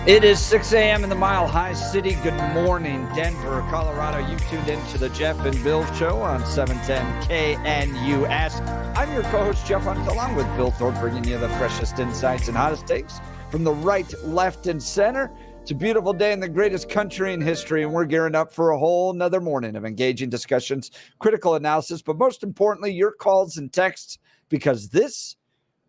It is 6 a.m. in the Mile High City. Good morning, Denver, Colorado. You tuned into the Jeff and Bill Show on 710 KNUS. I'm your co-host, Jeff Hunt, along with Bill Thorpe, bringing you the freshest insights and hottest takes from the right, left, and center. It's a beautiful day in the greatest country in history, and we're gearing up for a whole nother morning of engaging discussions, critical analysis, but most importantly, your calls and texts, because this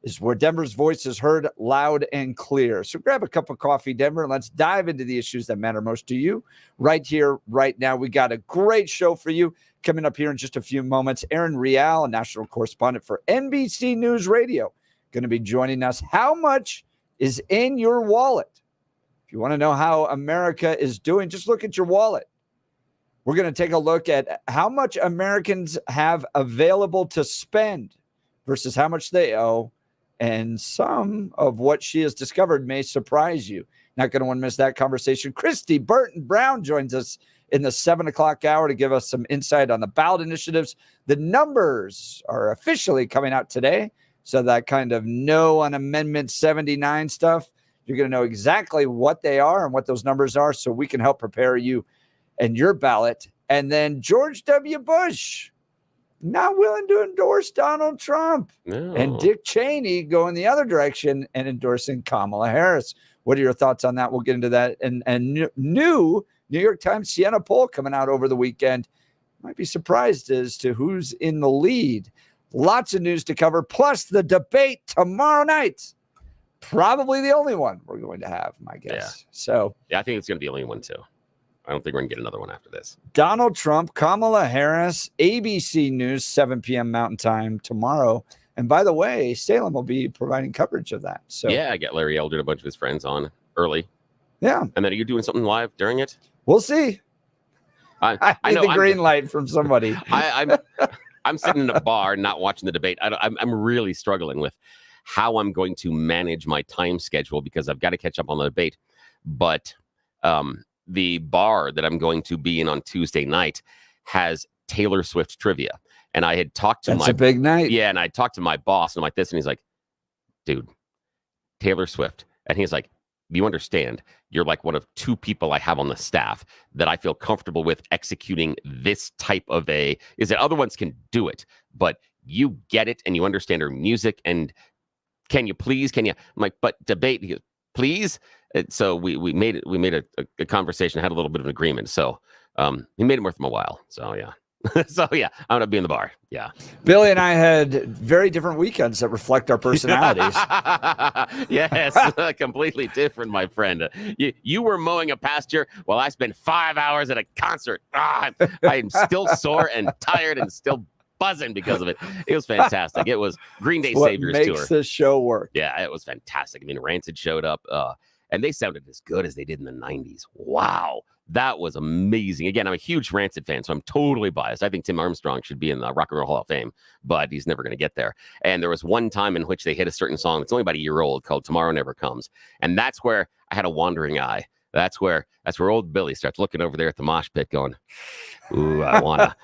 is where Denver's voice is heard loud and clear. So grab a cup of coffee, Denver, and let's dive into the issues that matter most to you right here, right now. We got a great show for you coming up here in just a few moments. Aaron Rial, a national correspondent for NBC News Radio, going to be joining us. How much is in your wallet? If you want to know how America is doing, just look at your wallet. We're going to take a look at how much Americans have available to spend versus how much they owe. And some of what she has discovered may surprise you. Not going to want to miss that conversation. Christy Burton Brown joins us in the 7 o'clock hour to give us some insight on the ballot initiatives. The numbers are officially coming out today. So that kind of no on Amendment 79 stuff, you're going to know exactly what they are and what those numbers are so we can help prepare you and your ballot. And then George W. Bush, not willing to endorse Donald Trump. No. And Dick Cheney going the other direction and endorsing Kamala Harris. What are your thoughts on that? We'll get into that. And new New York Times Siena poll coming out over the weekend. Might be surprised as to who's in the lead. Lots of news to cover, plus the debate tomorrow night. Probably the only one we're going to have, my guess. Yeah. So yeah, I think it's going to be the only one too. I don't think we're going to get another one after this. Donald Trump, Kamala Harris, ABC News, 7 p.m. Mountain Time tomorrow. And by the way, Salem will be providing coverage of that. So yeah, I got Larry Elder and a bunch of his friends on early. Yeah. And then are you doing something live during it? We'll see. I need the green light from somebody. I'm sitting in a bar not watching the debate. I'm really struggling with how I'm going to manage my time schedule because I've got to catch up on the debate. But the bar that I'm going to be in on Tuesday night has Taylor Swift trivia. And I had talked to That's a big night. Yeah, and I talked to my boss and I'm like this, and he's like, dude, Taylor Swift. And he's like, you understand, you're like one of two people I have on the staff that I feel comfortable with executing this type of is that other ones can do it, but you get it and you understand her music. And can you? I'm like, but debate, he goes, please. So we made a conversation, had a little bit of an agreement. So he made it worth my while. So yeah. So yeah, I'm gonna be in the bar. Yeah. Billy and I had very different weekends that reflect our personalities. Yes, completely different, my friend. You were mowing a pasture while I spent 5 hours at a concert. I'm still sore and tired and still buzzing because of it. It was fantastic. It was Green Day Saviors tour. What makes this show work. Yeah, it was fantastic. I mean, Rancid showed up, and they sounded as good as they did in the 90s. Wow. That was amazing. Again, I'm a huge Rancid fan, so I'm totally biased. I think Tim Armstrong should be in the Rock and Roll Hall of Fame, but he's never going to get there. And there was one time in which they hit a certain song. It's only about a year old, called Tomorrow Never Comes. And that's where I had a wandering eye. That's where old Billy starts looking over there at the mosh pit going, ooh, I wanna.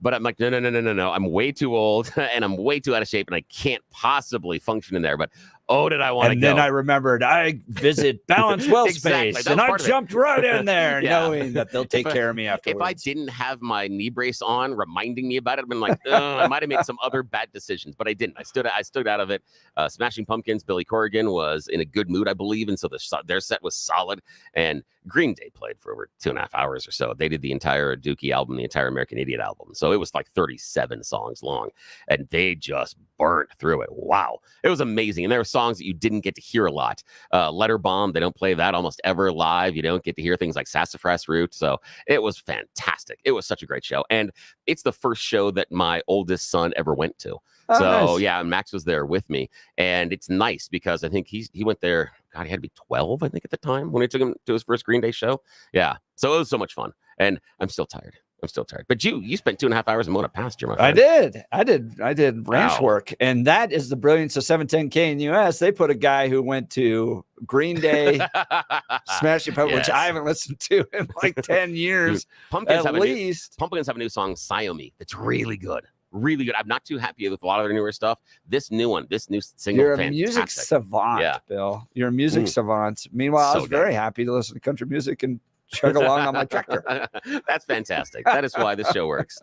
But I'm like, no. I'm way too old and I'm way too out of shape and I can't possibly function in there. But oh, did I want to go? And then I remembered I visit Balance Well Exactly. Space, and I jumped right in there knowing that they'll take care of me afterwards. If I didn't have my knee brace on reminding me about it, I'd been like, I might have made some other bad decisions, but I didn't. I stood out of it. Smashing Pumpkins, Billy Corrigan was in a good mood, I believe, and so their set was solid. And Green Day played for over 2.5 hours or so. They did the entire Dookie album, the entire American Idiot album. So it was like 37 songs long, and they just burnt through it. Wow. It was amazing. And there were songs that you didn't get to hear a lot. Letter Bomb, they don't play that almost ever live. You don't get to hear things like Sassafras Root. So it was fantastic. It was such a great show. And it's the first show that my oldest son ever went to. Oh, so nice. yeah, Max was there with me, and it's nice because I think he went there. God, he had to be 12, I think, at the time when I took him to his first Green Day show. Yeah, so it was so much fun, and I'm still tired. But you spent 2.5 hours in Mona Pasture, my friend. I did ranch work, and that is the brilliance of 710K in the US. They put a guy who went to Green Day, Smashing Pumpkins, which I haven't listened to in like 10 years. Pumpkins at least. Pumpkins have a new song, Xiaomi. That's really good. Really good. I'm not too happy with a lot of their newer stuff. This new single, you're a fantastic. music savant, Bill. You're a music savant. Meanwhile, I was very happy to listen to country music and chug along on my tractor. That's fantastic. That is why this show works.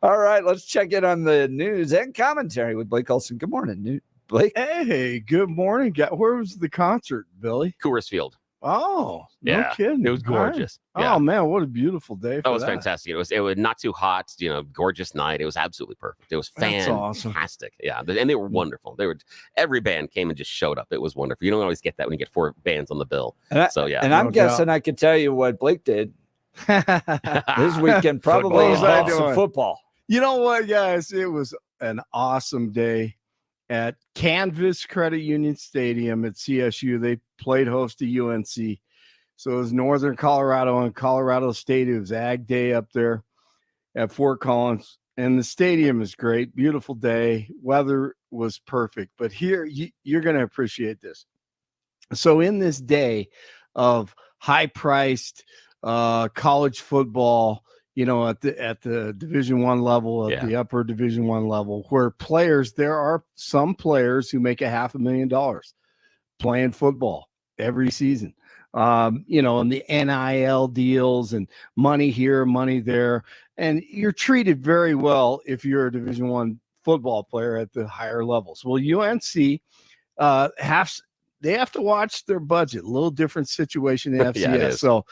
All right, let's check in on the news and commentary with Blake Olson. Good morning, Blake. Hey, good morning. Where was the concert, Billy? Coors Field. Oh, no kidding. It was gorgeous. Right. Yeah. Oh man, what a beautiful day! It was fantastic. It was not too hot. Gorgeous night. It was absolutely perfect. It was fantastic. Awesome. Yeah, and they were wonderful. Every band came and just showed up. It was wonderful. You don't always get that when you get 4 bands on the bill. And I'm guessing I could tell you what Blake did this weekend. Probably some football. You know what, guys? It was an awesome day at Canvas Credit Union Stadium at CSU. They played host to UNC. So it was Northern Colorado and Colorado State. It was Ag Day up there at Fort Collins. And the stadium is great. Beautiful day. Weather was perfect. But here, you're going to appreciate this. So in this day of high-priced college football, at the Division I level, at the upper Division I level, where there are some players who make $500,000 playing football every season. And the NIL deals and money here, money there, and you're treated very well if you're a Division I football player at the higher levels. Well, UNC they have to watch their budget. A little different situation in FCS.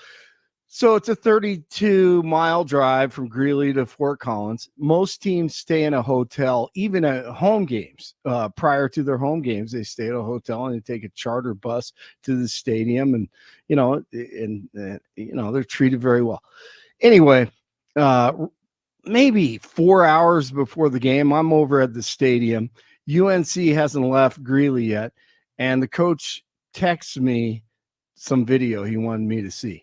So it's a 32-mile drive from Greeley to Fort Collins. Most teams stay in a hotel, even at home games. Prior to their home games, they stay at a hotel and they take a charter bus to the stadium, and they're treated very well. Anyway, maybe 4 hours before the game, I'm over at the stadium. UNC hasn't left Greeley yet, and the coach texts me some video he wanted me to see.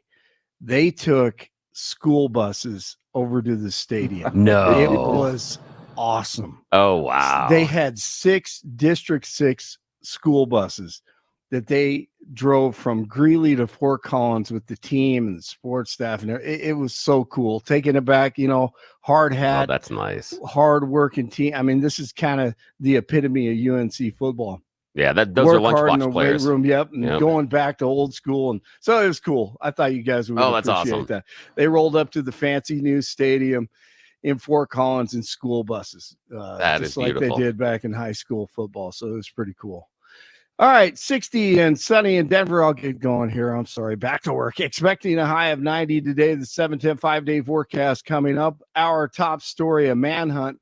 They took school buses over to the stadium. No. It was awesome. Oh, wow. They had 6 District 6 school buses that they drove from Greeley to Fort Collins with the team and the sports staff. And it was so cool. Taking it back, hard hat. Oh, that's nice. Hard working team. I mean, this is kind of the epitome of UNC football. Yeah, those are lunchbox players. Room, and going back to old school, and so it was cool. I thought you guys would that's appreciate awesome. that. They rolled up to the fancy new stadium in Fort Collins in school buses, that just is like beautiful. they did back in high school football. So it was pretty cool. All right, 60 and sunny in Denver. I'll get going here. I'm sorry. Back to work. Expecting a high of 90 today. The 7-10 5-day forecast coming up. Our top story: a manhunt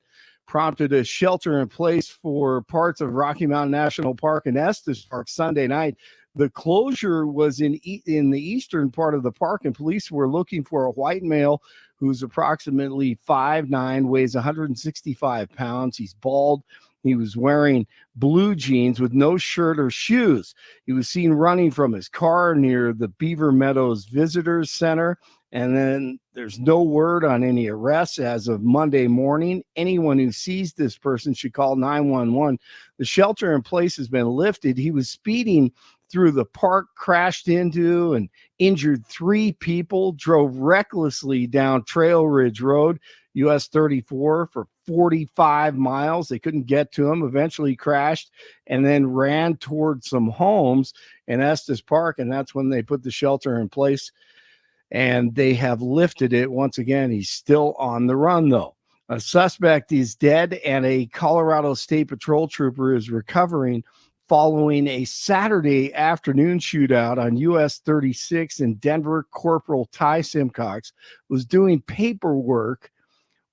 prompted a shelter in place for parts of Rocky Mountain National Park and Estes Park Sunday night. The closure was in the eastern part of the park, and police were looking for a white male who's approximately 5'9", weighs 165 pounds. He's bald. He was wearing blue jeans with no shirt or shoes. He was seen running from his car near the Beaver Meadows Visitors Center. And then there's no word on any arrests as of Monday morning. Anyone who sees this person should call 911. The shelter in place has been lifted. He was speeding through the park, crashed into and injured 3 people, drove recklessly down Trail Ridge Road, US 34, for 45 miles. They couldn't get to him, eventually crashed, and then ran towards some homes in Estes Park. And that's when they put the shelter in place. And they have lifted it. Once again, he's still on the run, though. A suspect is dead, and a Colorado State Patrol trooper is recovering following a Saturday afternoon shootout on US 36 in Denver. Corporal Ty Simcox was doing paperwork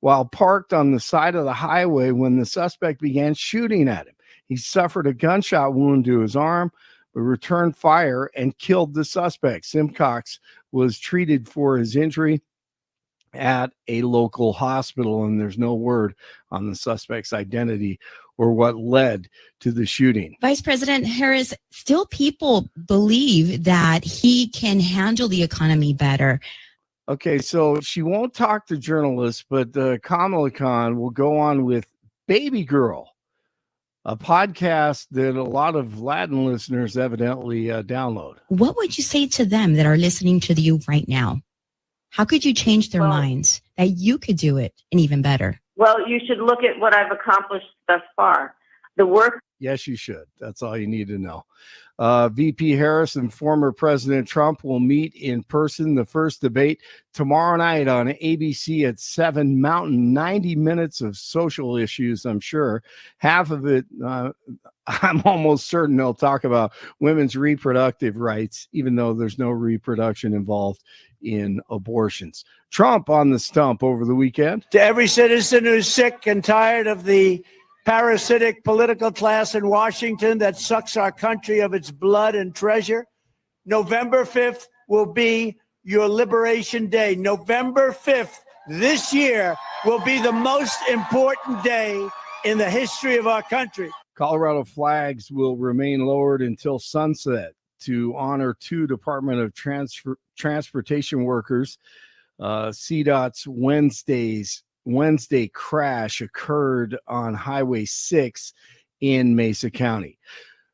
while parked on the side of the highway when the suspect began shooting at him. He suffered a gunshot wound to his arm, but returned fire and killed the suspect. Simcox was treated for his injury at a local hospital, and there's no word on the suspect's identity or what led to the shooting. Vice President Harris, still people believe that he can handle the economy better. Okay, so she won't talk to journalists, but Kamala Khan will go on with Baby Girl, a podcast that a lot of Latin listeners evidently download. What would you say to them that are listening to you right now? How could you change their minds that you could do it and even better? Well, you should look at what I've accomplished thus far. The work. Yes, you should. That's all you need to know. VP Harris and former President Trump will meet in person. The first debate tomorrow night on ABC at 7 Mountain. 90 minutes of social issues, I'm sure. Half of it, I'm almost certain they'll talk about women's reproductive rights, even though there's no reproduction involved in abortions. Trump on the stump over the weekend. To every citizen who's sick and tired of the parasitic political class in Washington that sucks our country of its blood and treasure, November 5th will be your Liberation Day. November 5th this year will be the most important day in the history of our country. Colorado flags will remain lowered until sunset to honor two Department of Transportation workers. CDOT's Wednesday crash occurred on Highway 6 in Mesa County.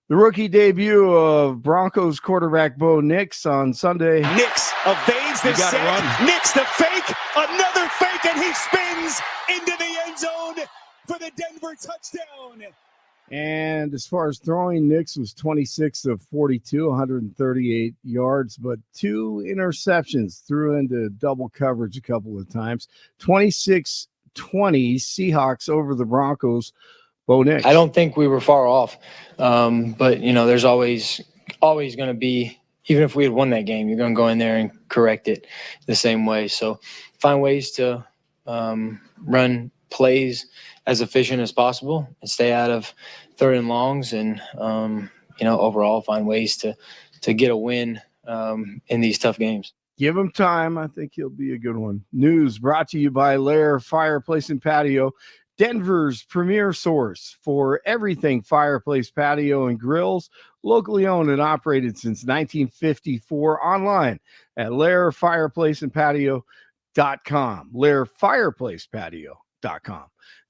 The rookie debut of Broncos quarterback Bo Nix on Sunday. Nix evades the sack. Nix the fake. Another fake, and he spins into the end zone for the Denver touchdown. And as far as throwing, Nix was 26 of 42, 138 yards, but 2 interceptions, threw into double coverage a couple of times. 26-20 Seahawks over the Broncos. Bo Nix. I don't think we were far off, but there's always going to be, even if we had won that game, you're going to go in there and correct it the same way. So find ways to run plays as efficient as possible and stay out of third and longs, and overall find ways to get a win in these tough games. Give him time. I think he'll be a good one. News brought to you by Lair Fireplace and Patio, Denver's premier source for everything fireplace, patio, and grills. Locally owned and operated since 1954. Online at lairfireplaceandpatio.com. lairfireplacepatio.com.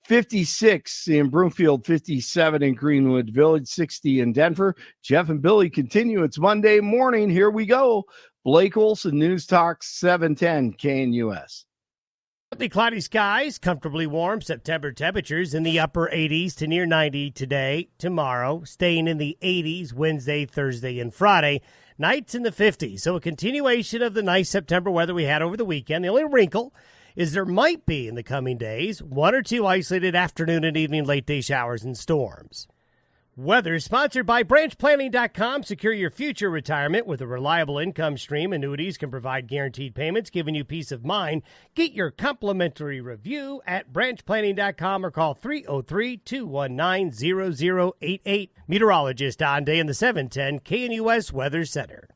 56 in Broomfield, 57 in Greenwood Village, 60 in Denver. Jeff and Billy continue. It's Monday morning. Here we go. Blake Olson, News Talk 710 KNUS. Partly cloudy skies, comfortably warm September temperatures in the upper 80s to near 90 today, tomorrow, staying in the 80s Wednesday, Thursday, and Friday. Nights in the 50s. So a continuation of the nice September weather we had over the weekend. The only wrinkle is there might be in the coming days 1 or 2 isolated afternoon and evening late day showers and storms. Weather sponsored by branchplanning.com. Secure your future retirement with a reliable income stream. Annuities can provide guaranteed payments, giving you peace of mind. Get your complimentary review at branchplanning.com or call 303-219-0088. Meteorologist Don Day in the 710 KNUS Weather Center.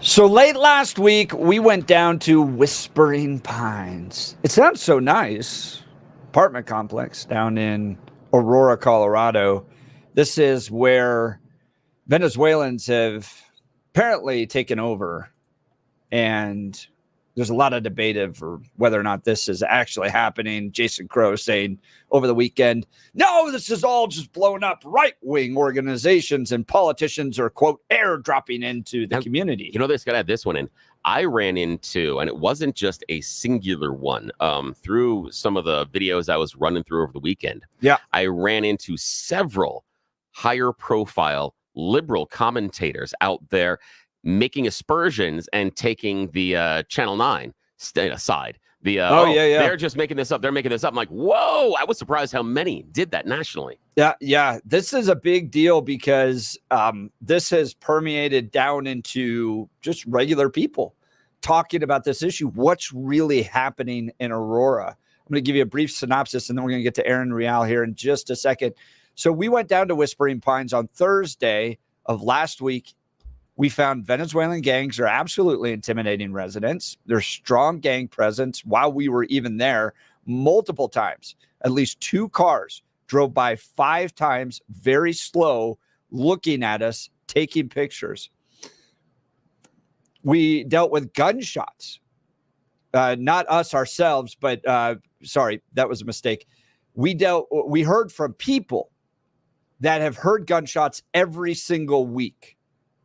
So late last week, we went down to Whispering Pines. It sounds so nice. Apartment complex down in Aurora, Colorado. This is where Venezuelans have apparently taken over, and there's a lot of debate over whether or not this is actually happening. Jason Crow saying over the weekend, no, this is all just blown up. Right-wing organizations and politicians are, quote, airdropping into the community. You know, this got to add this one in. I ran into, and it wasn't just a singular one, through some of the videos I was running through over the weekend. Yeah. I ran into several higher profile liberal commentators out there making aspersions and taking the Channel 9 side. They're just making this up. They're making this up. I'm like, whoa, I was surprised how many did that nationally. Yeah. This is a big deal because this has permeated down into just regular people talking about this issue. What's really happening in Aurora? I'm going to give you a brief synopsis, and then we're going to get to Aaron Real here in just a second. So we went down to Whispering Pines on Thursday of last week. We found Venezuelan gangs are absolutely intimidating residents. There's strong gang presence. While we were even there, multiple times, at least 2 cars drove by 5 times, very slow, looking at us, taking pictures. We dealt with gunshots. Not us ourselves, but sorry, that was a mistake. We heard from people that have heard gunshots every single week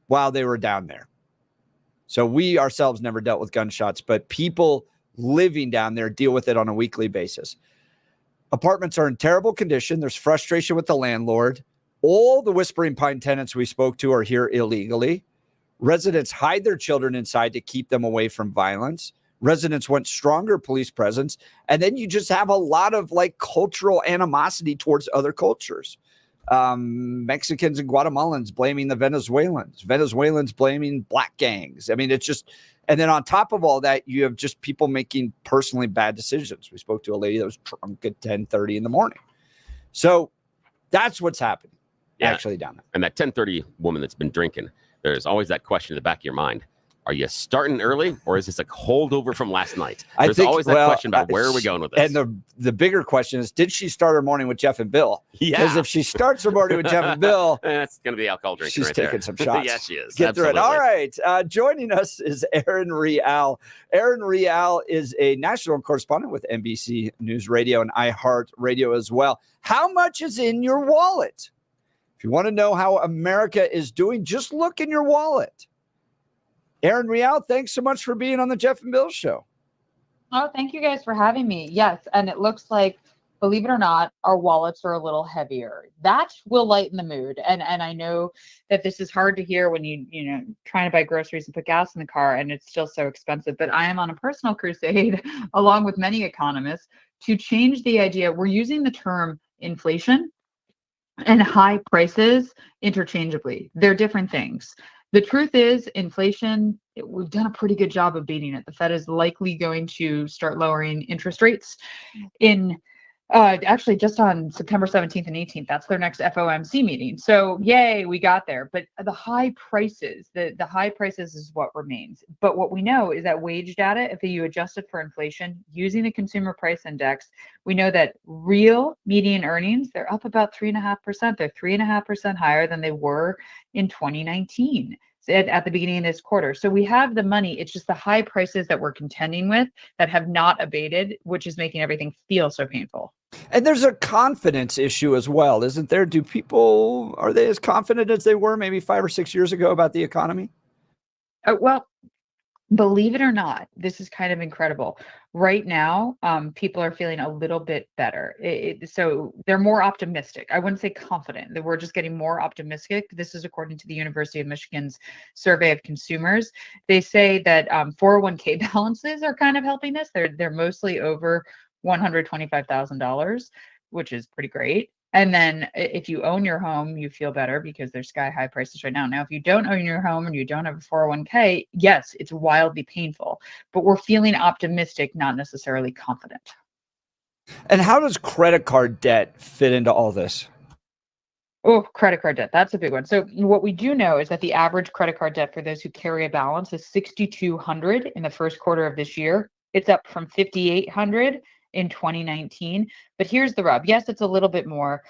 while they were down there. So we ourselves never dealt with gunshots, but people living down there deal with it on a weekly basis. Apartments are in terrible condition. There's frustration with the landlord. All the Whispering Pine tenants we spoke to are here illegally. Residents hide their children inside to keep them away from violence. Residents want stronger police presence. And then you just have a lot of like cultural animosity towards other cultures. Mexicans and Guatemalans blaming the Venezuelans blaming black gangs. I mean, it's just, and then on top of all that, you have just people making personally bad decisions. We spoke to a lady that was drunk at 10:30 in the morning. So that's what's happening actually down there. And that 10:30 woman that's been drinking, there's always that question in the back of your mind. Are you starting early, or is this a holdover from last night? There's always that question about where are we going with this? And the bigger question is, did she start her morning with Jeff and Bill? Yeah. Because if she starts her morning with Jeff and Bill, that's going to be alcohol drinking. She's right taking there. some shots. Yeah, she is. Get Absolutely. through it. All right. Joining us is Aaron Real. Aaron Real is a national correspondent with NBC News Radio and iHeart Radio as well. How much is in your wallet? If you want to know how America is doing, just look in your wallet. Aaron Real, thanks so much for being on the Jeff and Bill Show. Oh, thank you guys for having me. Yes, and it looks like, believe it or not, our wallets are a little heavier. That will lighten the mood. And I know that this is hard to hear when you know trying to buy groceries and put gas in the car, and it's still so expensive. But I am on a personal crusade, along with many economists, to change the idea. We're using the term inflation and high prices interchangeably. They're different things. The truth is, inflation, we've done a pretty good job of beating it. The Fed is likely going to start lowering interest rates in actually just on September 17th and 18th. That's their next FOMC meeting. So yay, we got there. But the high prices, the high prices is what remains. But what we know is that wage data, if you adjust it for inflation using the consumer price index, we know that real median earnings, they're up about 3.5%. They're 3.5% higher than they were in 2019 at the beginning of this quarter. So we have the money. It's just the high prices that we're contending with that have not abated, which is making everything feel so painful. And there's a confidence issue as well, isn't there? Are they as confident as they were maybe 5 or 6 years ago about the economy? Well, believe it or not, this is kind of incredible. Right now, people are feeling a little bit better. So they're more optimistic. I wouldn't say confident, that we're just getting more optimistic. This is according to the University of Michigan's survey of consumers. They say that 401k balances are kind of helping this. They're mostly over $125,000, which is pretty great. And then if you own your home, you feel better because there's sky high prices right now. Now, if you don't own your home and you don't have a 401k, yes, it's wildly painful, but we're feeling optimistic, not necessarily confident. And how does credit card debt fit into all this? Oh, credit card debt. That's a big one. So what we do know is that the average credit card debt for those who carry a balance is $6,200 in the first quarter of this year. It's up from $5,800 in 2019. But here's the rub. Yes, it's a little bit more,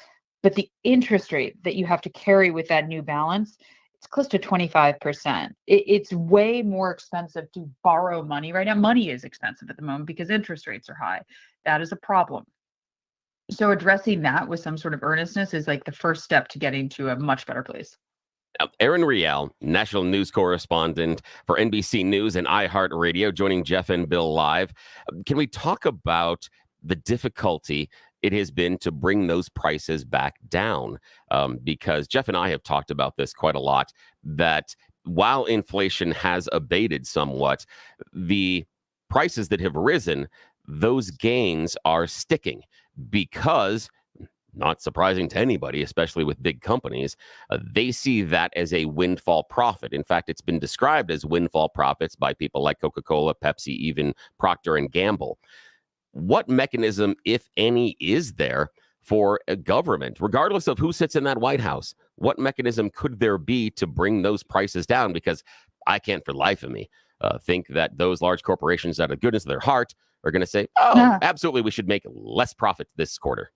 but the interest rate that you have to carry with that new balance, it's close to 25%. It's way more expensive to borrow money right now. Money is expensive at the moment because interest rates are high. That is a problem. So addressing that with some sort of earnestness is like the first step to getting to a much better place. Now, Erin Riel, national news correspondent for NBC News and iHeartRadio, joining Jeff and Bill live. Can we talk about the difficulty it has been to bring those prices back down? Because Jeff and I have talked about this quite a lot, that while inflation has abated somewhat, the prices that have risen, those gains are sticking because, not surprising to anybody, especially with big companies, they see that as a windfall profit. In fact, it's been described as windfall profits by people like Coca-Cola, Pepsi, even Procter & Gamble. What mechanism, if any, is there for a government, regardless of who sits in that White House? What mechanism could there be to bring those prices down? Because I can't for life of me think that those large corporations, out of goodness of their heart, are going to say, absolutely, we should make less profit this quarter.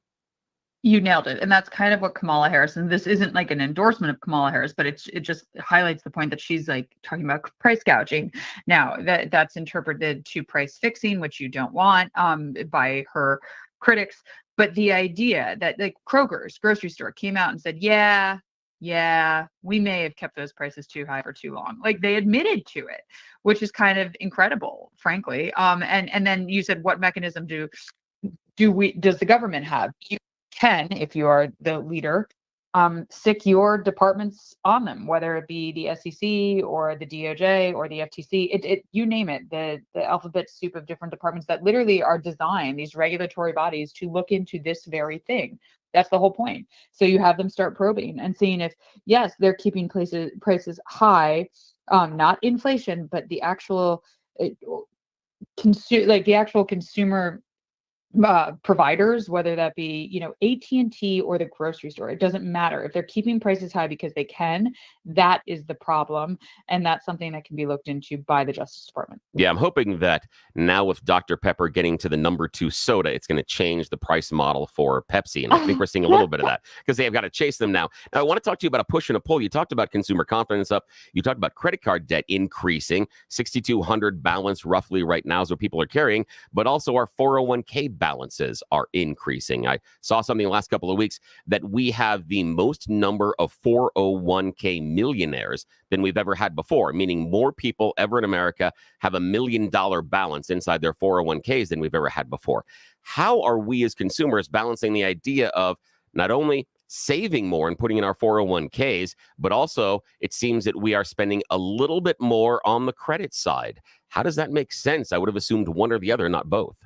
You nailed it. And that's kind of what Kamala Harris, and this isn't like an endorsement of Kamala Harris, but it just highlights the point that she's like talking about price gouging. Now that's interpreted to price fixing, which you don't want by her critics. But the idea that like Kroger's grocery store came out and said, yeah, we may have kept those prices too high for too long. Like they admitted to it, which is kind of incredible, frankly. And then you said, what mechanism does the government have? You can, if you are the leader, sick your departments on them, whether it be the SEC or the DOJ or the FTC, you name it, the alphabet soup of different departments that literally are designed, these regulatory bodies, to look into this very thing. That's the whole point. So you have them start probing and seeing if, yes, they're keeping prices high, not inflation, but the actual consumer providers, whether that be, AT&T or the grocery store. It doesn't matter. If they're keeping prices high because they can, that is the problem. And that's something that can be looked into by the Justice Department. Yeah, I'm hoping that now with Dr. Pepper getting to the number 2 soda, it's going to change the price model for Pepsi. And I think we're seeing a little bit of that because they have got to chase them now. Now, I want to talk to you about a push and a pull. You talked about consumer confidence up. You talked about credit card debt increasing. 6,200 balance roughly right now is what people are carrying, but also our 401k balances are increasing. I saw something the last couple of weeks that we have the most number of 401k millionaires than we've ever had before, meaning more people ever in America have $1 million balance inside their 401ks than we've ever had before. How are we as consumers balancing the idea of not only saving more and putting in our 401ks, but also it seems that we are spending a little bit more on the credit side? How does that make sense? I would have assumed one or the other, not both.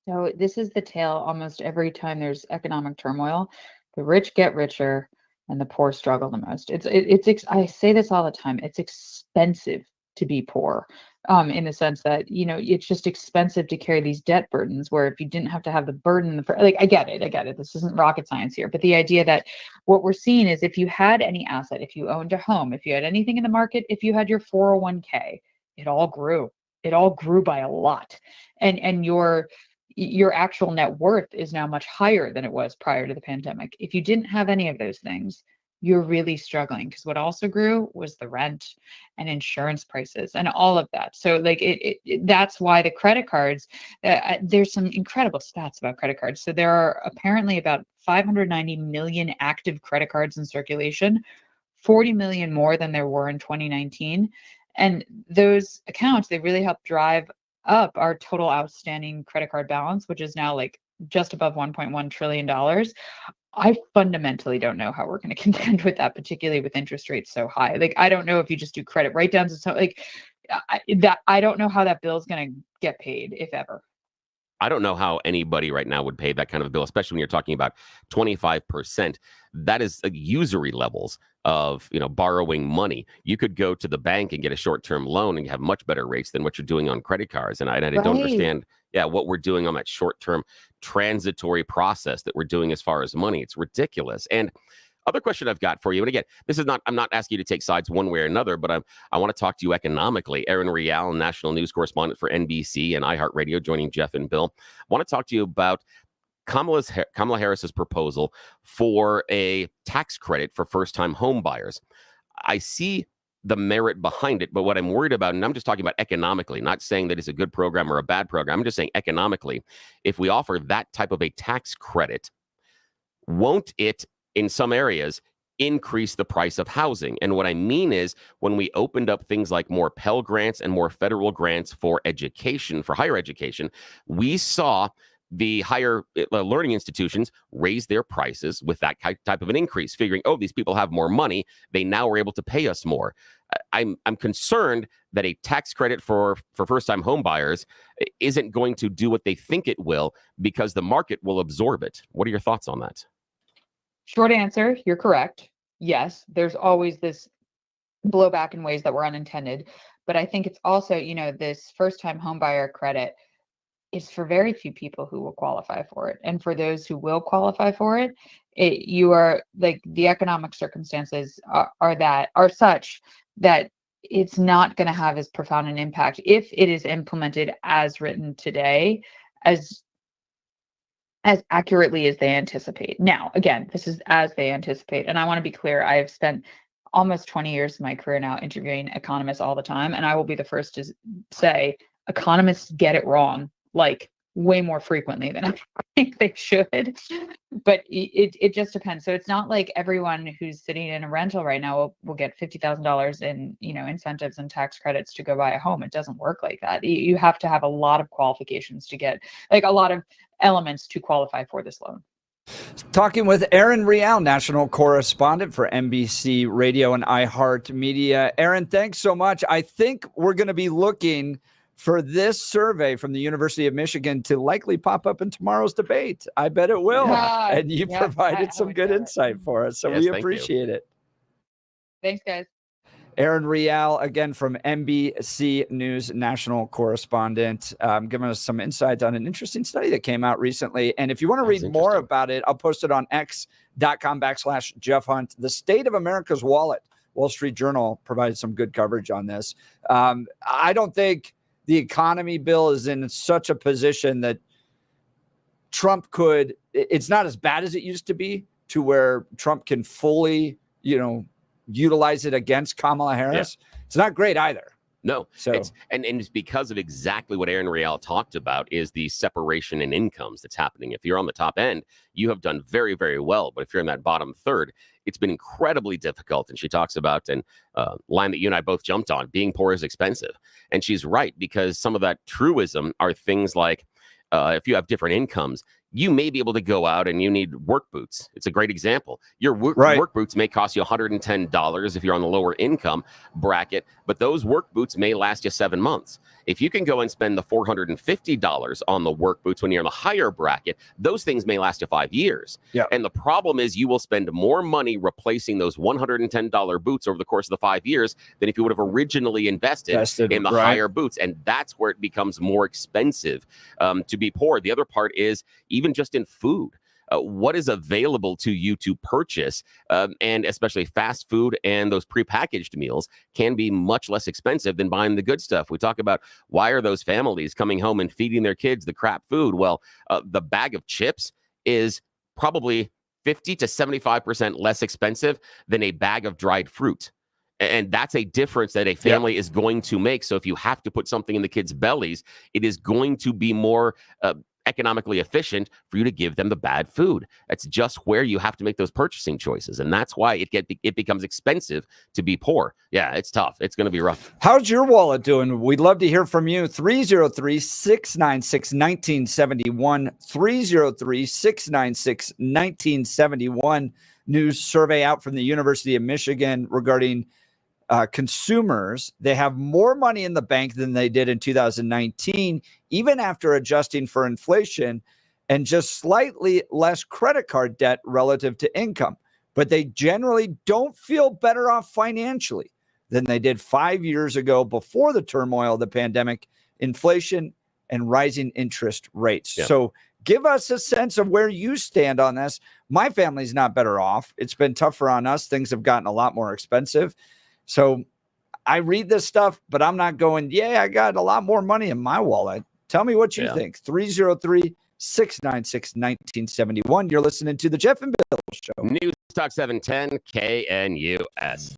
So this is the tale almost every time there's economic turmoil. The rich get richer and the poor struggle the most. I say this all the time. It's expensive to be poor, in the sense that, it's just expensive to carry these debt burdens, where if you didn't have to have the burden, I get it. This isn't rocket science here, but the idea that what we're seeing is if you had any asset, if you owned a home, if you had anything in the market, if you had your 401k, it all grew. It all grew by a lot. And your actual net worth is now much higher than it was prior to the pandemic. If you didn't have any of those things, you're really struggling, because what also grew was the rent and insurance prices and all of that. So that's why the credit cards, there's some incredible stats about credit cards. So there are apparently about 590 million active credit cards in circulation, 40 million more than there were in 2019. And those accounts, they really help drive up our total outstanding credit card balance, which is now like just above $1.1 trillion. I fundamentally don't know how we're going to contend with that, particularly with interest rates so high. I don't know if you just do credit write-downs and so I don't know how that bill is going to get paid, if ever. I don't know how anybody right now would pay that kind of a bill, especially when you're talking about 25%. That is usury levels of, borrowing money. You could go to the bank and get a short-term loan and have much better rates than what you're doing on credit cards. And I don't understand yeah, what we're doing on that short-term transitory process that we're doing as far as money. It's ridiculous. And other question I've got for you, and again, I'm not asking you to take sides one way or another, but I want to talk to you economically. Aaron Rial, national news correspondent for NBC and iHeartRadio, joining Jeff and Bill. I want to talk to you about Kamala Harris's proposal for a tax credit for first-time home buyers. I see the merit behind it, but what I'm worried about, and I'm just talking about economically, not saying that it's a good program or a bad program, I'm just saying economically, if we offer that type of a tax credit, won't it, in some areas, increase the price of housing? And what I mean is, when we opened up things like more Pell Grants and more federal grants for education, for higher education, we saw the higher learning institutions raise their prices with that type of an increase, figuring, oh, these people have more money. They now are able to pay us more. I'm concerned that a tax credit for first-time home buyers isn't going to do what they think it will, because the market will absorb it. What are your thoughts on that? Short answer, you're correct. Yes, there's always this blowback in ways that were unintended. But I think it's also, this first-time homebuyer credit is for very few people who will qualify for it. And for those who will qualify for it, you are like, the economic circumstances are such that it's not going to have as profound an impact if it is implemented as written today, as accurately as they anticipate. Now, again, this is as they anticipate. And I want to be clear, I have spent almost 20 years of my career now interviewing economists all the time. And I will be the first to say economists get it wrong, like way more frequently than I think they should. But it just depends. So it's not like everyone who's sitting in a rental right now will get $50,000 in, incentives and tax credits to go buy a home. It doesn't work like that. You have to have a lot of qualifications to get, like, a lot of elements to qualify for this loan. Talking with Aaron Rial, national correspondent for NBC Radio and iHeartMedia. Aaron, thanks so much. I think we're going to be looking for this survey from the University of Michigan to likely pop up in tomorrow's debate. I bet it will. And you provided some good insight for us. So yes, we appreciate it. Thanks, guys. Aaron Rial, again, from NBC News national correspondent, giving us some insight on an interesting study that came out recently. And if you want to read more about it, I'll post it on x.com/Jeff Hunt. The State of America's Wallet. Wall Street Journal provided some good coverage on this. I don't think the economy, Bill, is in such a position that Trump could, it's not as bad as it used to be, to where Trump can fully, utilize it against Kamala Harris. Yeah. It's not great either. No. So it's because of exactly what Aaron Rial talked about, is the separation in incomes that's happening. If you're on the top end, you have done very, very well. But if you're in that bottom third, it's been incredibly difficult. And she talks about, and line that you and I both jumped on, being poor is expensive. And she's right, because some of that truism are things like, if you have different incomes, you may be able to go out and you need work boots. It's a great example. Your work boots may cost you $110 if you're on the lower income bracket, but those work boots may last you 7 months. If you can go and spend the $450 on the work boots when you're in the higher bracket, those things may last you 5 years. Yeah. And the problem is, you will spend more money replacing those $110 boots over the course of the 5 years than if you would have originally invested in the higher boots. And that's where it becomes more expensive to be poor. The other part is, even just in food, what is available to you to purchase, and especially fast food and those prepackaged meals can be much less expensive than buying the good stuff. We talk about, why are those families coming home and feeding their kids the crap food? Well, the bag of chips is probably 50 to 75% less expensive than a bag of dried fruit. And that's a difference that a family is going to make. So if you have to put something in the kids' bellies, it is going to be more economically efficient for you to give them the bad food. That's just where you have to make those purchasing choices. And that's why it becomes expensive to be poor. Yeah, it's tough. It's going to be rough. How's your wallet doing? We'd love to hear from you. 303-696-1971. 303-696-1971. News survey out from the University of Michigan regarding consumers. They have more money in the bank than they did in 2019, even after adjusting for inflation, and just slightly less credit card debt relative to income. But they generally don't feel better off financially than they did 5 years ago before the turmoil of the pandemic, inflation, and rising interest rates. Yeah. So give us a sense of where you stand on this. My family's not better off. It's been tougher on us. Things have gotten a lot more expensive. So I read this stuff, but I'm not going, I got a lot more money in my wallet. Tell me what you think. 303-696-1971. You're listening to the Jeff and Bill Show. News Talk 710 KNUS.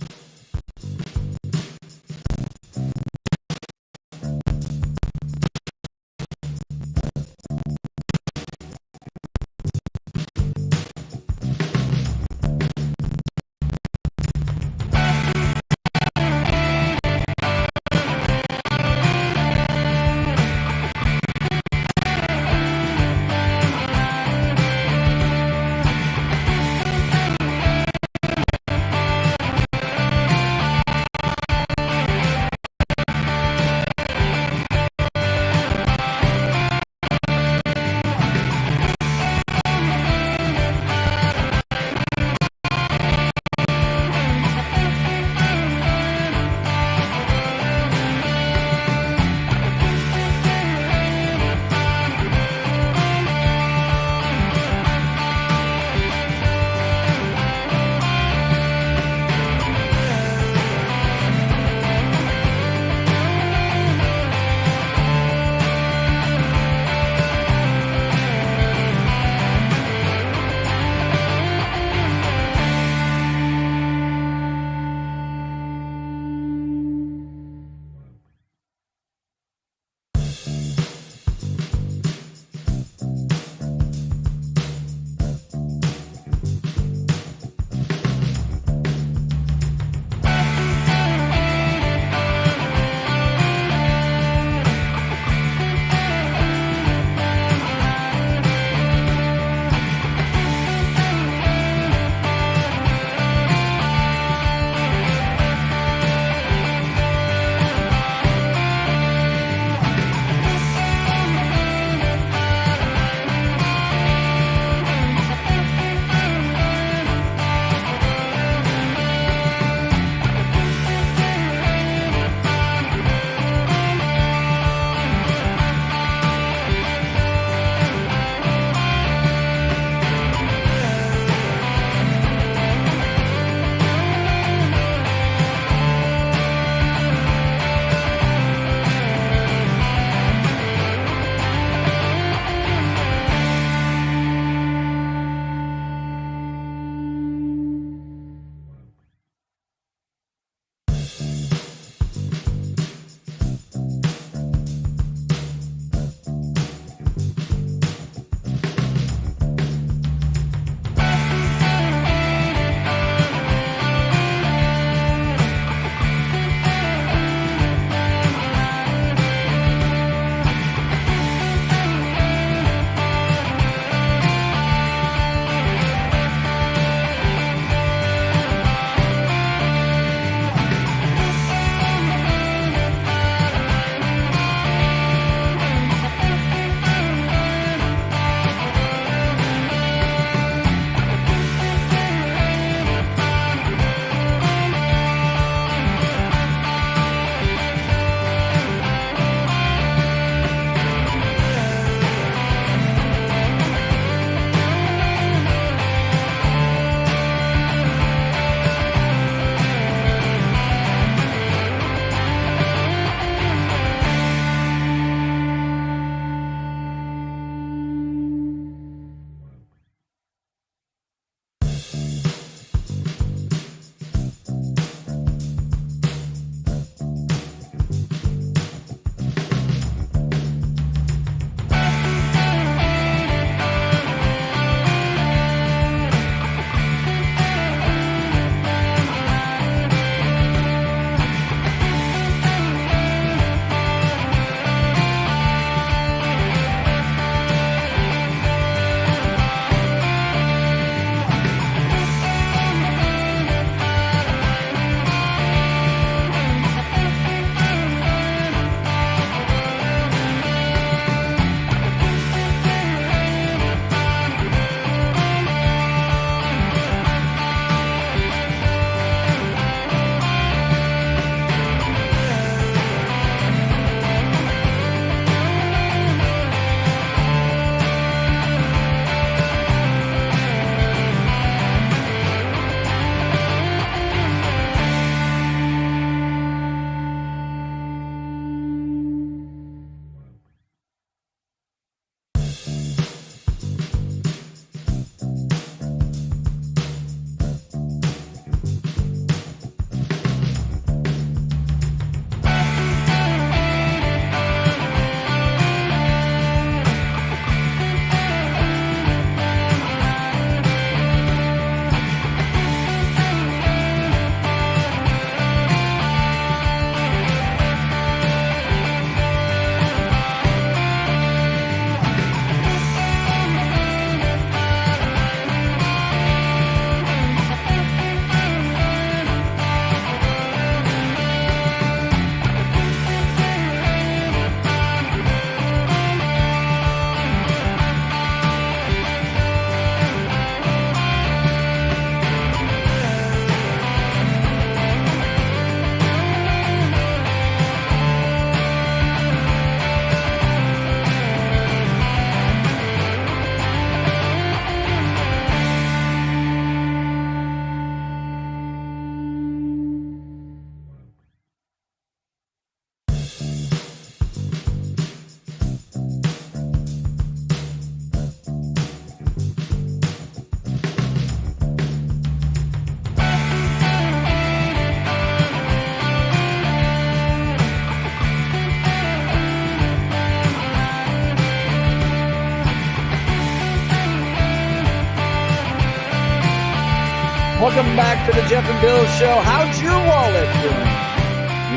Welcome back to the Jeff and Bill Show. How's your wallet doing?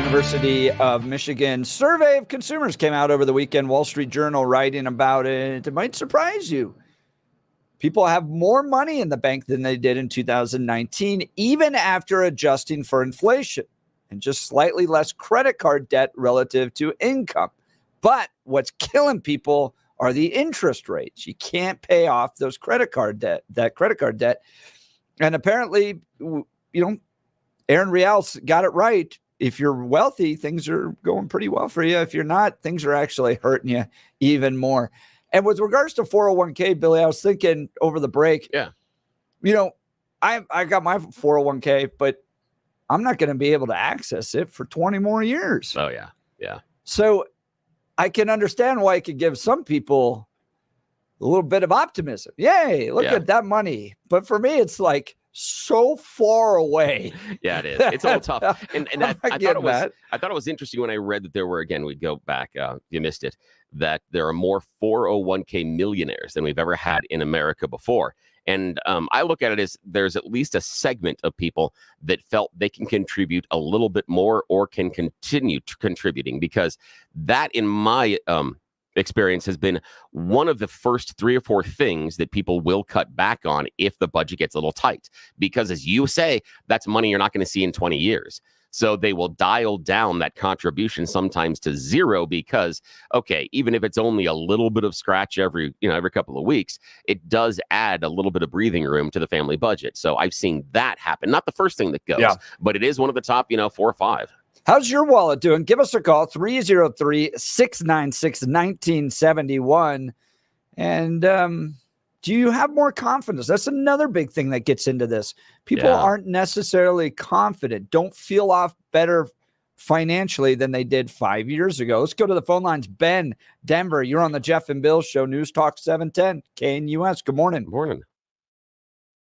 University of Michigan survey of consumers came out over the weekend. Wall Street Journal writing about it. It might surprise you. People have more money in the bank than they did in 2019, even after adjusting for inflation, and just slightly less credit card debt relative to income. But what's killing people are the interest rates. You can't pay off those credit card debt. And apparently, Aaron Rial's got it right. If you're wealthy, things are going pretty well for you. If you're not, things are actually hurting you even more. And with regards to 401k, Billy, I was thinking over the break. Yeah. I got my 401k, but I'm not going to be able to access it for 20 more years. Oh, yeah. Yeah. So I can understand why it could give some people a little bit of optimism. Yay, look at that money. But for me, it's like so far away. Yeah, it is. It's a little tough. And I thought it was interesting when I read that there were, again, we go back, you missed it, that there are more 401k millionaires than we've ever had in America before. And I look at it as there's at least a segment of people that felt they can contribute a little bit more or can continue contributing, because that, in my experience, has been one of the first 3 or 4 things that people will cut back on if the budget gets a little tight. Because as you say, that's money you're not going to see in 20 years. So they will dial down that contribution sometimes to 0 because, okay, even if it's only a little bit of scratch every couple of weeks, it does add a little bit of breathing room to the family budget. So I've seen that happen. Not the first thing that goes, but it is one of the top, 4 or 5. How's your wallet doing? Give us a call, 303-696-1971. And do you have more confidence? That's another big thing that gets into this. People aren't necessarily confident, don't feel off better financially than they did 5 years ago. Let's go to the phone lines. Ben, Denver, you're on the Jeff and Bill Show, News Talk 710, KNUS. Good morning. Good morning.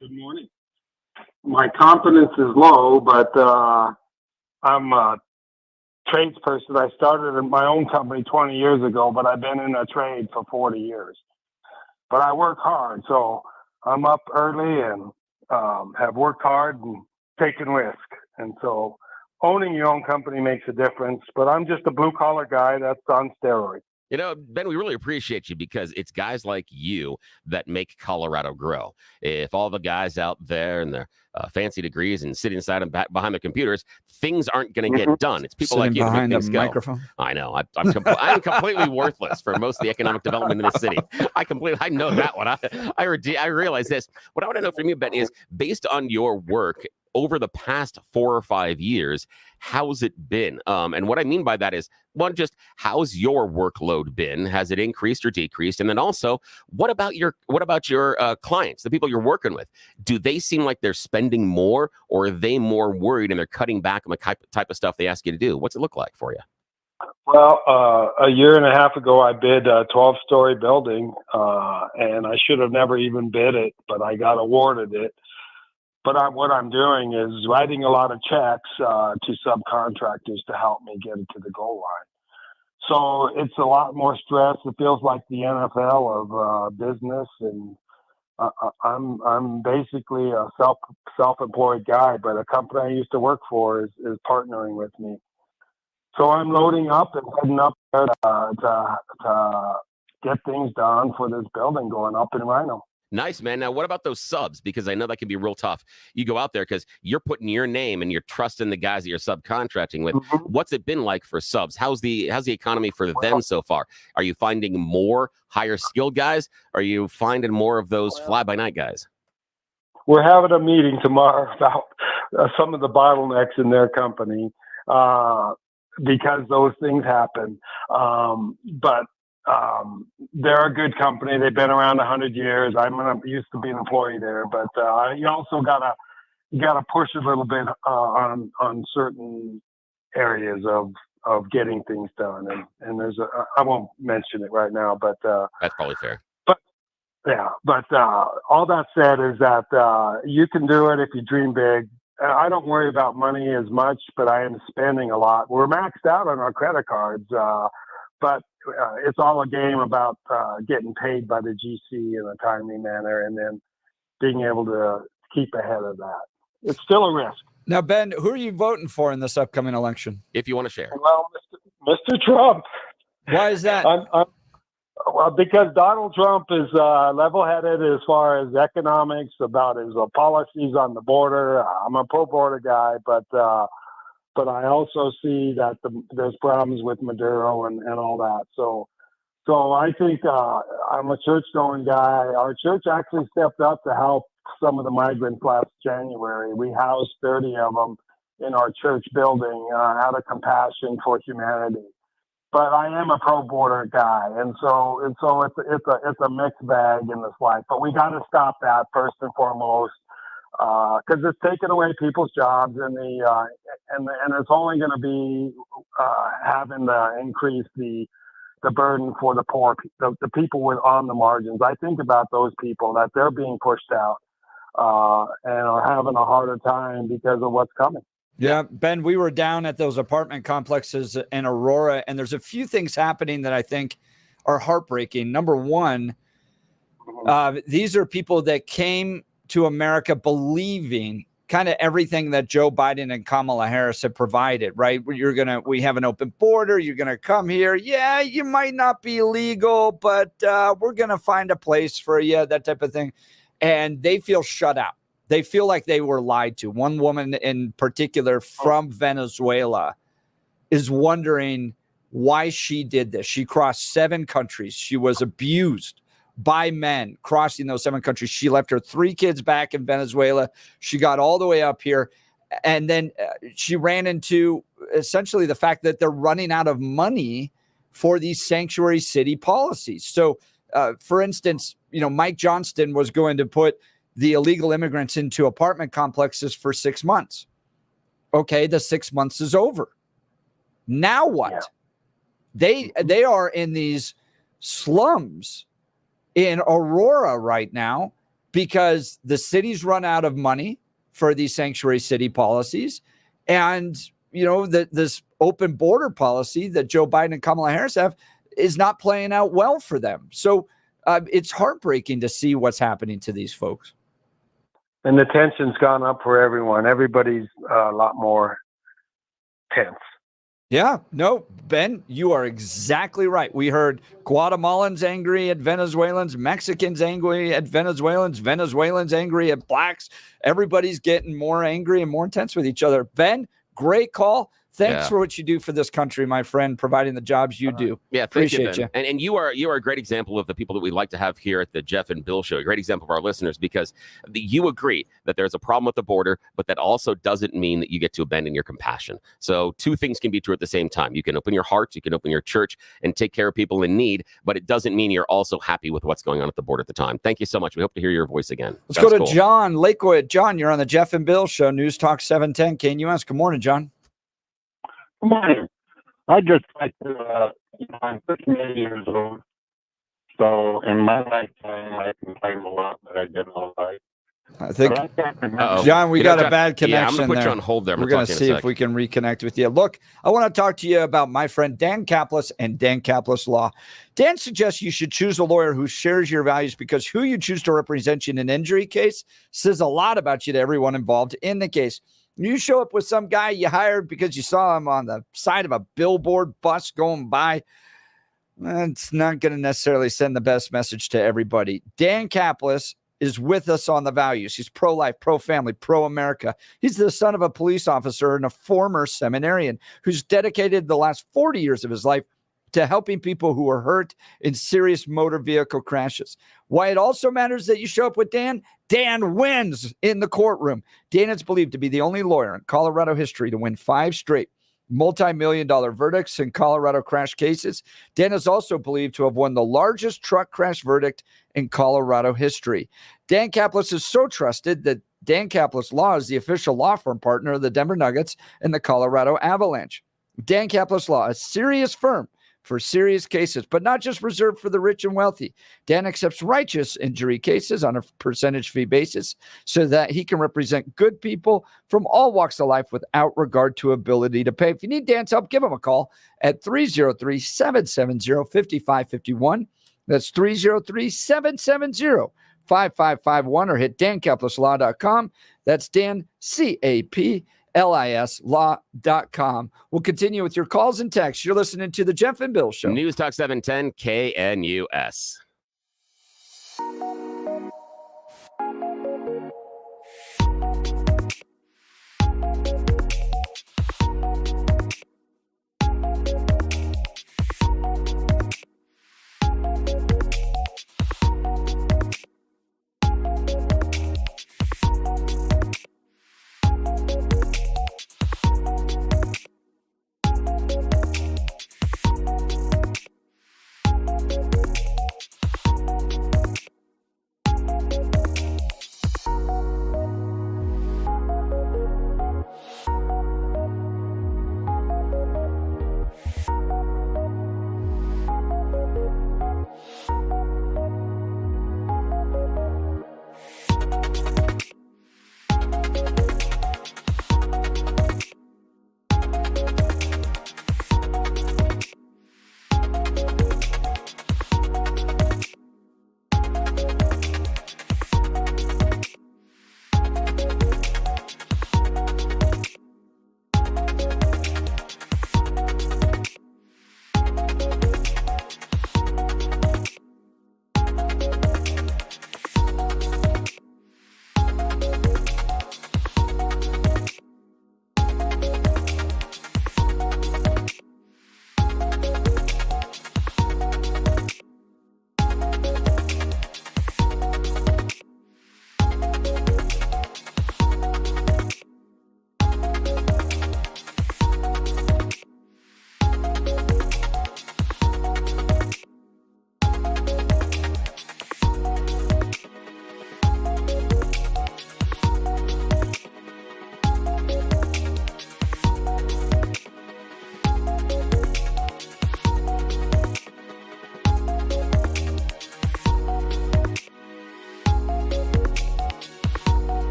Good morning. My confidence is low, but I'm a tradesperson. I started in my own company 20 years ago, but I've been in a trade for 40 years. But I work hard, so I'm up early and have worked hard and taken risk. And so owning your own company makes a difference, but I'm just a blue-collar guy that's on steroids. Ben, we really appreciate you because it's guys like you that make Colorado grow. If all the guys out there and their fancy degrees and sitting inside and behind the computers, things aren't going to get done. It's people sitting like you behind that the make things go. microphone. I know. I'm completely worthless for most of the economic development in the city. I know that one. I realize this. What I want to know from you, Ben, is based on your work over the past 4 or 5 years, how's it been? And what I mean by that is, one, just how's your workload been? Has it increased or decreased? And then also, what about your clients, the people you're working with? Do they seem like they're spending more, or are they more worried and they're cutting back on the type of stuff they ask you to do? What's it look like for you? Well, a year and a half ago, I bid a 12-story building, and I should have never even bid it, but I got awarded it. But what I'm doing is writing a lot of checks to subcontractors to help me get it to the goal line. So it's a lot more stress. It feels like the NFL of business, and I'm basically a self-employed guy. But a company I used to work for is partnering with me. So I'm loading up and heading up there to get things done for this building going up in Rhino. Nice, man. Now, what about those subs? Because I know that can be real tough. You go out there because you're putting your name and you're trusting the guys that you're subcontracting with. Mm-hmm. What's it been like for subs? How's the economy for them so far? Are you finding more higher skilled guys? Are you finding more of those fly-by-night guys? We're having a meeting tomorrow about some of the bottlenecks in their company because those things happen. But they're a good company. They've been around 100 years. I used to be an employee there, but you also gotta push a little bit on certain areas of getting things done. And there's I won't mention it right now, but that's probably fair. But all that said is that you can do it if you dream big. I don't worry about money as much, but I am spending a lot. We're maxed out on our credit cards, but it's all a game about getting paid by the GC in a timely manner and then being able to keep ahead of that. it's still a risk. Now, Ben, who are you voting for in this upcoming election? If you want to share. Well, Mr. Trump. Why is that? Well, because Donald Trump is level-headed as far as economics, about his policies on the border. I'm a pro-border guy, but I also see that there's problems with Maduro and all that. So I think I'm a church-going guy. Our church actually stepped up to help some of the migrants last January. We housed 30 of them in our church building out of compassion for humanity. But I am a pro-border guy, and so it's a mixed bag in this life. But we got to stop that first and foremost, because it's taking away people's jobs, and it's only going to be having to increase the burden for the poor, the people on the margins. I think about those people that they're being pushed out and are having a harder time because of what's coming. Yeah, Ben, we were down at those apartment complexes in Aurora, and there's a few things happening that I think are heartbreaking. Number one, these are people that came to America believing kind of everything that Joe Biden and Kamala Harris have provided, right? We have an open border. You're going to come here. Yeah, you might not be legal, but we're going to find a place for you, that type of thing. And they feel shut out. They feel like they were lied to. One woman in particular from Venezuela is wondering why she did this. She crossed 7 countries. She was abused by men crossing those 7 countries. She left her 3 kids back in Venezuela. She got all the way up here. And then she ran into essentially the fact that they're running out of money for these sanctuary city policies. So, for instance, Mike Johnston was going to put the illegal immigrants into apartment complexes for 6 months. Okay, the 6 months is over. Now what? Yeah. They are in these slums in Aurora right now because the city's run out of money for these sanctuary city policies. And, this open border policy that Joe Biden and Kamala Harris have is not playing out well for them. So it's heartbreaking to see what's happening to these folks. And the tension's gone up for everyone. Everybody's a lot more tense. Yeah, no, Ben, you are exactly right. We heard Guatemalans angry at Venezuelans, Mexicans angry at Venezuelans, Venezuelans angry at blacks. Everybody's getting more angry and more intense with each other. Ben, great call. Thanks for what you do for this country, my friend, providing the jobs you do. Yeah, appreciate you. And you are a great example of the people that we like to have here at the Jeff and Bill Show. A great example of our listeners, because you agree that there's a problem with the border, but that also doesn't mean that you get to abandon your compassion. So 2 things can be true at the same time. You can open your heart, you can open your church and take care of people in need, but it doesn't mean you're also happy with what's going on at the border at the time. Thank you so much. We hope to hear your voice again. Let's go to John, Lakewood. John, you're on the Jeff and Bill Show, News Talk 710 KNUS. Good morning, John. Good morning. I just like to, I'm 58 years old, so in my lifetime, I can claim a lot that I did all right. I think, John, we got a bad connection. Yeah, I'm going to put you on hold there. We're going to see if we can reconnect with you. Look, I want to talk to you about my friend Dan Kaplis and Dan Kaplis Law. Dan suggests you should choose a lawyer who shares your values because who you choose to represent you in an injury case says a lot about you to everyone involved in the case. You show up with some guy you hired because you saw him on the side of a billboard bus going by. It's not going to necessarily send the best message to everybody. Dan Kaplis is with us on the values. He's pro-life, pro-family, pro-America. He's the son of a police officer and a former seminarian who's dedicated the last 40 years of his life to helping people who are hurt in serious motor vehicle crashes. Why it also matters that you show up with Dan? Dan wins in the courtroom. Dan is believed to be the only lawyer in Colorado history to win 5 straight multi-million-dollar verdicts in Colorado crash cases. Dan is also believed to have won the largest truck crash verdict in Colorado history. Dan Kaplis is so trusted that Dan Kaplis Law is the official law firm partner of the Denver Nuggets and the Colorado Avalanche. Dan Kaplis Law, a serious firm for serious cases, but not just reserved for the rich and wealthy. Dan accepts righteous injury cases on a percentage fee basis so that he can represent good people from all walks of life without regard to ability to pay. If you need Dan's help, give him a call at 303-770-5551. That's 303-770-5551. 5551 or hit dancaplislaw.com. That's Dan, CAPLIS law.com. We'll continue with your calls and texts. You're listening to the Jeff and Bill Show. News Talk 710 KNUS.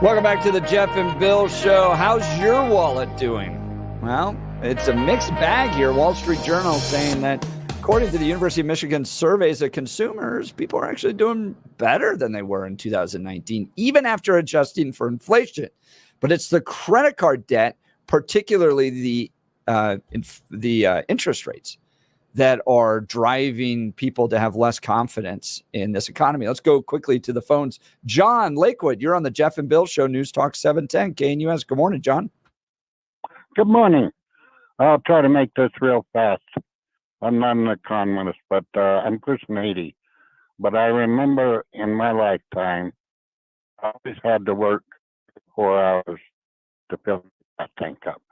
Welcome back to the Jeff and Bill Show. How's your wallet doing? Well, it's a mixed bag here. Wall Street Journal saying that according to the University of Michigan surveys of consumers, people are actually doing better than they were in 2019, even after adjusting for inflation. But it's the credit card debt, particularly the interest rates, that are driving people to have less confidence in this economy. Let's go quickly to the phones. John, Lakewood, you're on the Jeff and Bill Show, News Talk 710 KNUS. Good morning, John. Good morning. I'll try to make this real fast. I'm not an economist, but I'm pushing 80. But I remember in my lifetime, I always had to work 4 hours to fill that tank up.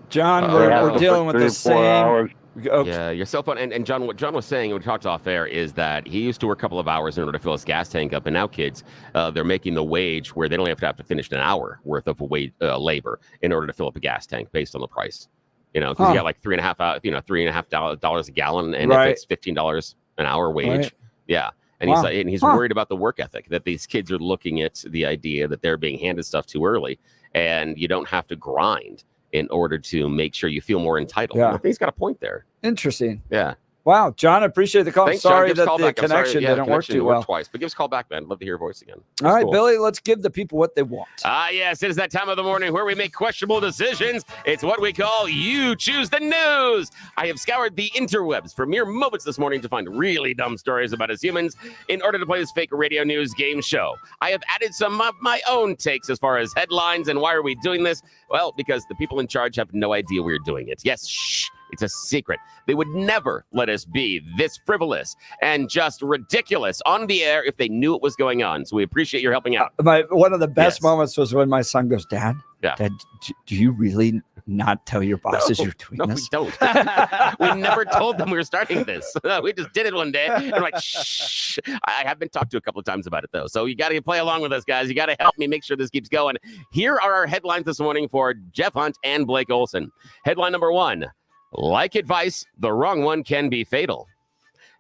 John, we're dealing with the same. Okay. Yeah, your cell phone. And John, what John was saying, when we talked off air, is that he used to work a couple of hours in order to fill his gas tank up. And now kids, they're making the wage where they don't have to finish an hour worth of labor in order to fill up a gas tank based on the price. You know, because you got like $3.50 a gallon, and if it's $15 an hour wage, yeah. And he's worried about the work ethic, that these kids are looking at the idea that they're being handed stuff too early, and you don't have to grind in order to make sure you feel more entitled. Yeah. I think he's got a point there. Interesting. Yeah. Wow, John, I appreciate the call. Thanks, Sorry John. Give us a that call the back. I'm sorry. connection Yeah, didn't work connection too well. twice, but give us a call back, man. Love to hear your voice again. All right, cool. Billy, let's give the people what they want. Yes, it is that time of the morning where we make questionable decisions. It's what we call You Choose the News. I have scoured the interwebs for mere moments this morning to find really dumb stories about us humans in order to play this fake radio news game show. I have added some of my own takes as far as headlines and why are we doing this? Well, because the people in charge have no idea we're doing it. Yes, shh. It's a secret. They would never let us be this frivolous and just ridiculous on the air if they knew it was going on. So we appreciate your helping out. One of the best moments was when my son goes, Dad, do you really not tell your bosses you're doing this? No, we don't. We never told them we were starting this. We just did it one day. And I'm like, shh. I have been talked to a couple of times about it, though. So you got to play along with us, guys. You got to help me make sure this keeps going. Here are our headlines this morning for Jeff Hunt and Blake Olson. Headline number 1. Like advice, the wrong one can be fatal.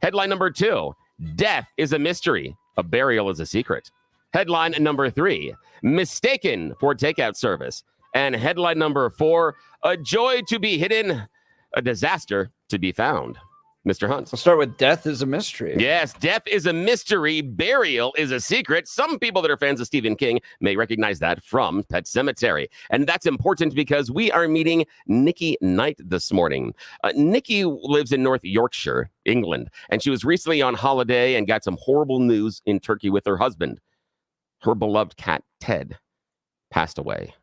Headline number 2, death is a mystery, a burial is a secret. Headline number 3, mistaken for takeout service. And headline number 4, a joy to be hidden, a disaster to be found. Mr. Hunt. We'll start with death is a mystery. Yes, death is a mystery. Burial is a secret. Some people that are fans of Stephen King may recognize that from Pet Sematary. And that's important because we are meeting Nikki Knight this morning. Nikki lives in North Yorkshire, England, and she was recently on holiday and got some horrible news in Turkey with her husband. Her beloved cat, Ted, passed away.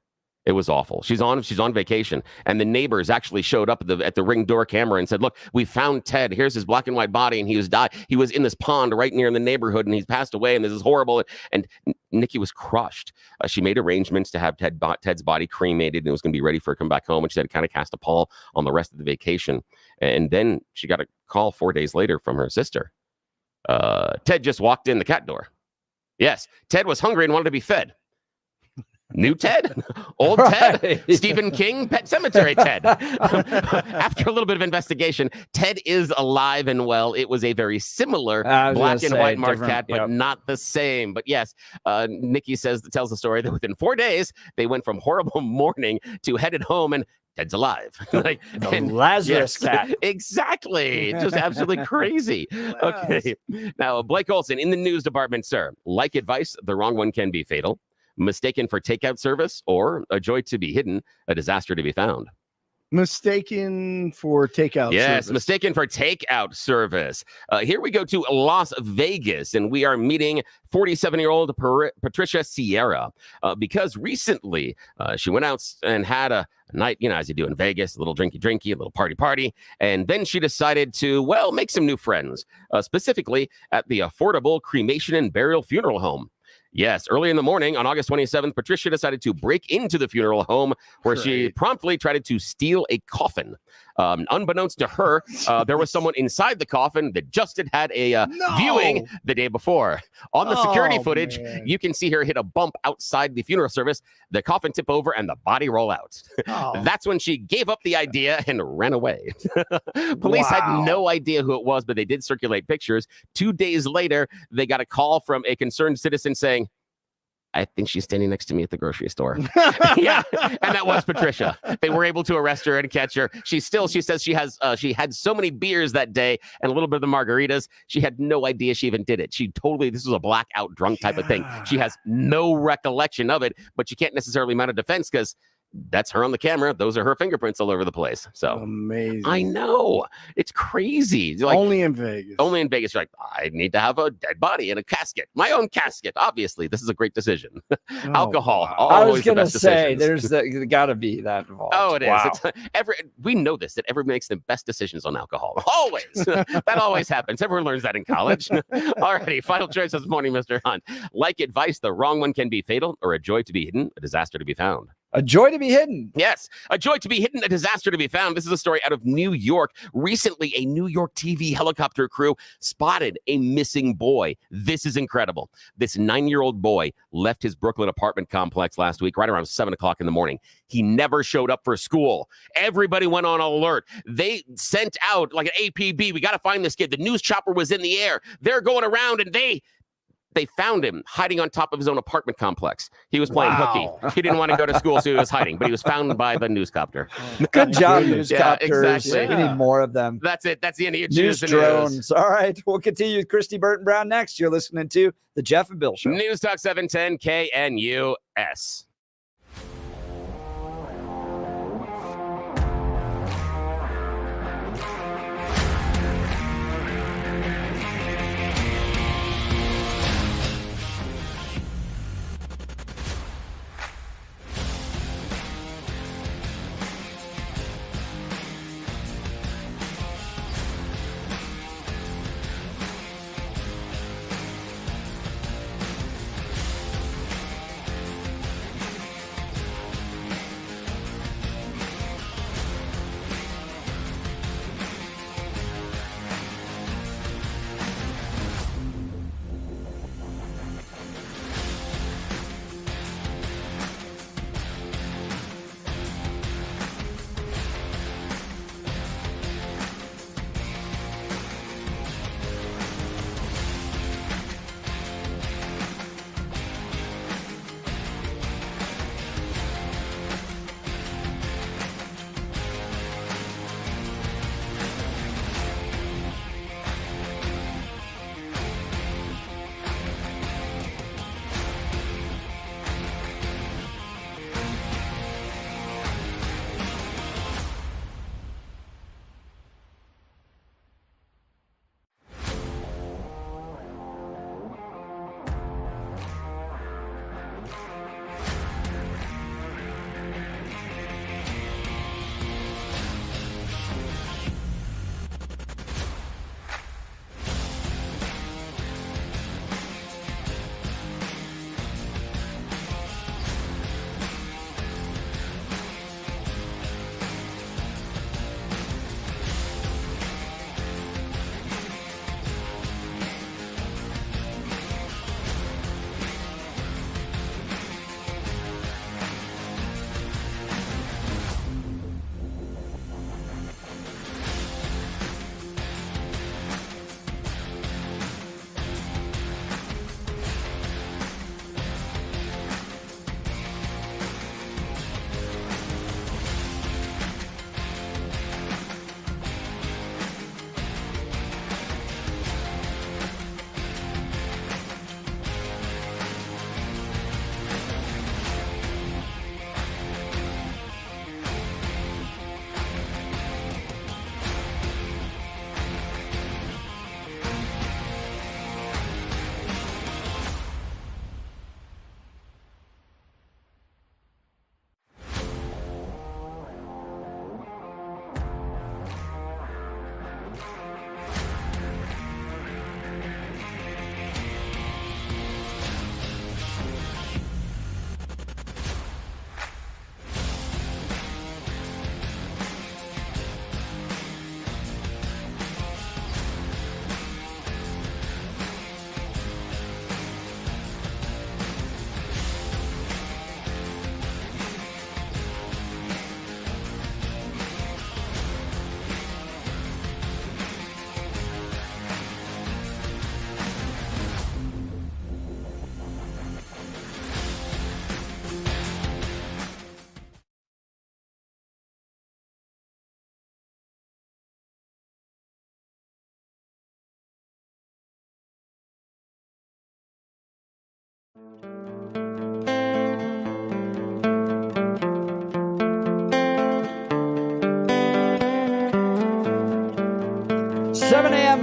It was awful. She's on vacation, and the neighbors actually showed up at the Ring door camera and said, "Look, we found Ted. Here's his black and white body, and he was in this pond right near the neighborhood, and he's passed away, and this is horrible." And Nikki was crushed. She made arrangements to have Ted's body cremated, and it was going to be ready for her to come back home. And she had to kind of cast a pall on the rest of the vacation. And then she got a call 4 days later from her sister. Ted just walked in the cat door. Yes, Ted was hungry and wanted to be fed. New Ted, old Ted, Stephen King, Pet Sematary Ted. After a little bit of investigation, Ted is alive and well. It was a very similar black and white marked cat, but not the same. But yes, Nikki tells the story that within 4 days, they went from horrible mourning to headed home and Ted's alive. Lazarus cat. Exactly. Just absolutely crazy. Okay. Now, Blake Olson in the news department, sir. Like advice, the wrong one can be fatal. Mistaken for takeout service, or a joy to be hidden, a disaster to be found. Mistaken for takeout yes, service. Mistaken for takeout service. Here we go to Las Vegas, and we are meeting 47-year-old Patricia Sierra because recently she went out and had a night, as you do in Vegas, a little drinky, a little party, and then she decided to, make some new friends, specifically at the affordable cremation and burial funeral home. Yes, early in the morning on August 27th, Patricia decided to break into the funeral home where she promptly tried to steal a coffin. Unbeknownst to her, there was someone inside the coffin that just had a viewing the day before. On the security footage, you can see her hit a bump outside the funeral service, the coffin tip over, and the body roll out. That's when she gave up the idea and ran away. Police had no idea who it was, but they did circulate pictures. 2 days later, they got a call from a concerned citizen saying, I think she's standing next to me at the grocery store. Yeah, and that was Patricia. They were able to arrest her and catch her. She says she had so many beers that day and a little bit of the margaritas. She had no idea she even did it. This was a blackout drunk type of thing. She has no recollection of it, but she can't necessarily mount a defense because that's her on the camera. Those are her fingerprints all over the place. So amazing. I know. It's crazy. Only in Vegas. Only in Vegas. You're like, I need to have a dead body in a casket. My own casket. Obviously, this is a great decision. Alcohol. Wow. I was going to say, there's got to be that involved. Oh, it is. We know this, that everyone makes the best decisions on alcohol. Always. That always happens. Everyone learns that in college. Alrighty. Final choice this morning, Mr. Hunt. Like advice, the wrong one can be fatal, or a joy to be hidden, a disaster to be found. A joy to be hidden. Yes, a joy to be hidden, a disaster to be found. This is a story out of New York. Recently, a New York TV helicopter crew spotted a missing boy. This is incredible. This 9-year-old boy left his Brooklyn apartment complex last week, right around 7 o'clock in the morning. He never showed up for school. Everybody went on alert. They sent out like an APB. We got to find this kid. The news chopper was in the air. They're going around and they They found him hiding on top of his own apartment complex. He was playing hooky. He didn't want to go to school, so he was hiding, but he was found by the newscopter. Good job, newscopters. Yeah, exactly. We need more of them. That's it. That's the end of your News Choose the drones. News. All right. We'll continue with Christy Burton Brown next. You're listening to The Jeff and Bill Show. News Talk 710 KNUS.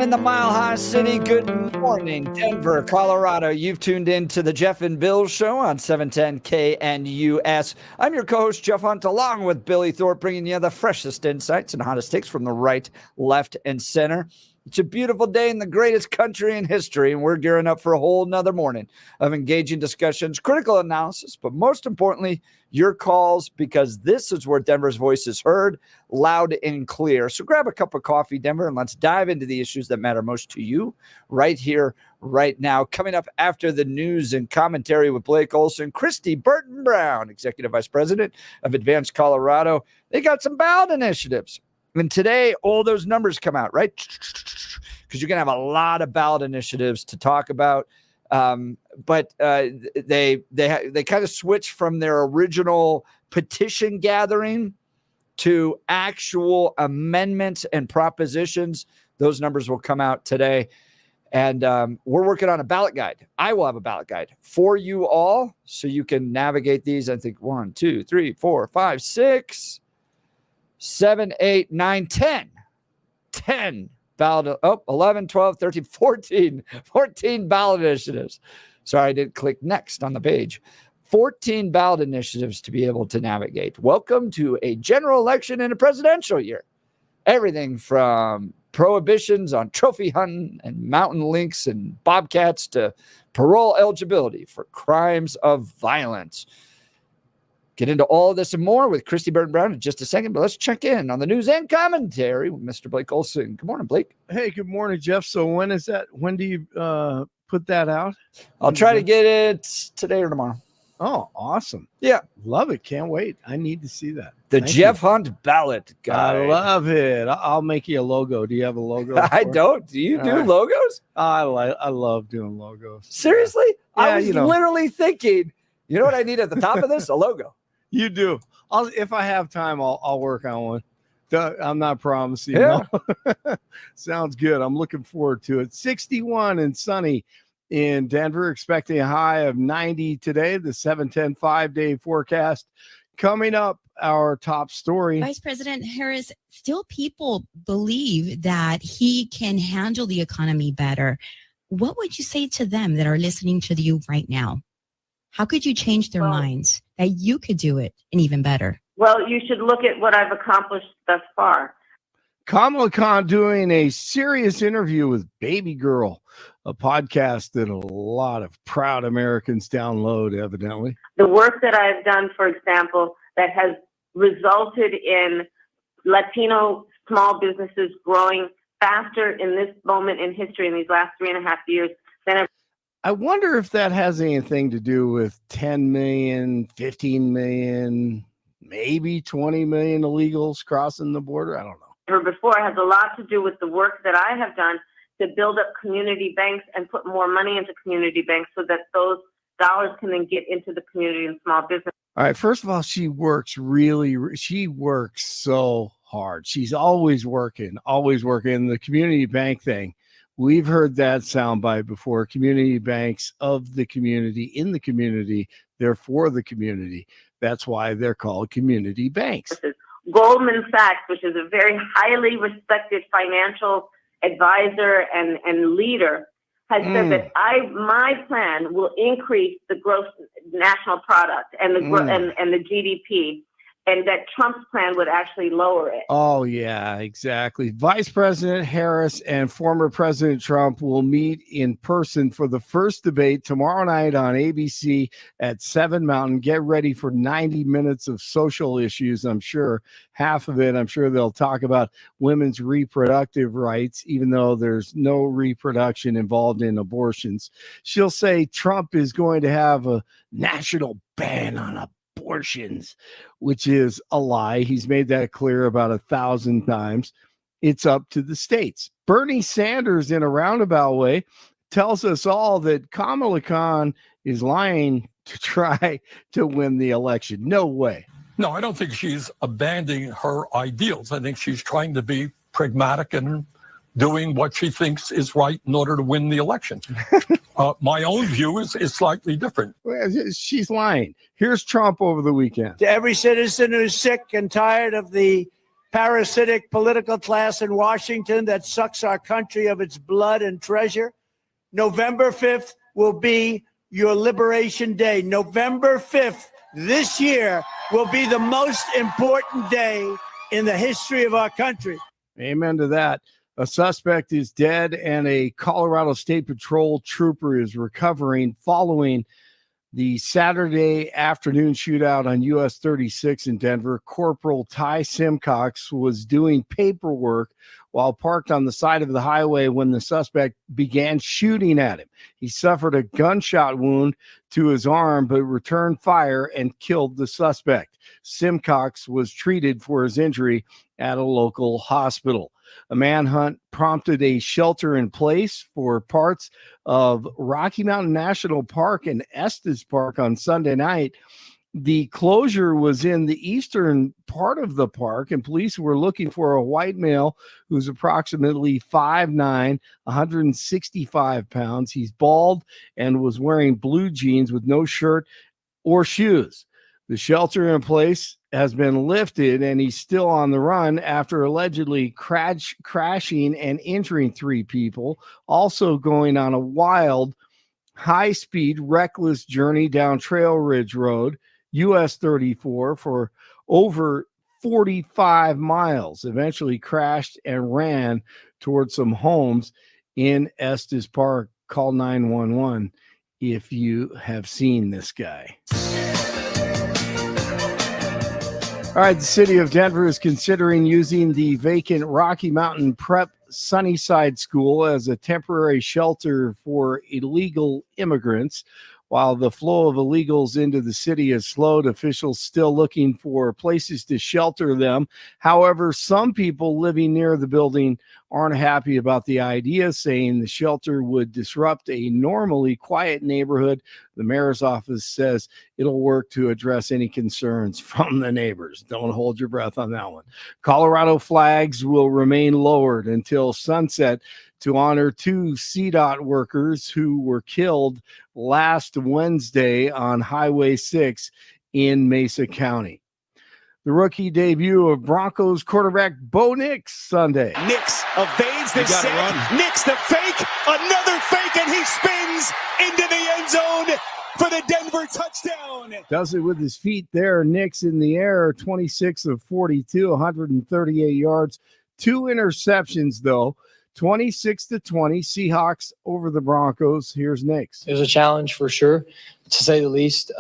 In the Mile High City. Good morning, Denver, Colorado. You've tuned in to the Jeff and Bill Show on 710 KNUS. I'm your co-host, Jeff Hunt, along with Billy Thorpe, bringing you the freshest insights and hottest takes from the right, left, and center. It's a beautiful day in the greatest country in history, and we're gearing up for a whole nother morning of engaging discussions, critical analysis, but most importantly, your calls, because this is where Denver's voice is heard loud and clear. So grab a cup of coffee, Denver, and let's dive into the issues that matter most to you right here, right now. Coming up after the news and commentary with Blake Olson, Christy Burton Brown, Executive Vice President of Advanced Colorado. They got some ballot initiatives. And today, all those numbers come out, right? Because you're going to have a lot of ballot initiatives to talk about. But they kind of switched from their original petition gathering to actual amendments and propositions. Those numbers will come out today. And we're working on a ballot guide. I will have a ballot guide for you all so you can navigate these. I think 1, 2, 3, 4, 5, 6, 7, 8, 9, 10 ballot. 11, 12, 13, 14 ballot initiatives. Sorry, I didn't click next on the page. 14 ballot initiatives to be able to navigate. Welcome to a general election and a presidential year. Everything from prohibitions on trophy hunting and mountain lynx and bobcats to parole eligibility for crimes of violence. Get into all of this and more with Christy Burton Brown in just a second, but let's check in on the news and commentary with Mr. Blake Olson. Good morning, Blake. Hey, good morning, Jeff. So when is that? When do you put that out? I'll try to get it today or tomorrow. Oh, awesome. Yeah. Love it. Can't wait. I need to see that. Thank Jeff Hunt ballot guide. I love it. I'll make you a logo. Do you have a logo? I don't. Do you do logos? I love doing logos. Seriously? Yeah, I was literally thinking, you know what I need at the top of this? A logo. You do. If I have time, I'll work on one. I'm not promising. Yeah. No. Sounds good. I'm looking forward to it. 61 and sunny in Denver, expecting a high of 90 today. The 7-10 5-day forecast. Coming up, our top story. Vice President Harris, still people believe that he can handle the economy better. What would you say to them that are listening to you right now? How could you change their minds that you could do it and even better? Well, you should look at what I've accomplished thus far. Kamala Khan doing a serious interview with Baby Girl, a podcast that a lot of proud Americans download, evidently. The work that I've done, for example, that has resulted in Latino small businesses growing faster in this moment in history in these last 3.5 years than ever. I wonder if that has anything to do with 10 million, 15 million, maybe 20 million illegals crossing the border. I don't know. Ever before. It has a lot to do with the work that I have done to build up community banks and put more money into community banks so that those dollars can then get into the community and small business. All right. First of all, she works so hard. She's always working. The community bank thing. We've heard that soundbite before. Community banks of the community, in the community, they're for the community. That's why they're called community banks. Goldman Sachs, which is a very highly respected financial advisor and leader, has said that my plan will increase the gross national product and the GDP, and that Trump's plan would actually lower it. Oh, yeah, exactly. Vice President Harris and former President Trump will meet in person for the first debate tomorrow night on ABC at 7 Mountain. Get ready for 90 minutes of social issues. I'm sure half of it, they'll talk about women's reproductive rights, even though there's no reproduction involved in abortions. She'll say Trump is going to have a national ban on abortions, which is a lie. He's made that clear about 1,000 times. It's up to the states. Bernie Sanders, in a roundabout way, tells us all that Kamala Khan is lying to try to win the election. No way. No, I don't think she's abandoning her ideals. I think she's trying to be pragmatic and doing what she thinks is right in order to win the election. My own view is slightly different. She's lying. Here's Trump over the weekend. To every citizen who's sick and tired of the parasitic political class in Washington that sucks our country of its blood and treasure, November 5th will be your Liberation Day. November 5th this year will be the most important day in the history of our country. Amen to that. A suspect is dead and a Colorado State Patrol trooper is recovering following the Saturday afternoon shootout on US 36 in Denver. Corporal Ty Simcox was doing paperwork while parked on the side of the highway when the suspect began shooting at him. He suffered a gunshot wound to his arm, but returned fire and killed the suspect. Simcox was treated for his injury at a local hospital. A manhunt prompted a shelter in place for parts of Rocky Mountain National Park and Estes Park on Sunday night. The closure was in the eastern part of the park, and police were looking for a white male who's approximately 5'9", 165 pounds. He's bald and was wearing blue jeans with no shirt or shoes. The shelter in place has been lifted, and he's still on the run after allegedly crashing and injuring 3 people, also going on a wild, high-speed, reckless journey down Trail Ridge Road, US 34, for over 45 miles, eventually crashed and ran towards some homes in Estes Park. Call 911 if you have seen this guy. All right, the city of Denver is considering using the vacant Rocky Mountain Prep Sunnyside School as a temporary shelter for illegal immigrants. While the flow of illegals into the city has slowed, officials still looking for places to shelter them. However, some people living near the building aren't happy about the idea, saying the shelter would disrupt a normally quiet neighborhood. The mayor's office says it'll work to address any concerns from the neighbors. Don't hold your breath on that one. Colorado flags will remain lowered until sunset to honor 2 CDOT workers who were killed last Wednesday on Highway 6 in Mesa County. The rookie debut of Broncos quarterback Bo Nix Sunday. Nix evades the sack. Nix the fake. Another fake, and he spins into the end zone for the Denver touchdown. Does it with his feet there. Nix in the air, 26 of 42, 138 yards. 2 interceptions, though. 26-20, Seahawks over the Broncos. Here's Nix. It was a challenge for sure, to say the least.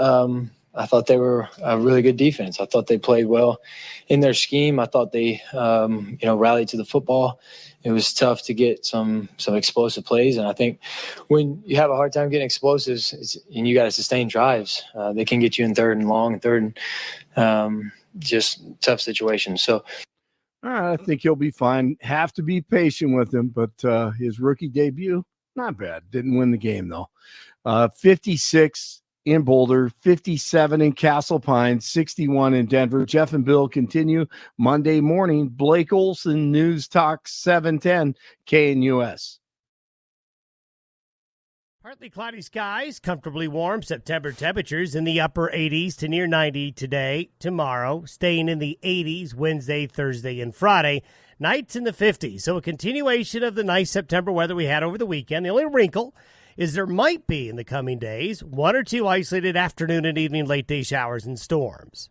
I thought they were a really good defense. I thought they played well in their scheme. I thought they, rallied to the football. It was tough to get some explosive plays, and I think when you have a hard time getting explosives, and you got to sustain drives, they can get you in 3rd and long and 3rd and just tough situations. So. I think he'll be fine. Have to be patient with him, but his rookie debut, not bad. Didn't win the game, though. 56 in Boulder, 57 in Castle Pines, 61 in Denver. Jeff and Bill continue Monday morning. Blake Olson, News Talk 710 KNUS. Partly cloudy skies, comfortably warm September temperatures in the upper 80s to near 90 today, tomorrow, staying in the 80s Wednesday, Thursday, and Friday. Nights in the 50s. So a continuation of the nice September weather we had over the weekend. The only wrinkle is there might be in the coming days 1 or 2 isolated afternoon and evening late day showers and storms.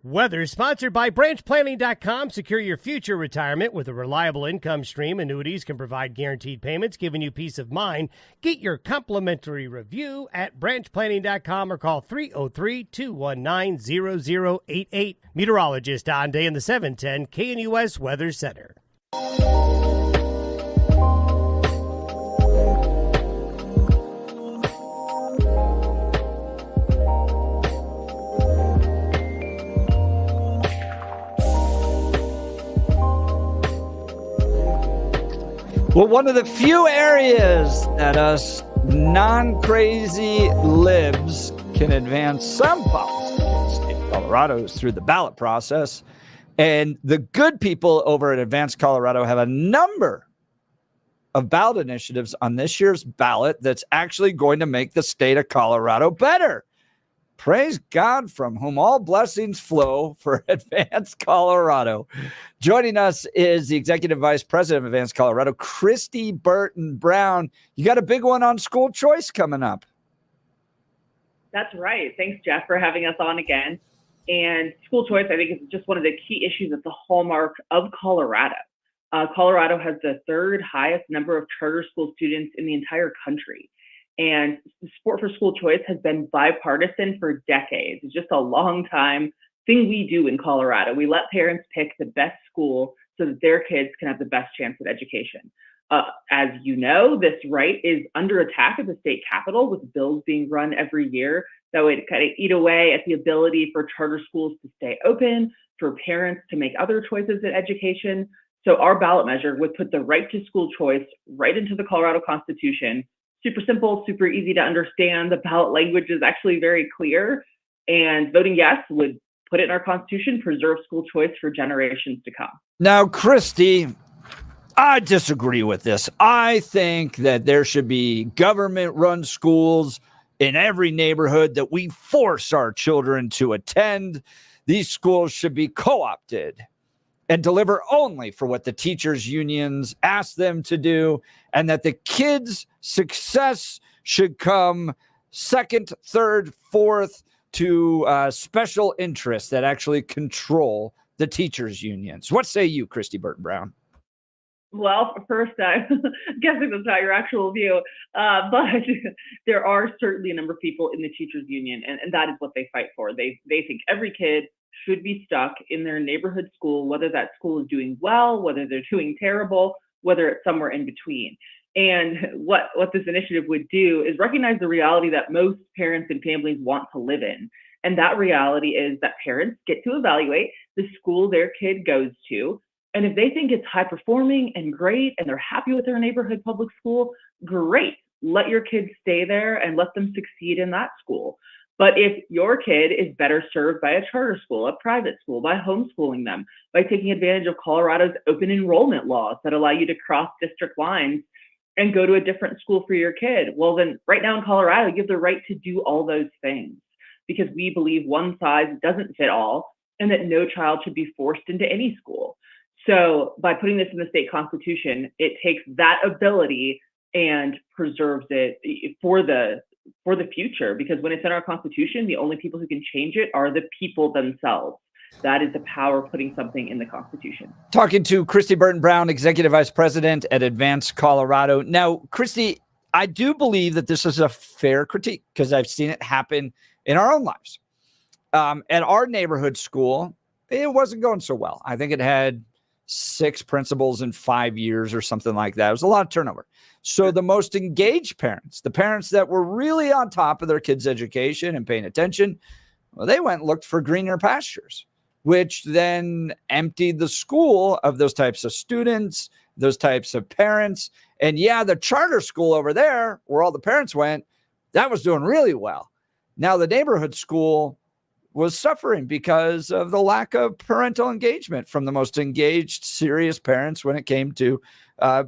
Weather sponsored by branchplanning.com. Secure your future retirement with a reliable income stream. Annuities can provide guaranteed payments, giving you peace of mind. Get your complimentary review at branchplanning.com or call 303-219-0088. Meteorologist Don Day in the 710 KNUS Weather Center. Well, one of the few areas that us non-crazy libs can advance some policy in the state of Colorado is through the ballot process. And the good people over at Advanced Colorado have a number of ballot initiatives on this year's ballot that's actually going to make the state of Colorado better. Praise God, from whom all blessings flow, for Advanced Colorado. Joining us is the Executive Vice President of Advanced Colorado, Christy Burton Brown. You got a big one on school choice coming up. That's right. Thanks, Jeff, for having us on again. And school choice, I think, is just one of the key issues that's the hallmark of Colorado. Colorado has the 3rd highest number of charter school students in the entire country. And support for school choice has been bipartisan for decades. It's just a long time thing we do in Colorado. We let parents pick the best school so that their kids can have the best chance at education. As you know, this right is under attack at the state capitol, with bills being run every year that would kind of eat away at the ability for charter schools to stay open, for parents to make other choices in education. So our ballot measure would put the right to school choice right into the Colorado Constitution. Super simple, super easy to understand. The ballot language is actually very clear, and voting yes would put it in our Constitution, preserve school choice for generations to come. Now, Christy, I disagree with this. I think that there should be government-run schools in every neighborhood that we force our children to attend. These schools should be co-opted and deliver only for what the teachers' unions ask them to do, and that the kids' success should come second, third, fourth to special interests that actually control the teachers' unions. What say you, Christy Burton Brown? Well, first, I'm guessing that's not your actual view, but there are certainly a number of people in the teachers union, and that is what they fight for. They think every kid should be stuck in their neighborhood school, whether that school is doing well, whether they're doing terrible, whether it's somewhere in between. And what this initiative would do is recognize the reality that most parents and families want to live in. And that reality is that parents get to evaluate the school their kid goes to. And if they think it's high performing and great and they're happy with their neighborhood public school, great. Let your kids stay there and let them succeed in that school. But if your kid is better served by a charter school, a private school, by homeschooling them, by taking advantage of Colorado's open enrollment laws that allow you to cross district lines and go to a different school for your kid, well, then right now in Colorado, you have the right to do all those things because we believe one size doesn't fit all and that no child should be forced into any school. So by putting this in the state constitution, it takes that ability and preserves it for the future, because when it's in our constitution, the only people who can change it are the people themselves. That is the power of putting something in the Constitution. Talking to Christy Burton Brown, Executive Vice President at Advance Colorado. Now, Christy, I do believe that this is a fair critique because I've seen it happen in our own lives. At our neighborhood school, it wasn't going so well. I think it had 6 principals in 5 years or something like that. It was a lot of turnover. So the most engaged parents, the parents that were really on top of their kids' education and paying attention, well, they went and looked for greener pastures, which then emptied the school of those types of students, those types of parents. And yeah, the charter school over there, where all the parents went, that was doing really well. Now the neighborhood school was suffering because of the lack of parental engagement from the most engaged, serious parents when it came to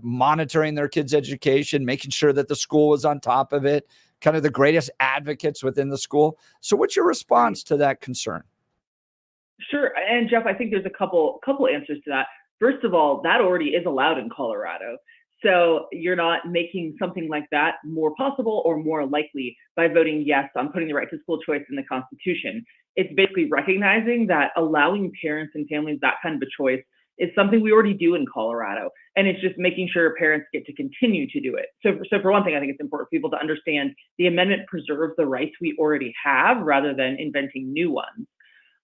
monitoring their kids' education, making sure that the school was on top of it, kind of the greatest advocates within the school. So what's your response to that concern? Sure. And Jeff, I think there's a couple answers to that. First of all, that already is allowed in Colorado. So you're not making something like that more possible or more likely by voting yes on putting the right to school choice in the Constitution. It's basically recognizing that allowing parents and families that kind of a choice is something we already do in Colorado. And it's just making sure parents get to continue to do it. So for one thing, I think it's important for people to understand the amendment preserves the rights we already have rather than inventing new ones.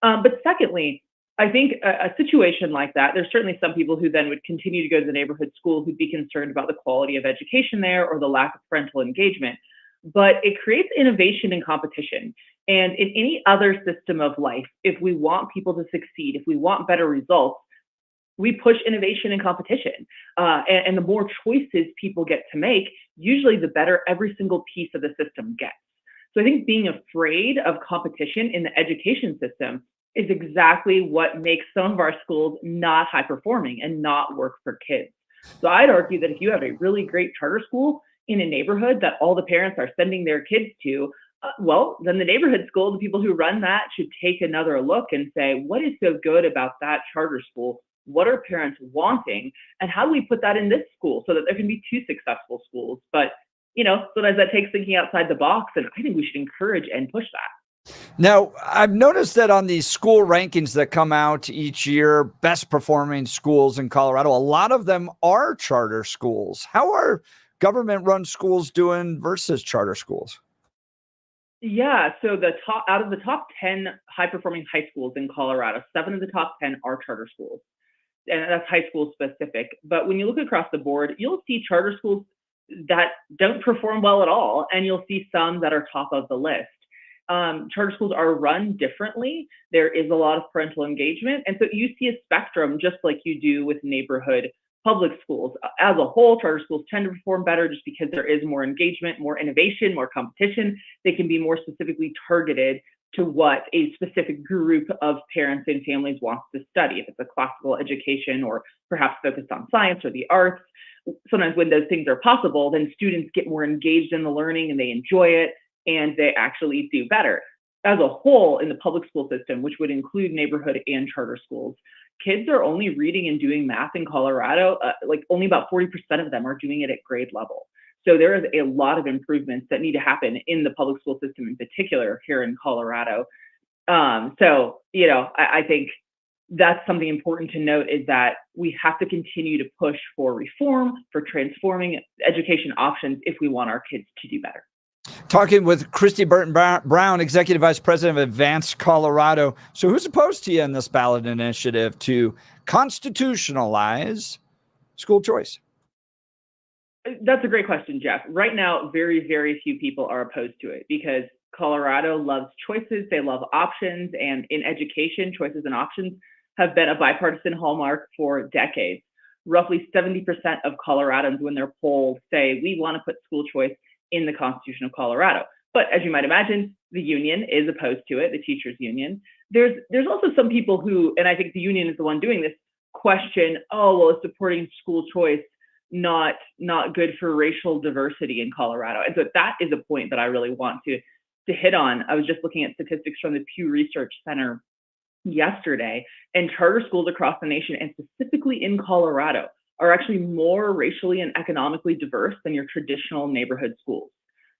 But secondly, I think a situation like that, there's certainly some people who then would continue to go to the neighborhood school who'd be concerned about the quality of education there or the lack of parental engagement. But it creates innovation and competition. And in any other system of life, if we want people to succeed, if we want better results, we push innovation and competition. And the more choices people get to make, usually the better every single piece of the system gets. So I think being afraid of competition in the education system is exactly what makes some of our schools not high performing and not work for kids. So I'd argue that if you have a really great charter school in a neighborhood that all the parents are sending their kids to, well, then the neighborhood school, the people who run that should take another look and say, what is so good about that charter school? What are parents wanting? And how do we put that in this school so that there can be 2 successful schools? But, sometimes that takes thinking outside the box. And I think we should encourage and push that. Now, I've noticed that on these school rankings that come out each year, best performing schools in Colorado, a lot of them are charter schools. How are government-run schools doing versus charter schools? Yeah, so out of the top 10 high-performing high schools in Colorado, 7 of the top 10 are charter schools, and that's high school specific. But when you look across the board, you'll see charter schools that don't perform well at all, and you'll see some that are top of the list. charter schools are run differently. There is a lot of parental engagement. And so you see a spectrum just like you do with neighborhood public schools. As a whole, charter schools tend to perform better just because there is more engagement, more innovation, more competition. They can be more specifically targeted to what a specific group of parents and families wants to study. If it's a classical education or perhaps focused on science or the arts, sometimes when those things are possible, then students get more engaged in the learning and they enjoy it and they actually do better. As a whole, in the public school system, which would include neighborhood and charter schools, kids are only reading and doing math in Colorado, like only about 40% of them are doing it at grade level. So there is a lot of improvements that need to happen in the public school system in particular here in Colorado. So, you know, I think that's something important to note, is that we have to continue to push for reform, for transforming education options if we want our kids to do better. Talking with Christy Burton Brown, Executive Vice President of Advanced Colorado. So who's opposed to you in this ballot initiative to constitutionalize school choice? That's a great question, Jeff. Right now, very, very few people are opposed to it because Colorado loves choices. They love options. And in education, choices and options have been a bipartisan hallmark for decades. Roughly 70% of Coloradans, when they're polled, say, we want to put school choice in the Constitution of Colorado. But as you might imagine, the union is opposed to it, the teachers union. There's also some people who, and I think the union is the one doing this, question, oh, well, is supporting school choice not good for racial diversity in Colorado? And so that is a point that I really want to hit on. I was just looking at statistics from the Pew Research Center yesterday, and charter schools across the nation, and specifically in Colorado, are actually more racially and economically diverse than your traditional neighborhood schools.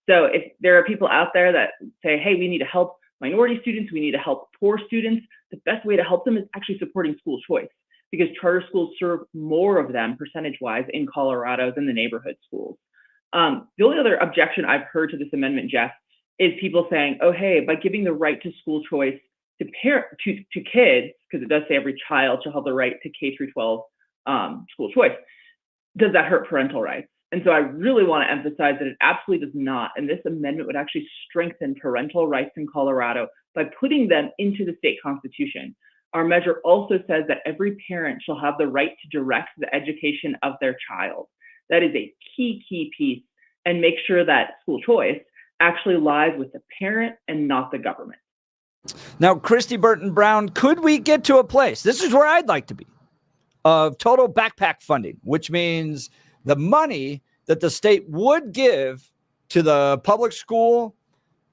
So if there are people out there that say, hey, we need to help minority students, we need to help poor students, the best way to help them is actually supporting school choice, because charter schools serve more of them percentage-wise in Colorado than the neighborhood schools. The only other objection I've heard to this amendment, Jeff, is people saying, oh, hey, by giving the right to school choice to kids, because it does say every child shall have the right to K through 12 school choice, does that hurt parental rights? And so I really want to emphasize that it absolutely does not. And this amendment would actually strengthen parental rights in Colorado by putting them into the state constitution. Our measure also says that every parent shall have the right to direct the education of their child. That is a key piece, and make sure that school choice actually lies with the parent and not the government. Now, Christy Burton Brown, could we get to a place, this is where I'd like to be, of total backpack funding, which means the money that the state would give to the public school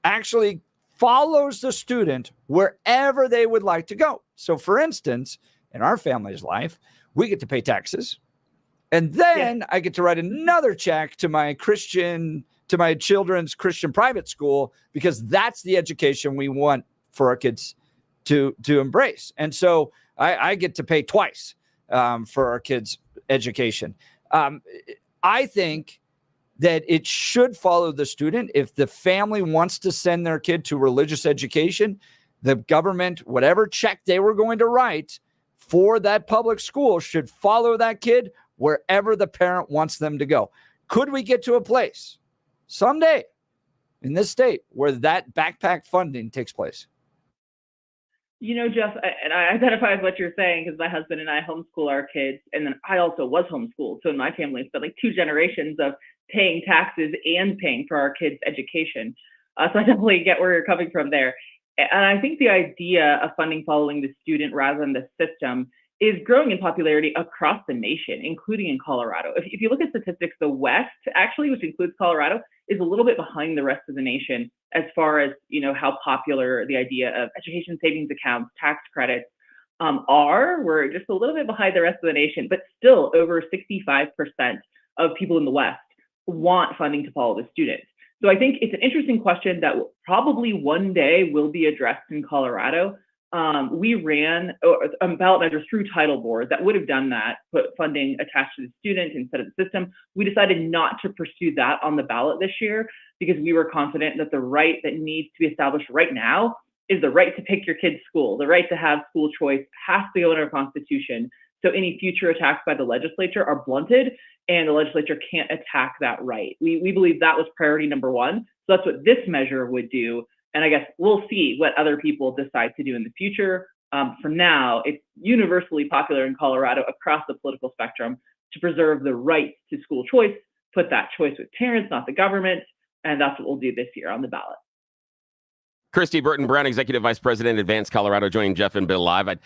actually follows the student wherever they would like to go. So, for instance, in our family's life, we get to pay taxes, and then I get to write another check to my children's Christian private school, because that's the education we want for our kids to embrace. And so I get to pay twice for our kids' education. I think that it should follow the student. If the family wants to send their kid to religious education, the government, whatever check they were going to write for that public school, should follow that kid wherever the parent wants them to go. Could we get to a place someday in this state where that backpack funding takes place? You know, Jeff, and I identify with what you're saying, because my husband and I homeschool our kids, and then I also was homeschooled. So in my family, it's been like 2 generations of paying taxes and paying for our kids' education. So I definitely get where you're coming from there. And I think the idea of funding following the student rather than the system is growing in popularity across the nation, including in Colorado. If you look at statistics, the West, actually, which includes Colorado, is a little bit behind the rest of the nation as far as, you know, how popular the idea of education savings accounts, tax credits are. We're just a little bit behind the rest of the nation, but still over 65% of people in the West want funding to follow the student. So I think it's an interesting question that probably one day will be addressed in Colorado. We ran a ballot measure through Title Board that would have done that, put funding attached to the student instead of the system. We decided not to pursue that on the ballot this year because we were confident that the right that needs to be established right now is the right to pick your kid's school. The right to have school choice has to go in our Constitution. So any future attacks by the legislature are blunted, and the legislature can't attack that right. We believe that was priority number one. So that's what this measure would do. And I guess we'll see what other people decide to do in the future. For now, it's universally popular in Colorado across the political spectrum to preserve the right to school choice, put that choice with parents, not the government. And that's what we'll do this year on the ballot. Christy Burton Brown, Executive Vice President, Advanced Colorado, joining Jeff and Bill live. I'd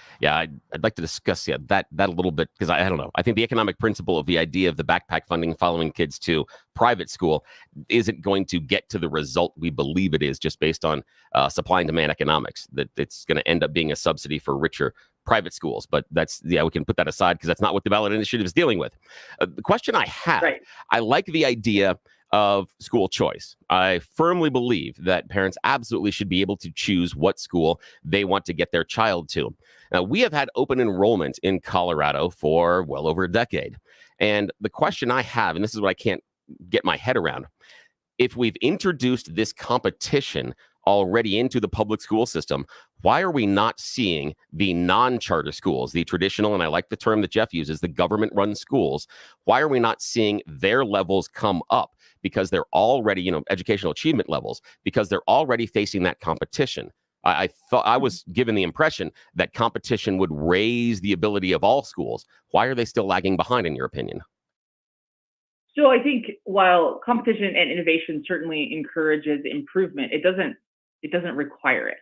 like to discuss that a little bit, because I don't know. I think the economic principle of the idea of the backpack funding following kids to private school isn't going to get to the result we believe it is, just based on supply and demand economics, that it's going to end up being a subsidy for richer private schools. But we can put that aside, because that's not what the ballot initiative is dealing with. The question I have, I like the idea of school choice. I firmly believe that parents absolutely should be able to choose what school they want to get their child to. Now, we have had open enrollment in Colorado for well over a decade. And the question I have, and this is what I can't get my head around, if we've introduced this competition already into the public school system, why are we not seeing the non-charter schools, the traditional, and I like the term that Jeff uses, the government-run schools, why are we not seeing their levels come up? Because they're already, educational achievement levels, because they're already facing that competition. I thought I was given the impression that competition would raise the ability of all schools. Why are they still lagging behind, in your opinion? So I think while competition and innovation certainly encourages improvement, it doesn't require it.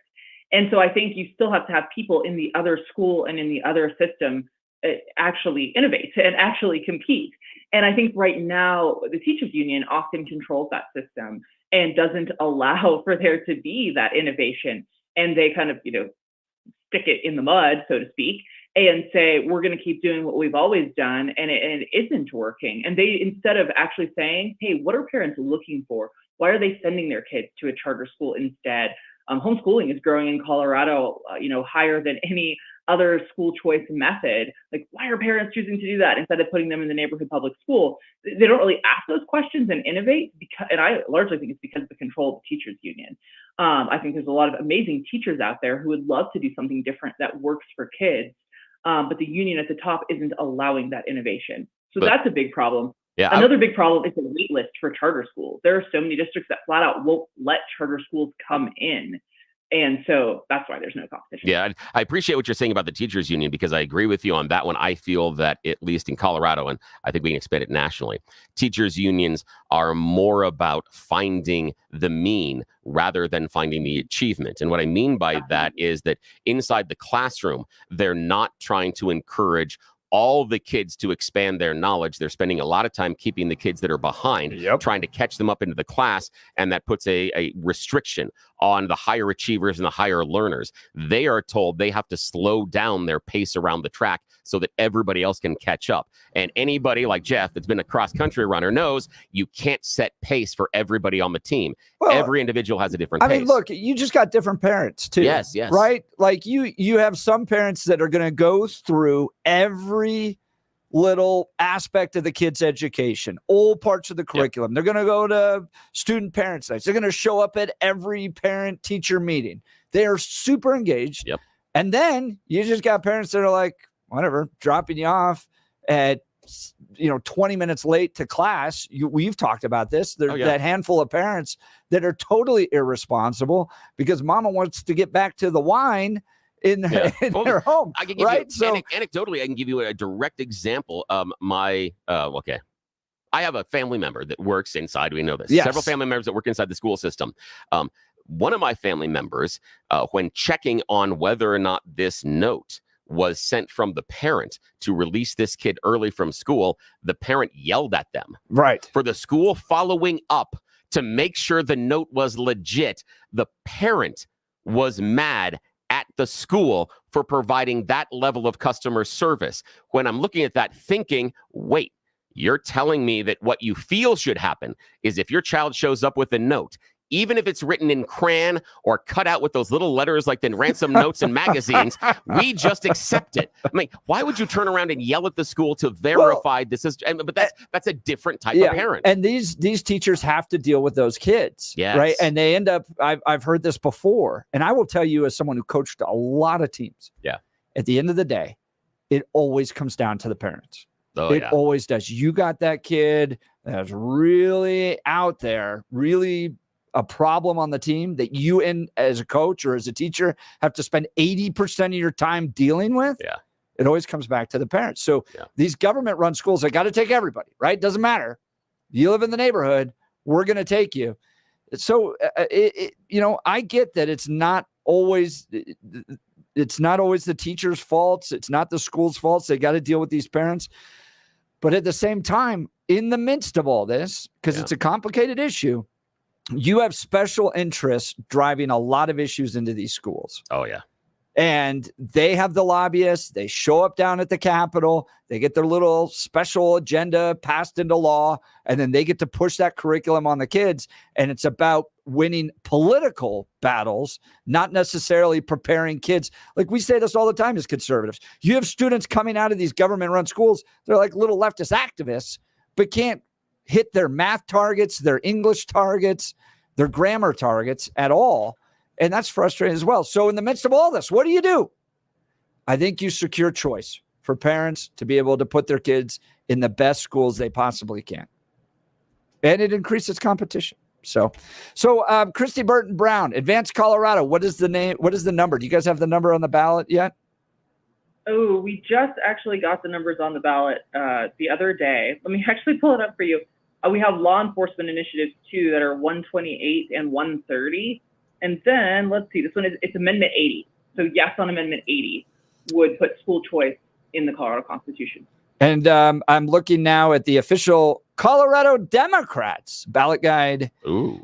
And so I think you still have to have people in the other school and in the other system actually innovate and actually compete. And I think right now the teachers union often controls that system and doesn't allow for there to be that innovation. And they kind of, stick it in the mud, so to speak, and say, we're going to keep doing what we've always done, and it isn't working. And they, instead of actually saying, hey, what are parents looking for? Why are they sending their kids to a charter school instead? Homeschooling is growing in Colorado, higher than any other school choice method. Like, why are parents choosing to do that instead of putting them in the neighborhood public school? They don't really ask those questions and innovate, and I largely think it's because of the control of the teachers union. I think there's a lot of amazing teachers out there who would love to do something different that works for kids, but the union at the top isn't allowing that innovation. So that's a big problem. Yeah, another big problem is the wait list for charter schools. There are so many districts that flat out won't let charter schools come in. And so that's why there's no competition. Yeah, I appreciate what you're saying about the teachers union, because I agree with you on that one. I feel that, at least in Colorado, and I think we can expand it nationally, teachers unions are more about finding the mean rather than finding the achievement. And what I mean by that is that inside the classroom, they're not trying to encourage all the kids to expand their knowledge. They're spending a lot of time keeping the kids that are behind, trying to catch them up into the class, and that puts a restriction on the higher achievers and the higher learners. They are told they have to slow down their pace around the track so that everybody else can catch up. And anybody like Jeff that's been a cross-country runner knows you can't set pace for everybody on the team. Well, every individual has a different pace. I mean, look, you just got different parents too. Yes. Right? Like you have some parents that are going to go through every little aspect of the kid's education, all parts of the curriculum. They're going to go to student parents' nights. They're going to show up at every parent-teacher meeting. They are super engaged. And then you just got parents that are like, whatever, dropping you off at 20 minutes late to class. We've talked about this. There's that handful of parents that are totally irresponsible because mama wants to get back to the wine in their home. I can give right? you, anecdotally, I can give you a direct example. I have a family member that works inside. We know this. Yes. Several family members that work inside the school system. One of my family members, when checking on whether or not this note was sent from the parent to release this kid early from school, the parent yelled at them. Right. For the school following up to make sure the note was legit, the parent was mad at the school for providing that level of customer service. When I'm looking at that thinking, wait, you're telling me that what you feel should happen is if your child shows up with a note, even if it's written in crayon or cut out with those little letters like the ransom notes in magazines, we just accept it. I mean, why would you turn around and yell at the school to verify this is? But that's a different type of parent. And these teachers have to deal with those kids, right? And they end up. I've heard this before, and I will tell you, as someone who coached a lot of teams, at the end of the day, it always comes down to the parents. It always does. You got that kid that's really out there, really a problem on the team that you as a coach or as a teacher have to spend 80% of your time dealing with, it always comes back to the parents. So these government-run schools, they got to take everybody, right? Doesn't matter. You live in the neighborhood, we're going to take you. So, I get that it's not always the teacher's faults. It's not the school's faults. They got to deal with these parents. But at the same time, in the midst of all this, because it's a complicated issue, you have special interests driving a lot of issues into these schools. Oh, yeah. And they have the lobbyists. They show up down at the Capitol. They get their little special agenda passed into law, and then they get to push that curriculum on the kids. And it's about winning political battles, not necessarily preparing kids. Like we say this all the time as conservatives. You have students coming out of these government-run schools. They're like little leftist activists, but can't hit their math targets, their English targets, their grammar targets at all. And that's frustrating as well. So in the midst of all this, what do? I think you secure choice for parents to be able to put their kids in the best schools they possibly can. And it increases competition. So Christy Burton Brown, Advanced Colorado. What is the name? What is the number? Do you guys have the number on the ballot yet? Oh, we just actually got the numbers on the ballot the other day. Let me actually pull it up for you. We have law enforcement initiatives too that are 128 and 130. And then let's see, this one it's Amendment 80. So yes on Amendment 80 would put school choice in the Colorado Constitution. And I'm looking now at the official Colorado Democrats ballot guide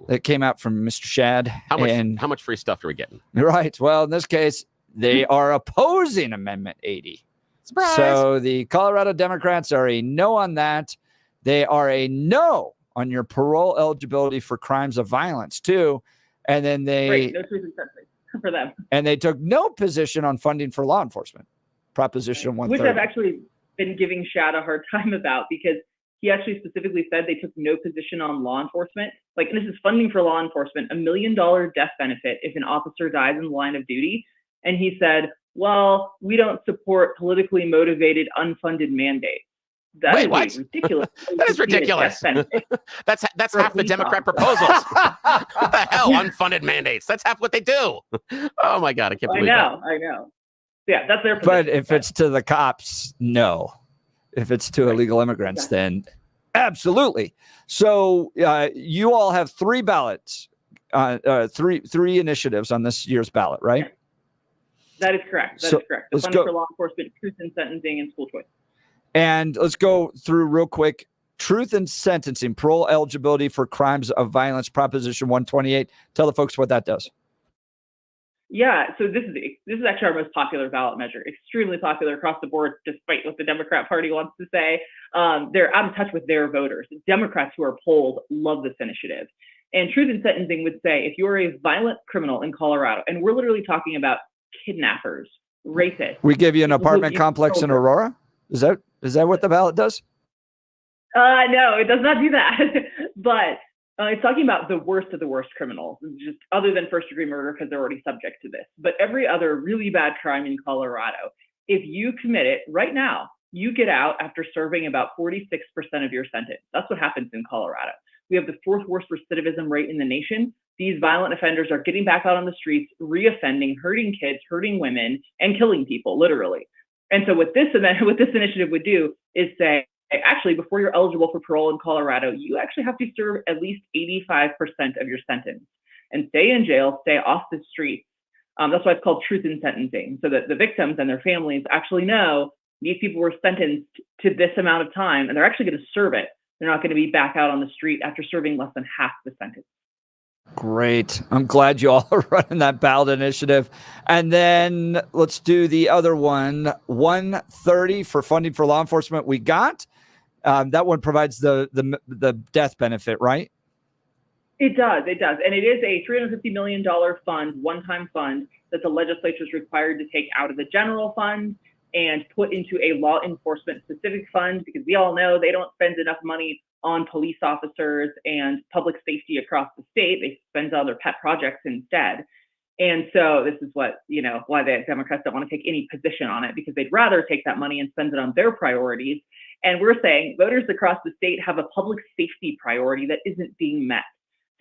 that came out from Mr. Shad. How much free stuff are we getting? Right. Well, in this case, they are opposing Amendment 80. Surprise. So the Colorado Democrats are a no on that. They are a no on your parole eligibility for crimes of violence too. And then no truth in sentencing for them. And they took no position on funding for law enforcement. Proposition 130. Which I've actually been giving Shad a hard time about because he actually specifically said they took no position on law enforcement. Like, and this is funding for law enforcement, $1 million death benefit if an officer dies in the line of duty. And he said, well, we don't support politically motivated unfunded mandates. That is what? ridiculous. That is ridiculous. That's half the Democrat proposals. What the hell? Unfunded mandates. That's half what they do. Oh my God. I can't believe that. I know. Yeah, that's their position. But if it's to the cops, no. If it's to illegal immigrants, then absolutely. So you all have three ballots, three initiatives on this year's ballot, right? That is correct. That is correct. The funding for law enforcement, truth in sentencing, and school choice. And let's go through real quick. Truth in sentencing, parole eligibility for crimes of violence, Proposition 128. Tell the folks what that does. Yeah, so this is actually our most popular ballot measure. Extremely popular across the board, despite what the Democrat Party wants to say. They're out of touch with their voters. Democrats who are polled love this initiative. And truth in sentencing would say if you're a violent criminal in Colorado, and we're literally talking about kidnappers, rapists. We give you an apartment complex in Aurora? Is that what the ballot does? No, it does not do that. But it's talking about the worst of the worst criminals, just other than first-degree murder because they're already subject to this. But every other really bad crime in Colorado, if you commit it right now, you get out after serving about 46% of your sentence. That's what happens in Colorado. We have the fourth worst recidivism rate in the nation. These violent offenders are getting back out on the streets, reoffending, hurting kids, hurting women, and killing people, literally. And so what this initiative would do is say, actually, before you're eligible for parole in Colorado, you actually have to serve at least 85% of your sentence and stay in jail, stay off the streets. That's why it's called truth in sentencing, so that the victims and their families actually know these people were sentenced to this amount of time, and they're actually going to serve it. They're not going to be back out on the street after serving less than half the sentence. Great. I'm glad you all are running that ballot initiative. And then let's do the other one, 130 for funding for law enforcement. We got that one provides the death benefit, right? It does. And it is a $350 million fund, one-time fund that the legislature is required to take out of the general fund and put into a law enforcement specific fund, because we all know they don't spend enough money on police officers and public safety across the state. They spend on their pet projects instead. And so this is what, why the Democrats don't want to take any position on it, because they'd rather take that money and spend it on their priorities. And we're saying voters across the state have a public safety priority that isn't being met.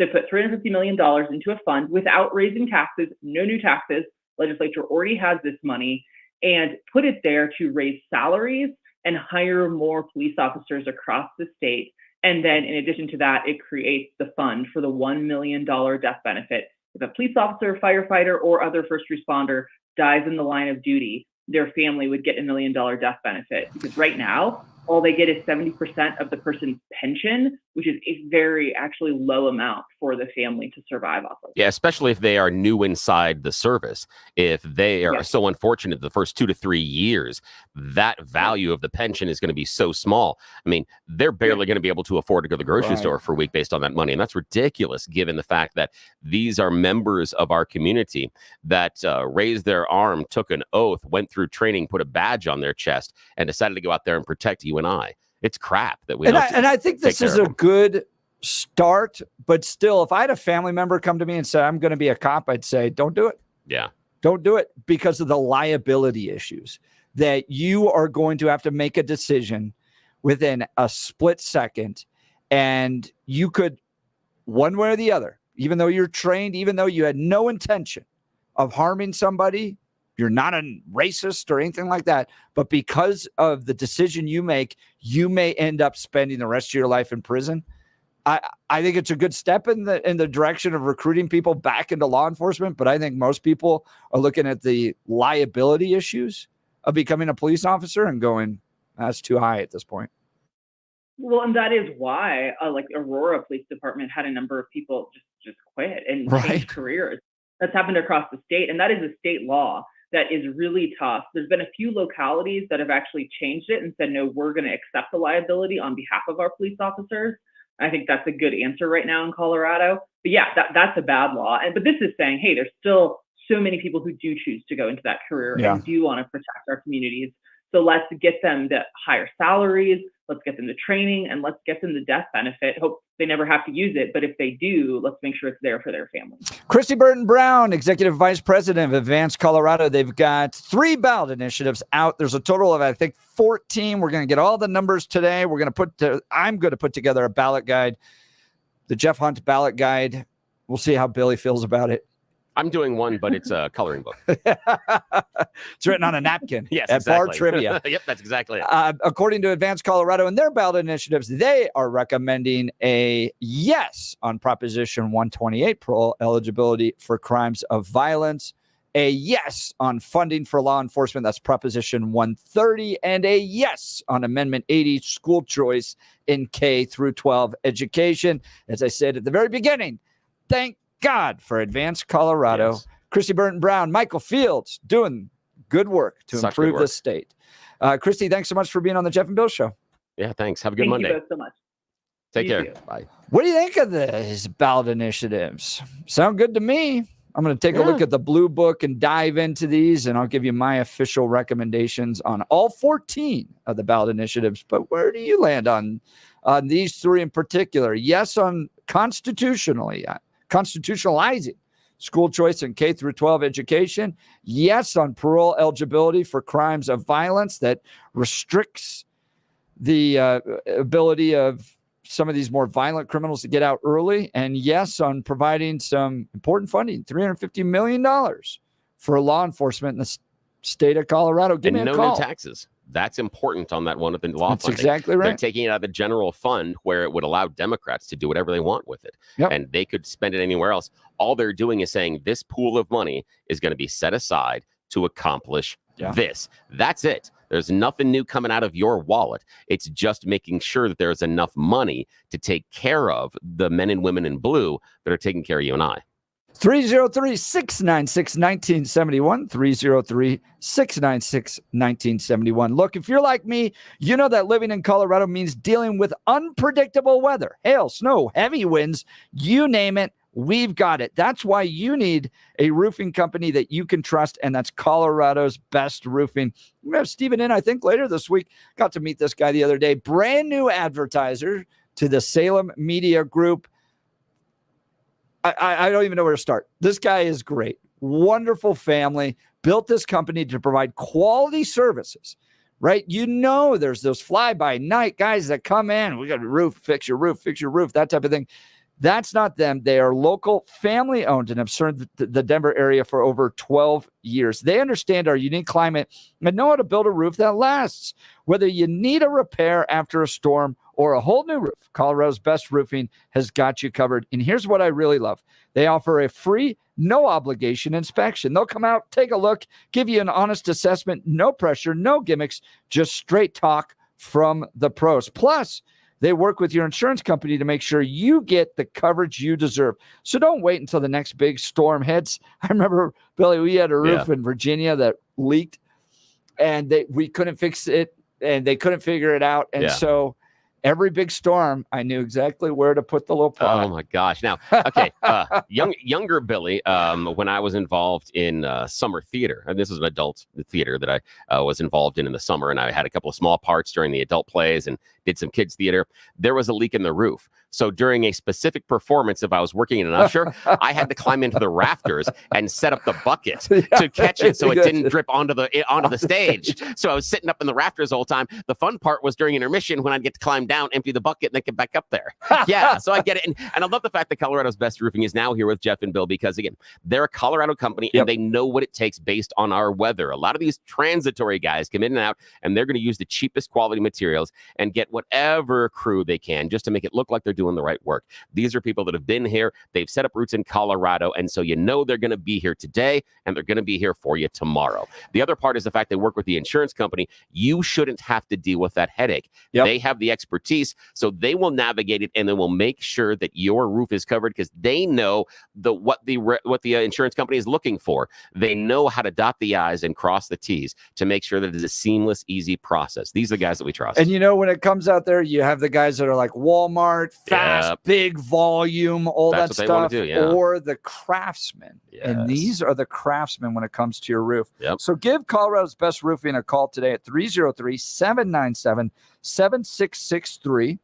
to put $350 million into a fund without raising taxes, no new taxes. Legislature already has this money, and put it there to raise salaries and hire more police officers across the state. And then in addition to that, it creates the fund for the $1 million death benefit. If a police officer, firefighter, or other first responder dies in the line of duty, their family would get $1 million death benefit. Because right now, all they get is 70% of the person's pension, which is a very actually low amount for the family to survive off of. Yeah, especially if they are new inside the service. If they are so unfortunate the first 2 to 3 years, that value of the pension is going to be so small. I mean, they're barely going to be able to afford to go to the grocery store for a week based on that money. And that's ridiculous, given the fact that these are members of our community that raised their arm, took an oath, went through training, put a badge on their chest, and decided to go out there and protect you and I. It's crap that we don't. And I think this is a good start, but still, if I had a family member come to me and say, I'm going to be a cop, I'd say, don't do it. Yeah. Don't do it, because of the liability issues that you are going to have to make a decision within a split second. And you could, one way or the other, even though you're trained, even though you had no intention of harming somebody, you're not a racist or anything like that, but because of the decision you make, you may end up spending the rest of your life in prison. I think it's a good step in the direction of recruiting people back into law enforcement, but I think most people are looking at the liability issues of becoming a police officer and going, that's too high at this point. Well, and that is why, like Aurora Police Department had a number of people just quit and change careers. That's happened across the state, and that is a state law that is really tough. There's been a few localities that have actually changed it and said, no, we're going to accept the liability on behalf of our police officers. I think that's a good answer right now in Colorado. But yeah, that's a bad law. But this is saying, hey, there's still so many people who do choose to go into that career and do want to protect our communities. So let's get them the higher salaries, let's get them the training, and let's get them the death benefit. Hope they never have to use it, but if they do, let's make sure it's there for their family. Christy Burton Brown, Executive Vice President of Advance Colorado. They've got 3 ballot initiatives out. There's a total of, I think, 14. We're going to get all the numbers today. I'm going to put together a ballot guide, the Jeff Hunt ballot guide. We'll see how Billy feels about it. I'm doing one, but it's a coloring book. It's written on a napkin. Yes, at exactly. Bar Trivia. Yep, that's exactly it. According to Advance Colorado and their ballot initiatives, they are recommending a yes on Proposition 128, parole eligibility for crimes of violence, a yes on funding for law enforcement, that's Proposition 130, and a yes on Amendment 80, school choice in K through 12 education. As I said at the very beginning, thank God for Advance Colorado. Yes. Christy Burton Brown, Michael Fields doing good work to improve the state. Christy, thanks so much for being on the Jeff and Bill Show. Yeah, thanks. Have a good Monday. Thank you both so much. Take care. Bye. What do you think of these ballot initiatives? Sound good to me. I'm going to take a look at the blue book and dive into these, and I'll give you my official recommendations on all 14 of the ballot initiatives. But where do you land on these 3 in particular? Yes on constitutionalizing school choice in K through 12 education. Yes on parole eligibility for crimes of violence that restricts the ability of some of these more violent criminals to get out early. And yes on providing some important funding, $350 million for law enforcement in the state of Colorado. Give me a call. No new taxes. That's important on that one of the law That's funding. Exactly right. They're taking it out of the general fund where it would allow Democrats to do whatever they want with it. And they could spend it anywhere else. All they're doing is saying this pool of money is going to be set aside to accomplish this. That's it. There's nothing new coming out of your wallet. It's just making sure that there's enough money to take care of the men and women in blue that are taking care of you and I. 303-696-1971, 303-696-1971. Look, if you're like me, you know that living in Colorado means dealing with unpredictable weather, hail, snow, heavy winds, you name it, we've got it. That's why you need a roofing company that you can trust, and that's Colorado's Best Roofing. We have Steven in, I think, later this week. Got to meet this guy the other day. Brand new advertiser to the Salem Media Group. I don't even know where to start. This guy is great. Wonderful family. Built this company to provide quality services, right? You know, there's those fly-by-night guys that come in. We got a roof, fix your roof, that type of thing. That's not them. They are local, family-owned, and have served the Denver area for over 12 years. They understand our unique climate and know how to build a roof that lasts. Whether you need a repair after a storm or a whole new roof, Colorado's Best Roofing has got you covered. And here's what I really love. They offer a free, no-obligation inspection. They'll come out, take a look, give you an honest assessment, no pressure, no gimmicks, just straight talk from the pros. Plus, they work with your insurance company to make sure you get the coverage you deserve. So don't wait until the next big storm hits. I remember, Billy, we had a roof in Virginia that leaked, and we couldn't fix it, and they couldn't figure it out. And so every big storm, I knew exactly where to put the little pot. Oh my gosh! Now, okay, younger Billy, when I was involved in summer theater, and this is an adult theater that I was involved in the summer, and I had a couple of small parts during the adult plays and did some kids theater. There was a leak in the roof. So during a specific performance, if I was working in an usher, I had to climb into the rafters and set up the bucket to catch it so it didn't drip onto the stage. So I was sitting up in the rafters the whole time. The fun part was during intermission when I'd get to climb down, empty the bucket, and then get back up there. Yeah, so I get it. And I love the fact that Colorado's Best Roofing is now here with Jeff and Bill because, again, they're a Colorado company and they know what it takes based on our weather. A lot of these transitory guys come in and out, and they're going to use the cheapest quality materials and get whatever crew they can just to make it look like they're doing the right work. These are people that have been here. They've set up roots in Colorado, and so you know they're going to be here today, and they're going to be here for you tomorrow. The other part is the fact they work with the insurance company. You shouldn't have to deal with that headache. They have the expertise, so they will navigate it, and they will make sure that your roof is covered because they know what the insurance company is looking for. They know how to dot the I's and cross the T's to make sure that it is a seamless, easy process. These are the guys that we trust. And you know, when it comes out there, you have the guys that are like Walmart, fast, big volume, all That's that what stuff, they wanna do, or the craftsmen. And these are the craftsmen when it comes to your roof. So give Colorado's Best Roofing a call today at 303-797-7663.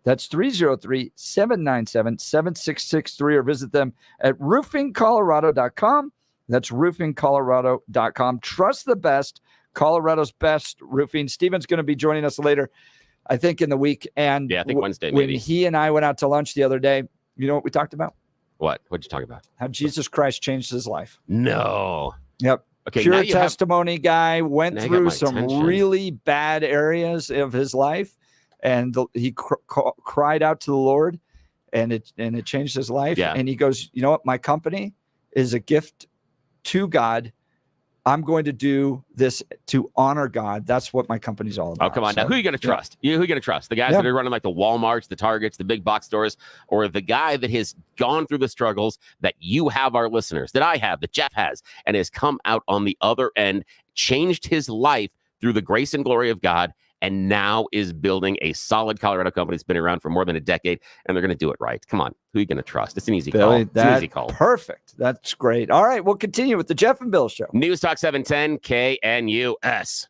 That's 303-797-7663, or visit them at roofingcolorado.com. That's roofingcolorado.com. Trust the best, Colorado's Best Roofing. Steven's going to be joining us later, I think, in the week. And I think Wednesday, maybe. When he and I went out to lunch the other day, you know what we talked about? What? What'd you talk about? How Jesus Christ changed his life. No. Yep. Okay, Pure testimony guy, went through some attention. really bad areas of his life, and he cried out to the Lord, and it changed his life. And he goes, you know what? My company is a gift to God. I'm going to do this to honor God. That's what my company's all about. Oh, come on. Now, who are you going to trust? Who are you going to trust? The guys that are running like the Walmarts, the Targets, the big box stores, or the guy that has gone through the struggles that you have, our listeners, that I have, that Jeff has, and has come out on the other end, changed his life through the grace and glory of God, and now is building a solid Colorado company that's been around for more than a decade, and they're going to do it right. Come on. Who are you going to trust? It's an easy call. It's an easy call. Perfect. That's great. All right. We'll continue with the Jeff and Bill Show. News Talk 710 KNUS.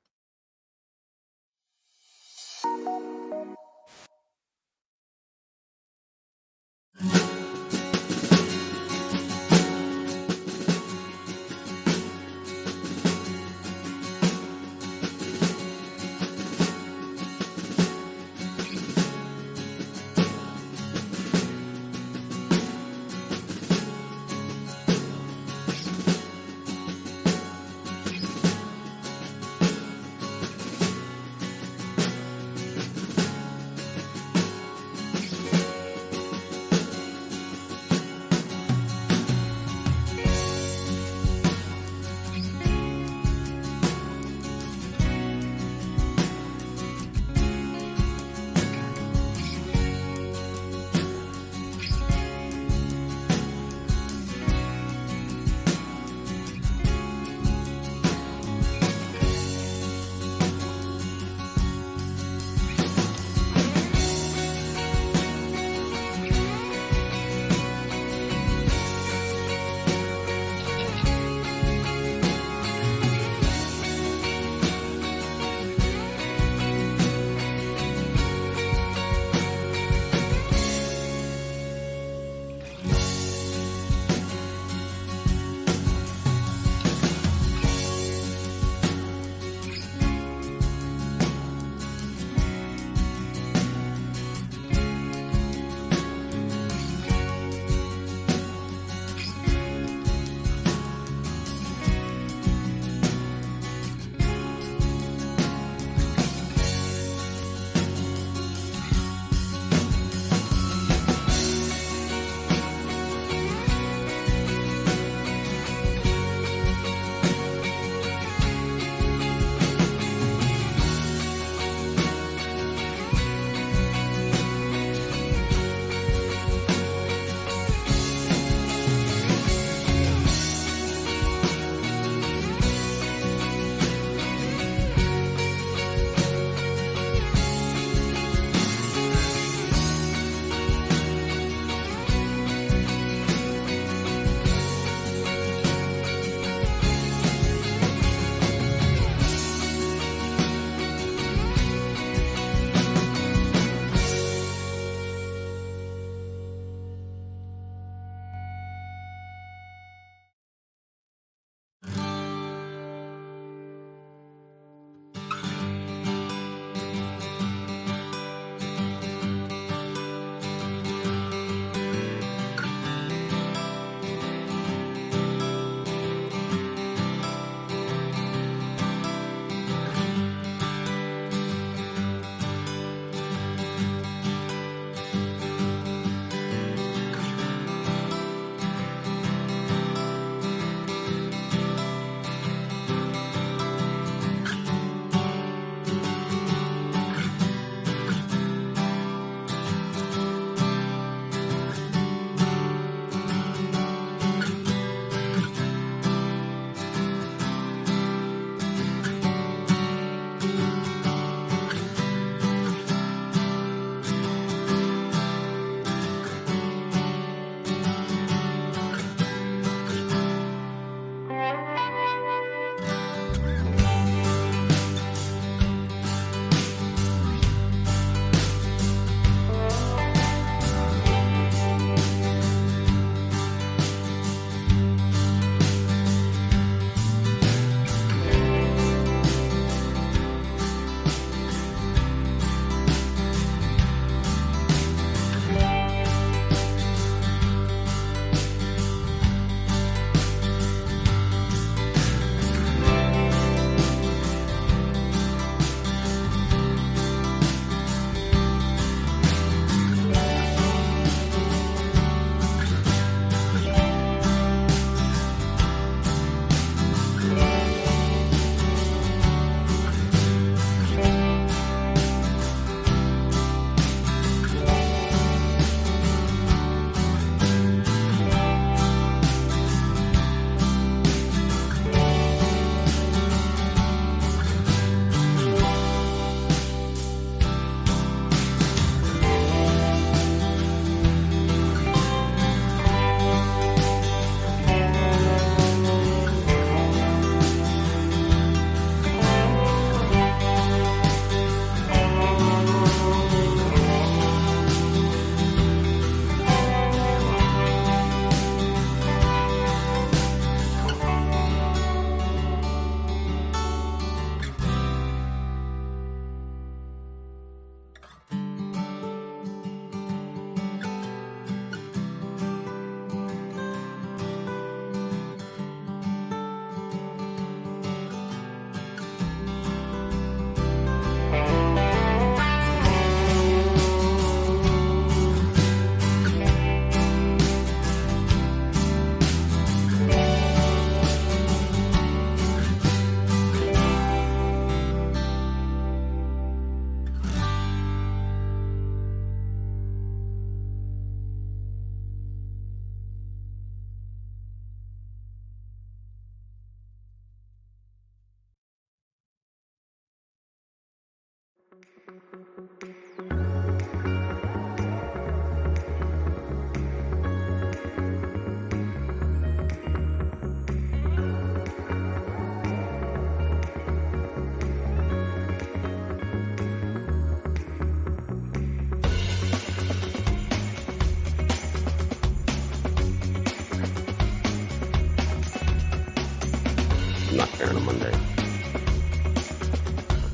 Not fair on a Monday.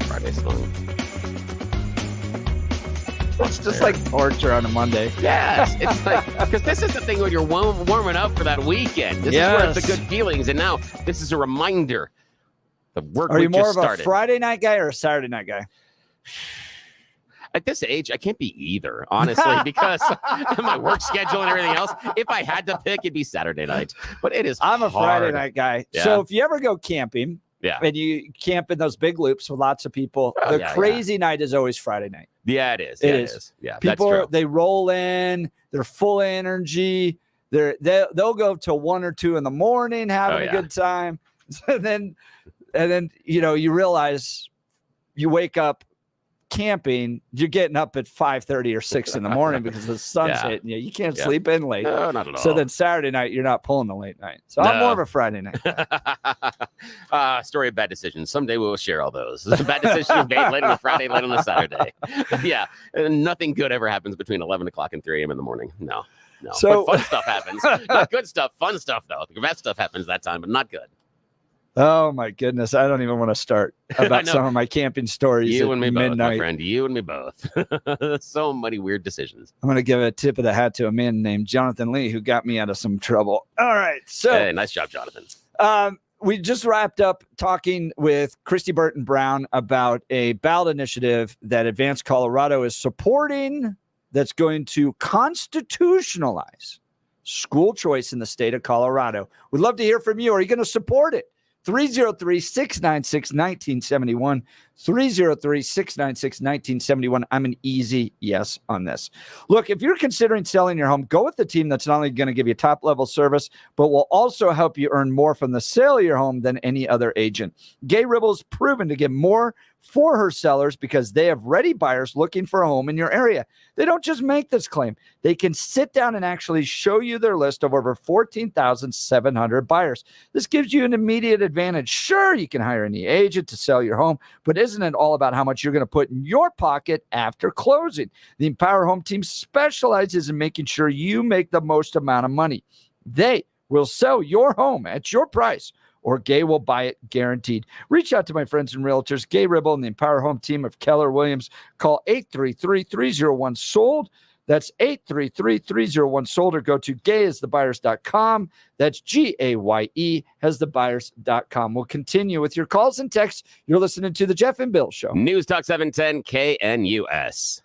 Friday's fun. It's just like torture on a Monday. Yes, it's like, because this is the thing when you're warming up for that weekend. This is where it's the good feelings, and now this is a reminder. The work Are you week more just of started. a Friday night guy or a Saturday night guy? At this age, I can't be either, honestly, because of my work schedule and everything else. If I had to pick, it'd be Saturday night. But it is I'm a hard. Friday night guy. Yeah. So if you ever go camping, Yeah. and you camp in those big loops with lots of people, Oh, the yeah, crazy night is always Friday night. Yeah, it is. It Yeah, is. Yeah, that's People true. they roll in, they're full of energy. They'll go till 1 or 2 in the morning having a good time. And then you realize you wake up camping, you're getting up at 5:30 or 6 in the morning because the sun's Yeah. hitting you. You can't Yeah. sleep in late. No, not at all. So then Saturday night, you're not pulling the late night. So I'm No. more of a Friday night. Story of bad decisions. Someday we will share all those. Bad decisions made late on a Friday, late on a Saturday. Yeah. And nothing good ever happens between 11 o'clock and 3 a.m. in the morning. No. So- But fun stuff happens. Not good stuff. Fun stuff, though. The best stuff happens that time, but not good. Oh my goodness. I don't even want to start about know. some of my camping stories. You at and me both, midnight. my friend. You and me both. So many weird decisions. I'm going to give a tip of the hat to a man named Jonathan Lee who got me out of some trouble. All right. So Hey, nice job, Jonathan. we just wrapped up talking with Christy Burton Brown about a ballot initiative that Advanced Colorado is supporting that's going to constitutionalize school choice in the state of Colorado. We'd love to hear from you. Are you going to support it? 303-696-1971. 303-696-1971. I'm an easy yes on this. Look, if you're considering selling your home, go with the team that's not only going to give you top-level service, but will also help you earn more from the sale of your home than any other agent. Gay Ribble's proven to get more for her sellers because they have ready buyers looking for a home in your area. They don't just make this claim. They can sit down and actually show you their list of over 14,700 buyers. This gives you an immediate advantage. Sure, you can hire any agent to sell your home, but isn't it all about how much you're going to put in your pocket after closing? The Empower Home team specializes in making sure you make the most amount of money. They will sell your home at your price, or Gay will buy it guaranteed. Reach out to my friends and realtors, Gay Ribble and the Empower Home team of Keller Williams. Call 833-301-SOLD. That's 833-301-SOLD, or go to gayasthebuyers.com. That's GAYE hasthebuyers.com. We'll continue with your calls and texts. You're listening to the Jeff and Bill Show. News Talk 710 KNUS.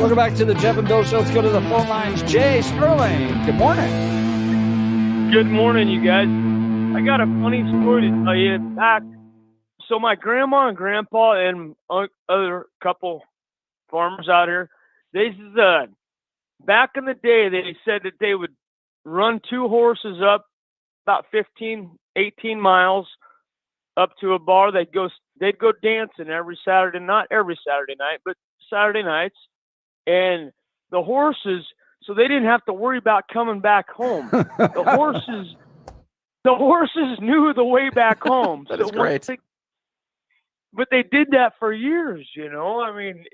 Welcome back to the Jeff and Bill Show. Let's go to the phone lines. Jay Sterling, good morning. Good morning, you guys. I got a funny story to tell you. So my grandma and grandpa and other couple farmers out here, back in the day, they said that they would run 2 horses up about 15, 18 miles up to a bar. They'd go dancing every Saturday, not every Saturday night, but Saturday nights. And the horses, so they didn't have to worry about coming back home. The horses knew the way back home. That is great. But they did that for years, you know. I mean,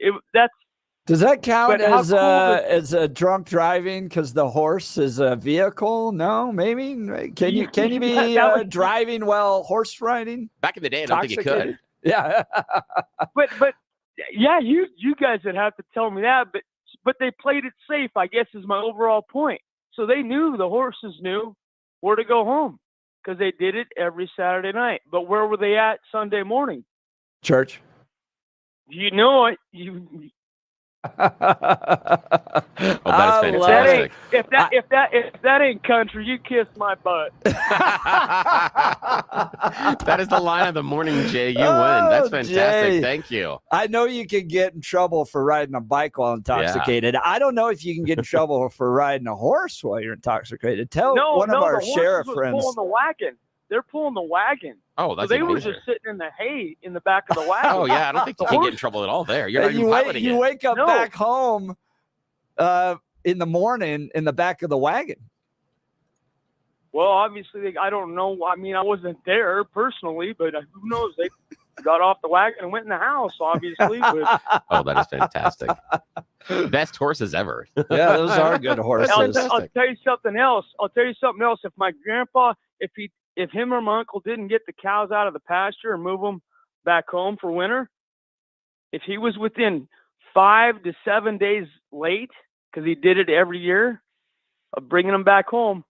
does that count as a drunk driving because the horse is a vehicle? No, maybe. Can you be driving while horse riding? Back in the day, I don't think you could. Yeah. but yeah, you guys would have to tell me that. But they played it safe, I guess, is my overall point. So the horses knew where to go home because they did it every Saturday night. But where were they at Sunday morning? Church. You know it. That is fantastic. If that ain't country, you kiss my butt. That is the line of the morning, Jay. You win. That's fantastic. Jay. Thank you. I know you can get in trouble for riding a bike while intoxicated. Yeah. I don't know if you can get in trouble for riding a horse while you're intoxicated. Tell one of our sheriff friends. Pulling the wagon. They're pulling the wagon. Oh, that's so they were just sitting in the hay in the back of the wagon. Oh, yeah. I don't think you can get in trouble at all there. You're not even piloting it. You wake up back home in the morning in the back of the wagon. Well, obviously, I don't know. I mean, I wasn't there personally, but who knows? They got off the wagon and went in the house, obviously. But... Oh, that is fantastic. Best horses ever. Yeah, those are good horses. I'll tell you something else. If my grandpa, if him or my uncle didn't get the cows out of the pasture and move them back home for winter, if he was within 5 to 7 days late, because he did it every year, of bringing them back home,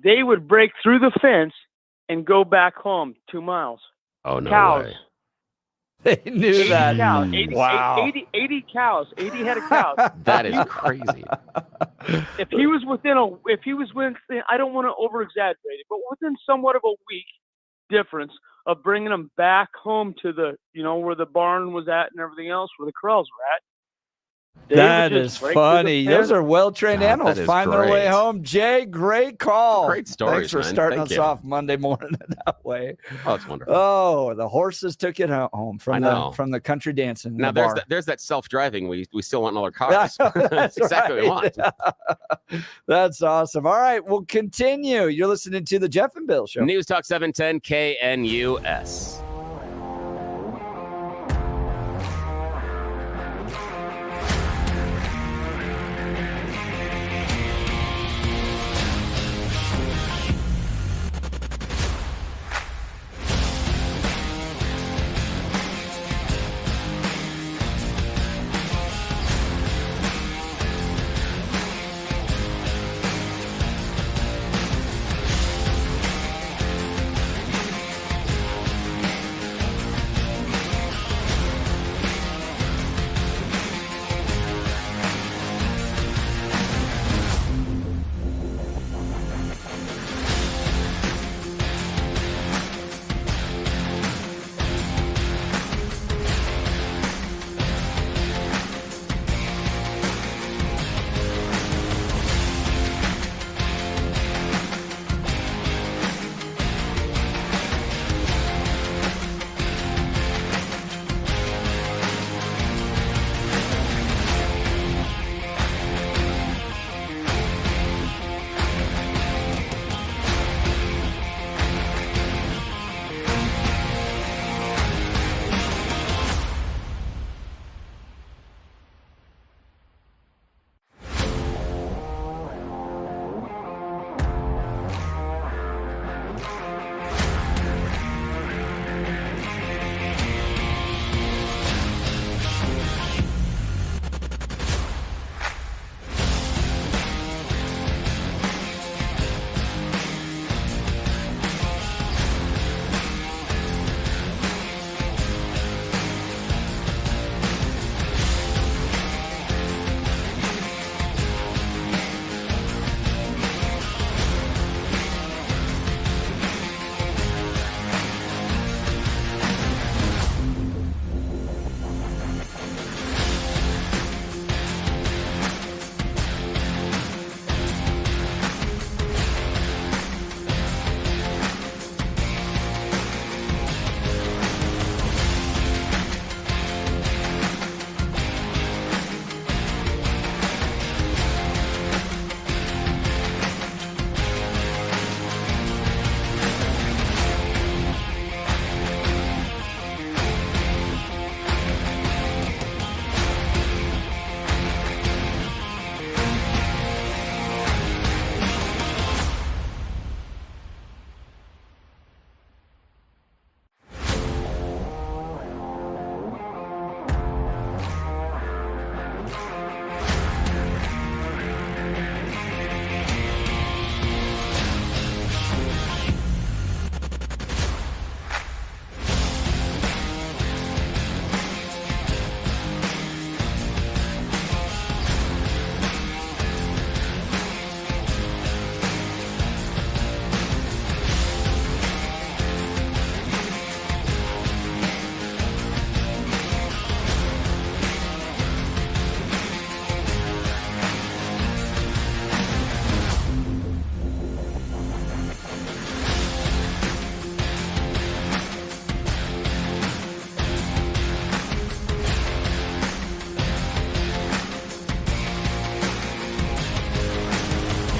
they would break through the fence and go back home 2 miles. Oh, no cows. Way. They knew that. Cows, 80 cows, 80 head of cows. That is crazy. If he was within, I don't want to over exaggerate it, but within somewhat of a week difference of bringing them back home to the, where the barn was at and everything else, where the corrals were at. That is funny. Those are well-trained animals. Find their way home. Jay, great call. Great story. Thanks for starting us off Monday morning that way. Oh, it's wonderful. Oh, the horses took it home from the country dancing. Now there's that self-driving. We still want another car. That's exactly what we want. That's awesome. All right, we'll continue. You're listening to the Jeff and Bill Show. News Talk 710 KNUS.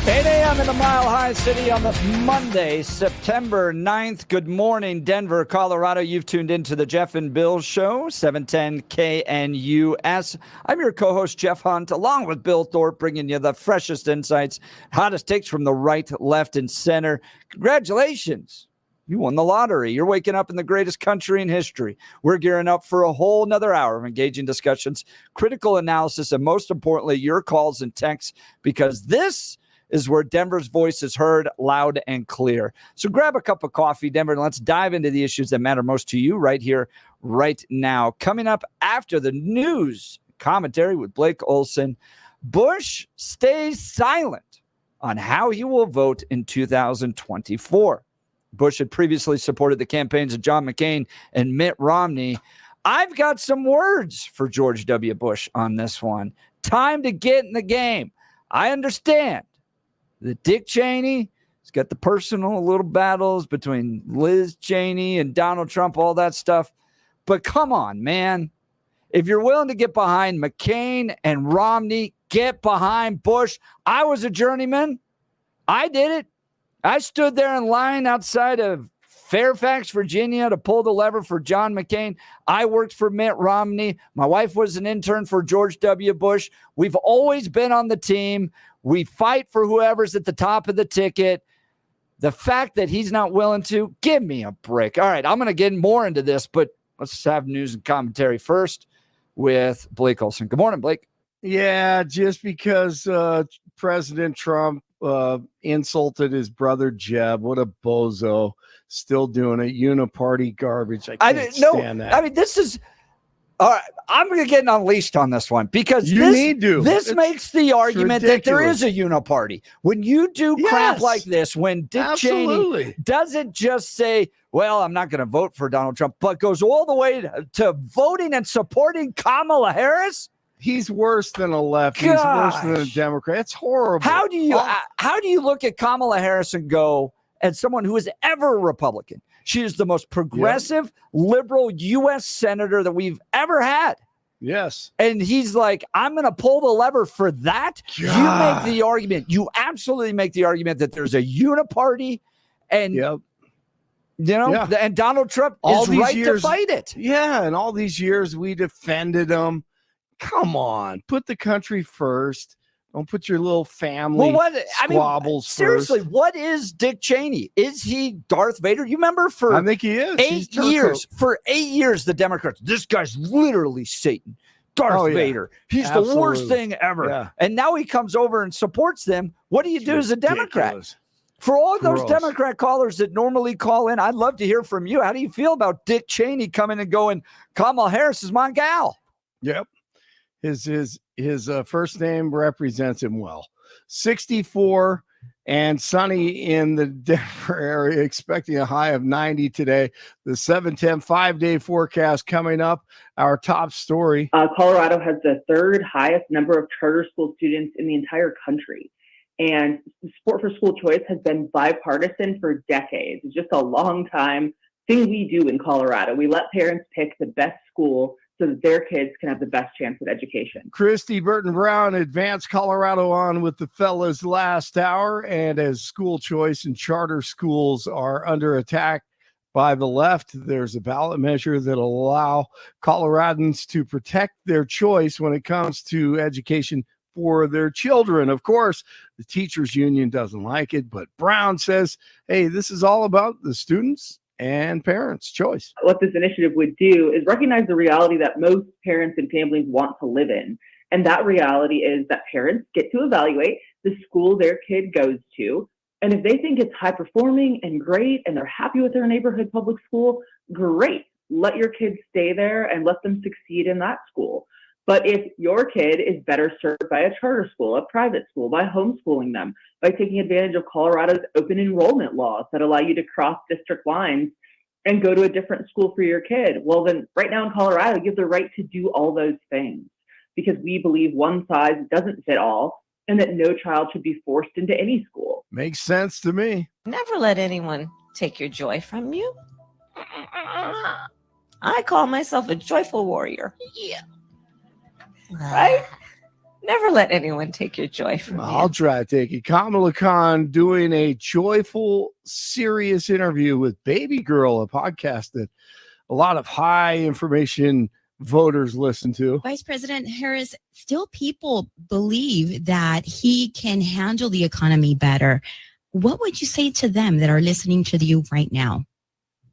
8 a.m. in the Mile High City on this Monday, September 9th. Good morning, Denver, Colorado. You've tuned into the Jeff and Bill Show, 710 KNUS. I'm your co-host, Jeff Hunt, along with Bill Thorpe, bringing you the freshest insights, hottest takes from the right, left, and center. Congratulations. You won the lottery. You're waking up in the greatest country in history. We're gearing up for a whole another hour of engaging discussions, critical analysis, and most importantly, your calls and texts, because this is where Denver's voice is heard loud and clear. So grab a cup of coffee, Denver, and let's dive into the issues that matter most to you right here, right now. Coming up after the news commentary with Blake Olson, Bush stays silent on how he will vote in 2024. Bush had previously supported the campaigns of John McCain and Mitt Romney. I've got some words for George W. Bush on this one. Time to get in the game. I understand that Dick Cheney has got the personal little battles between Liz Cheney and Donald Trump, all that stuff. But come on, man. If you're willing to get behind McCain and Romney, get behind Bush. I was a journeyman. I did it. I stood there in line outside of Fairfax, Virginia, to pull the lever for John McCain. I worked for Mitt Romney. My wife was an intern for George W. Bush. We've always been on the team. We fight for whoever's at the top of the ticket. The fact that he's not willing to, give me a break. All right, I'm going to get more into this, but let's have news and commentary first with Blake Olson. Good morning, Blake. Yeah, just because President Trump insulted his brother Jeb. What a bozo. Still doing it. Uniparty garbage. I can't stand that. I mean, this is all right. I'm going to get unleashed on this one because this makes the argument that there is a uniparty. When you do crap like this, when Dick Cheney doesn't just say, well, I'm not going to vote for Donald Trump, but goes all the way to voting and supporting Kamala Harris. He's worse than a left. He's worse than a Democrat. It's horrible. How do you look at Kamala Harris and go, as someone who is ever a Republican, she is the most progressive, liberal U.S. senator that we've ever had. Yes. And he's like, I'm going to pull the lever for that. God. You make the argument. You absolutely make the argument that there's a uniparty and, and Donald Trump is right to fight it. Yeah. And all these years we defended him. Come on, put the country first. Don't put your little family squabbles first. Seriously, what is Dick Cheney? Is he Darth Vader? You remember for I think he is. 8 years. For 8 years, the Democrats, this guy's literally Satan. Darth Vader. He's the worst thing ever. Yeah. And now he comes over and supports them. What do you do as a Democrat? For all those Democrat callers that normally call in, I'd love to hear from you. How do you feel about Dick Cheney coming and going, Kamala Harris is my gal? Yep. His first name represents him well. 64 and sunny in the Denver area, expecting a high of 90 today. The 7-10 5-day forecast coming up. Our top story. Colorado has the third highest number of charter school students in the entire country. And support for school choice has been bipartisan for decades. It's just a long time thing we do in Colorado. We let parents pick the best school so that their kids can have the best chance at education. Christy Burton Brown advanced Colorado on with the fellas last hour. And as school choice and charter schools are under attack by the left, there's a ballot measure that will allow Coloradans to protect their choice when it comes to education for their children. Of course, the teachers union doesn't like it, but Brown says, hey, this is all about the students and parents' choice. What this initiative would do is recognize the reality that most parents and families want to live in. And that reality is that parents get to evaluate the school their kid goes to. And if they think it's high performing and great and they're happy with their neighborhood public school, great. Let your kids stay there and let them succeed in that school. But if your kid is better served by a charter school, a private school, by homeschooling them, by taking advantage of Colorado's open enrollment laws that allow you to cross district lines and go to a different school for your kid, well, then right now in Colorado, you have the right to do all those things because we believe one size doesn't fit all and that no child should be forced into any school. Makes sense to me. Never let anyone take your joy from you. I call myself a joyful warrior. Yeah. Right? Never let anyone take your joy from you. I'll try to take it. Kamala Khan doing a joyful, serious interview with Baby Girl, a podcast that a lot of high information voters listen to. Vice President Harris, still people believe that he can handle the economy better. What would you say to them that are listening to you right now?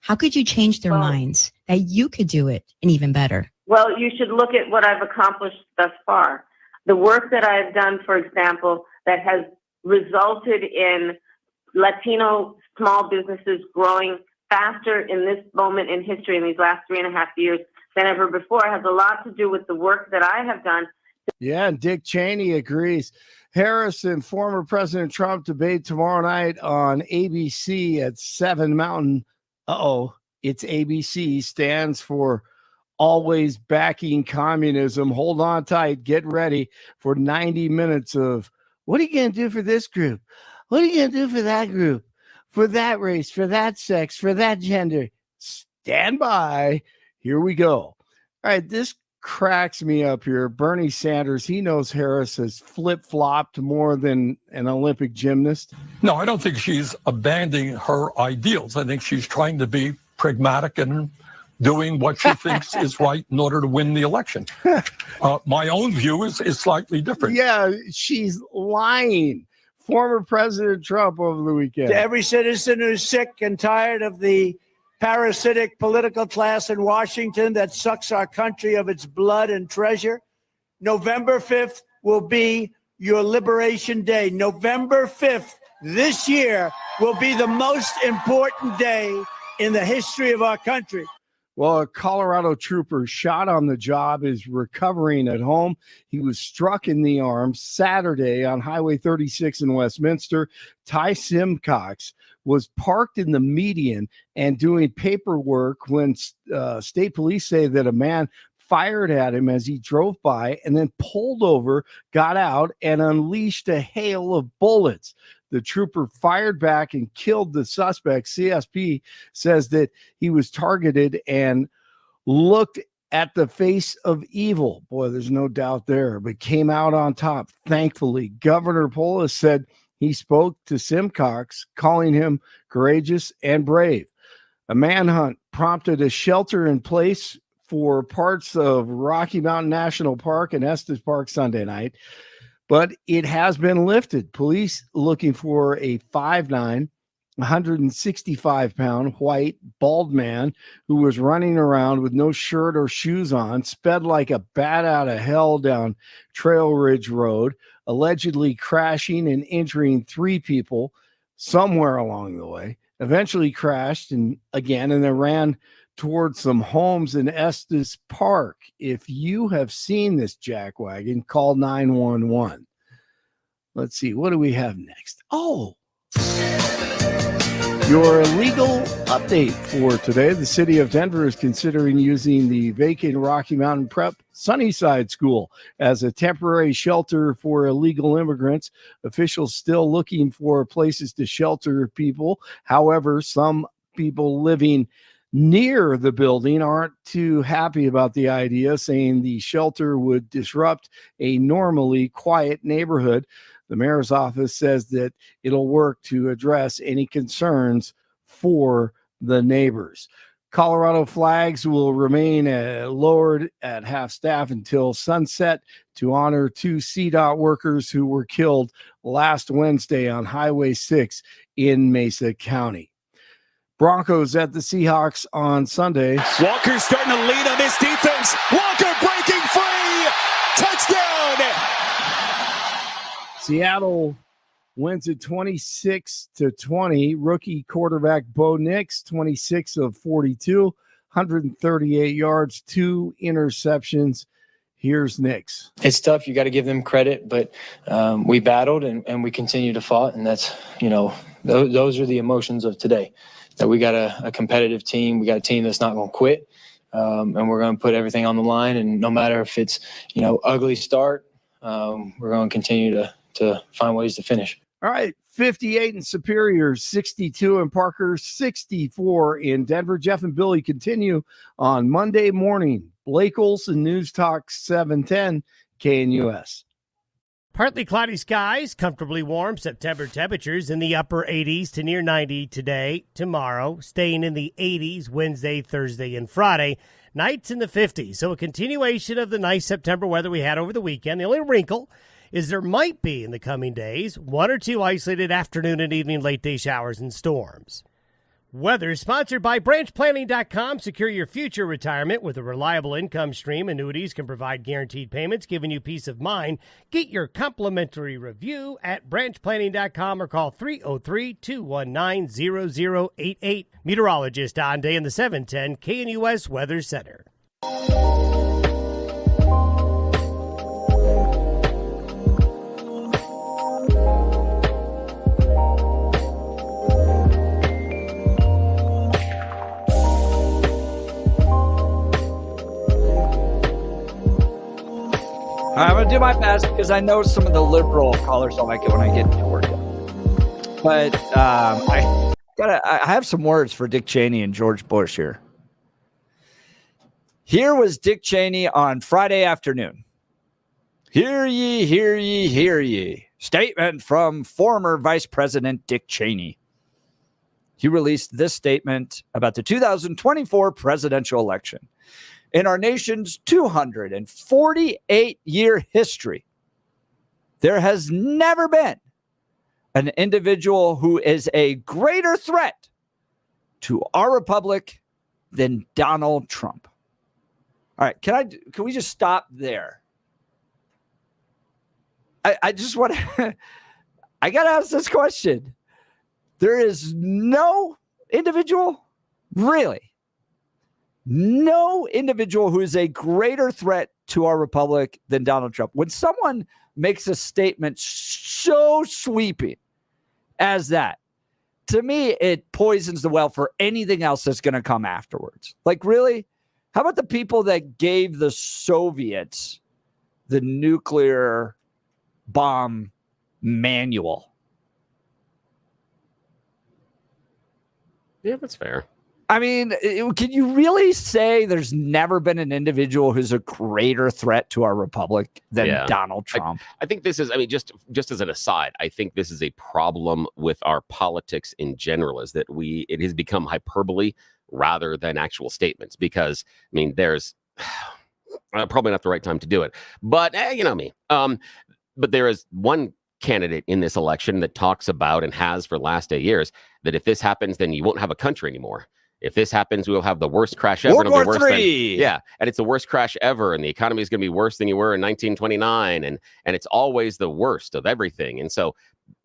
How could you change their minds that you could do it and even better? Well, you should look at what I've accomplished thus far. The work that I've done, for example, that has resulted in Latino small businesses growing faster in this moment in history in these last 3.5 years than ever before has a lot to do with the work that I have done. Yeah, and Dick Cheney agrees. Harris and former President Trump debate tomorrow night on ABC at 7 Mountain. It's ABC, stands for always backing communism. Hold on tight. Get ready for 90 minutes of what are you going to do for this group? What are you going to do for that group? For that race, for that sex, for that gender? Stand by. Here we go. All right, this cracks me up here. Bernie Sanders, he knows Harris has flip-flopped more than an Olympic gymnast. No, I don't think she's abandoning her ideals. I think she's trying to be pragmatic and doing what she thinks is right in order to win the election. My own view is slightly different. Yeah, she's lying. Former President Trump over the weekend. To every citizen who's sick and tired of the parasitic political class in Washington that sucks our country of its blood and treasure, November 5th will be your Liberation Day. November 5th this year will be the most important day in the history of our country. Well, a Colorado trooper shot on the job is recovering at home. He was struck in the arm Saturday on Highway 36 in Westminster. Ty Simcox was parked in the median and doing paperwork when state police say that a man fired at him as he drove by and then pulled over, got out, and unleashed a hail of bullets. The trooper fired back and killed the suspect. CSP says that he was targeted and looked at the face of evil. Boy, there's no doubt there, but came out on top. Thankfully, Governor Polis said he spoke to Simcox, calling him courageous and brave. A manhunt prompted a shelter in place for parts of Rocky Mountain National Park and Estes Park Sunday night, but it has been lifted. Police looking for a 5'9", 165-pound white bald man who was running around with no shirt or shoes on, sped like a bat out of hell down Trail Ridge Road, allegedly crashing and injuring 3 people somewhere along the way, eventually crashed and then ran towards some homes in Estes Park. If you have seen this jackwagon, call 911. Let's see, what do we have next? Your illegal update for today. The city of Denver is considering using the vacant Rocky Mountain Prep Sunnyside School as a temporary shelter for illegal immigrants. Officials still looking for places to shelter people. However, some people living near the building aren't too happy about the idea, saying the shelter would disrupt a normally quiet neighborhood. The mayor's office says that it'll work to address any concerns for the neighbors. Colorado flags will remain lowered at half staff until sunset to honor 2 CDOT workers who were killed last Wednesday on Highway 6 in Mesa County. Broncos at the Seahawks on Sunday. Walker's starting to lean on this defense. Walker breaking free. Touchdown. Seattle wins it 26-20. Rookie quarterback Bo Nix, 26 of 42, 138 yards, 2 interceptions. Here's Nix. It's tough. You got to give them credit, but we battled and we continue to fight. And that's, those are the emotions of today. That we got a competitive team. We got a team that's not going to quit. And we're going to put everything on the line. And no matter if it's, ugly start, we're going to continue to find ways to finish. All right. 58 in Superior, 62 in Parker, 64 in Denver. Jeff and Billy continue on Monday morning. Blake Olson, News Talk 710 KNUS. Partly cloudy skies, comfortably warm September temperatures in the upper 80s to near 90 today, tomorrow, staying in the 80s Wednesday, Thursday, and Friday. Nights in the 50s. So a continuation of the nice September weather we had over the weekend. The only wrinkle is there might be in the coming days 1 or 2 isolated afternoon and evening late day showers and storms. Weather sponsored by branchplanning.com. Secure your future retirement with a reliable income stream. Annuities can provide guaranteed payments, giving you peace of mind. Get your complimentary review at branchplanning.com or call 303-219-0088. Meteorologist Don Day in the 710 KNUS Weather Center. I'm going to do my best because I know some of the liberal callers don't like it when I get to work. But I have some words for Dick Cheney and George Bush here. Here was Dick Cheney on Friday afternoon. Hear ye, hear ye, hear ye. Statement from former Vice President Dick Cheney. He released this statement about the 2024 presidential election. In our nation's 248-year history, there has never been an individual who is a greater threat to our republic than Donald Trump. All right, can we just stop there? I just want to I got to ask this question. There is no individual, really, no individual who is a greater threat to our republic than Donald Trump. When someone makes a statement so sweeping as that, to me, it poisons the well for anything else that's going to come afterwards. Like, really? How about the people that gave the Soviets the nuclear bomb manual? Yeah, that's fair. I mean, can you really say there's never been an individual who's a greater threat to our republic than Donald Trump? I think this is, I mean, just as an aside, I think this is a problem with our politics in general, is that it has become hyperbole rather than actual statements. Because, I mean, there's probably not the right time to do it. But, you know me. But there is one candidate in this election that talks about, and has for the last 8 years, that if this happens, then you won't have a country anymore. If this happens, we'll have the worst crash ever. World War III. And it's the worst crash ever, and the economy is going to be worse than you were in 1929, and it's always the worst of everything. And so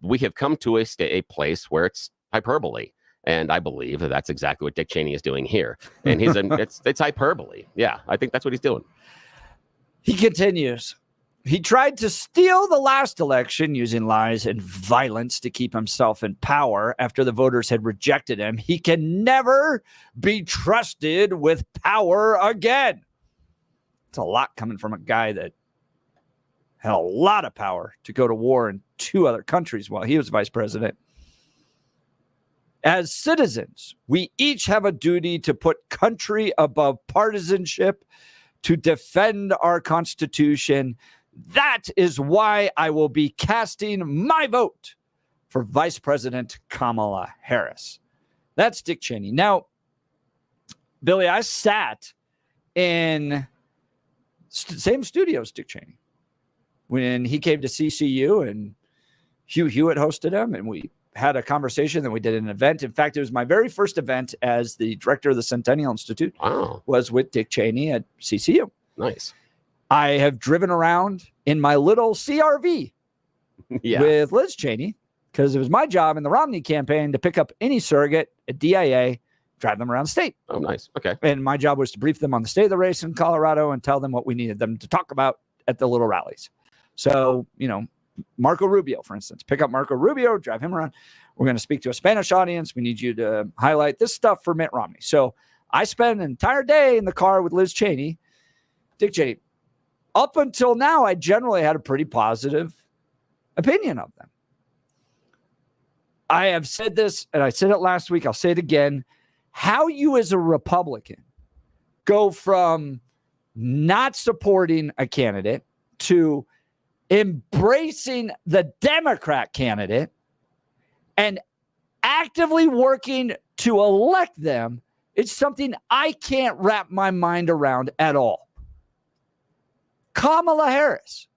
we have come to a place where it's hyperbole, and I believe that that's exactly what Dick Cheney is doing here. And it's hyperbole. Yeah, I think that's what he's doing. He continues. He tried to steal the last election using lies and violence to keep himself in power after the voters had rejected him. He can never be trusted with power again. It's a lot coming from a guy that had a lot of power to go to war in 2 other countries while he was vice president. As citizens, we each have a duty to put country above partisanship, to defend our Constitution. That is why I will be casting my vote for Vice President Kamala Harris. That's Dick Cheney. Now, Billy, I sat in same studio as Dick Cheney when he came to CCU, and Hugh Hewitt hosted him, and we had a conversation. Then we did an event. In fact, it was my very first event as the director of the Centennial Institute. Wow. Was with Dick Cheney at CCU. Nice. I have driven around in my little CRV with Liz Cheney, because it was my job in the Romney campaign to pick up any surrogate at DIA, drive them around the state. Oh, nice. Okay. And my job was to brief them on the state of the race in Colorado and tell them what we needed them to talk about at the little rallies. So, you know, Marco Rubio, for instance, pick up Marco Rubio, drive him around. We're going to speak to a Spanish audience. We need you to highlight this stuff for Mitt Romney. So I spent an entire day in the car with Liz Cheney, Dick Cheney. Up until now, I generally had a pretty positive opinion of them. I have said this, and I said it last week. I'll say it again. How you as a Republican go from not supporting a candidate to embracing the Democrat candidate and actively working to elect them, it's something I can't wrap my mind around at all. Kamala Harris.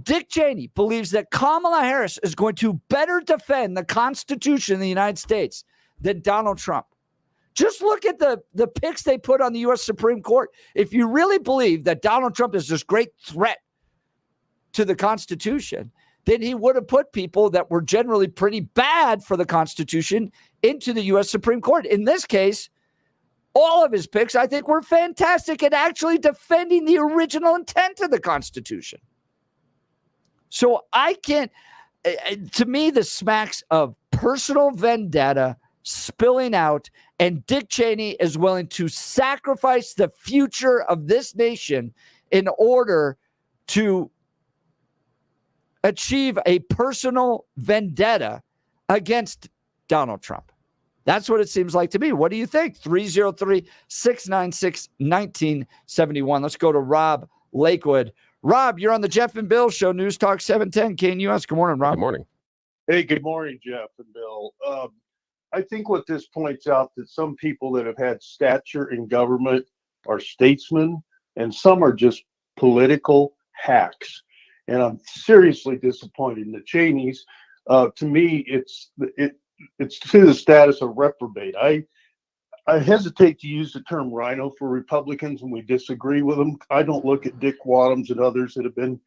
Dick Cheney believes that Kamala Harris is going to better defend the Constitution of the United States than Donald Trump. Just look at the picks they put on the U.S. Supreme Court. If you really believe that Donald Trump is this great threat to the Constitution, then he would have put people that were generally pretty bad for the Constitution into the U.S. Supreme Court. In this case, all of his picks, I think, were fantastic at actually defending the original intent of the Constitution. So I can't, to me, this smacks of personal vendetta spilling out, and Dick Cheney is willing to sacrifice the future of this nation in order to achieve a personal vendetta against Donald Trump. That's what it seems like to me. What do you think? 303-696-1971. Let's go to Rob Lakewood. Rob, you're on the Jeff and Bill Show, News Talk 710 KNUS. Good morning, Rob. Good morning. Hey, good morning, Jeff and Bill. I think what this points out that some people that have had stature in government are statesmen, and some are just political hacks. And I'm seriously disappointed in the Cheneys. To me, it's to the status of reprobate. I hesitate to use the term rhino for Republicans when we disagree with them. I don't look at Dick Wadhams and others that have been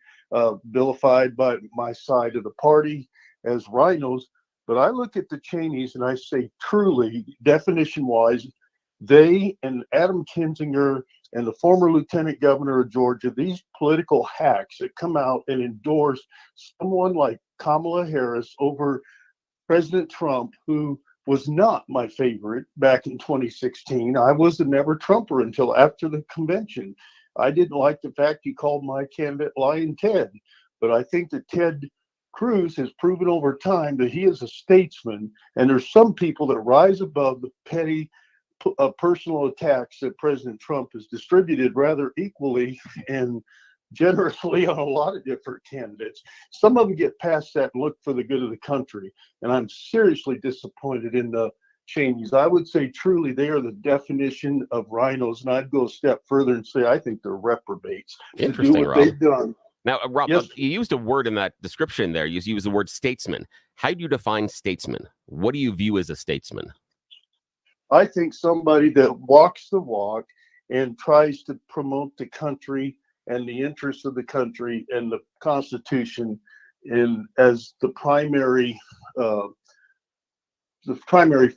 vilified by my side of the party as rhinos, but I look at the Cheneys and I say truly, definition-wise, they and Adam Kinzinger and the former lieutenant governor of Georgia, these political hacks that come out and endorse someone like Kamala Harris over President Trump, who was not my favorite back in 2016. I was a never Trumper until after the convention. I didn't like the fact he called my candidate Lying Ted, but I think that Ted Cruz has proven over time that he is a statesman, and there's some people that rise above the petty personal attacks that President Trump has distributed rather equally and generously on a lot of different candidates. Some of them get past that and look for the good of the country, and I'm seriously disappointed in the Cheneys. I would say truly they are the definition of rhinos, and I'd go a step further and say I think they're reprobates. Interesting, to do what Rob. they've done. Now, Rob, Yes. You used a word in that description there. You used the word statesman. How do you define statesman? What do you view as a statesman? I think somebody that walks the walk and tries to promote the country and the interests of the country and the Constitution as the primary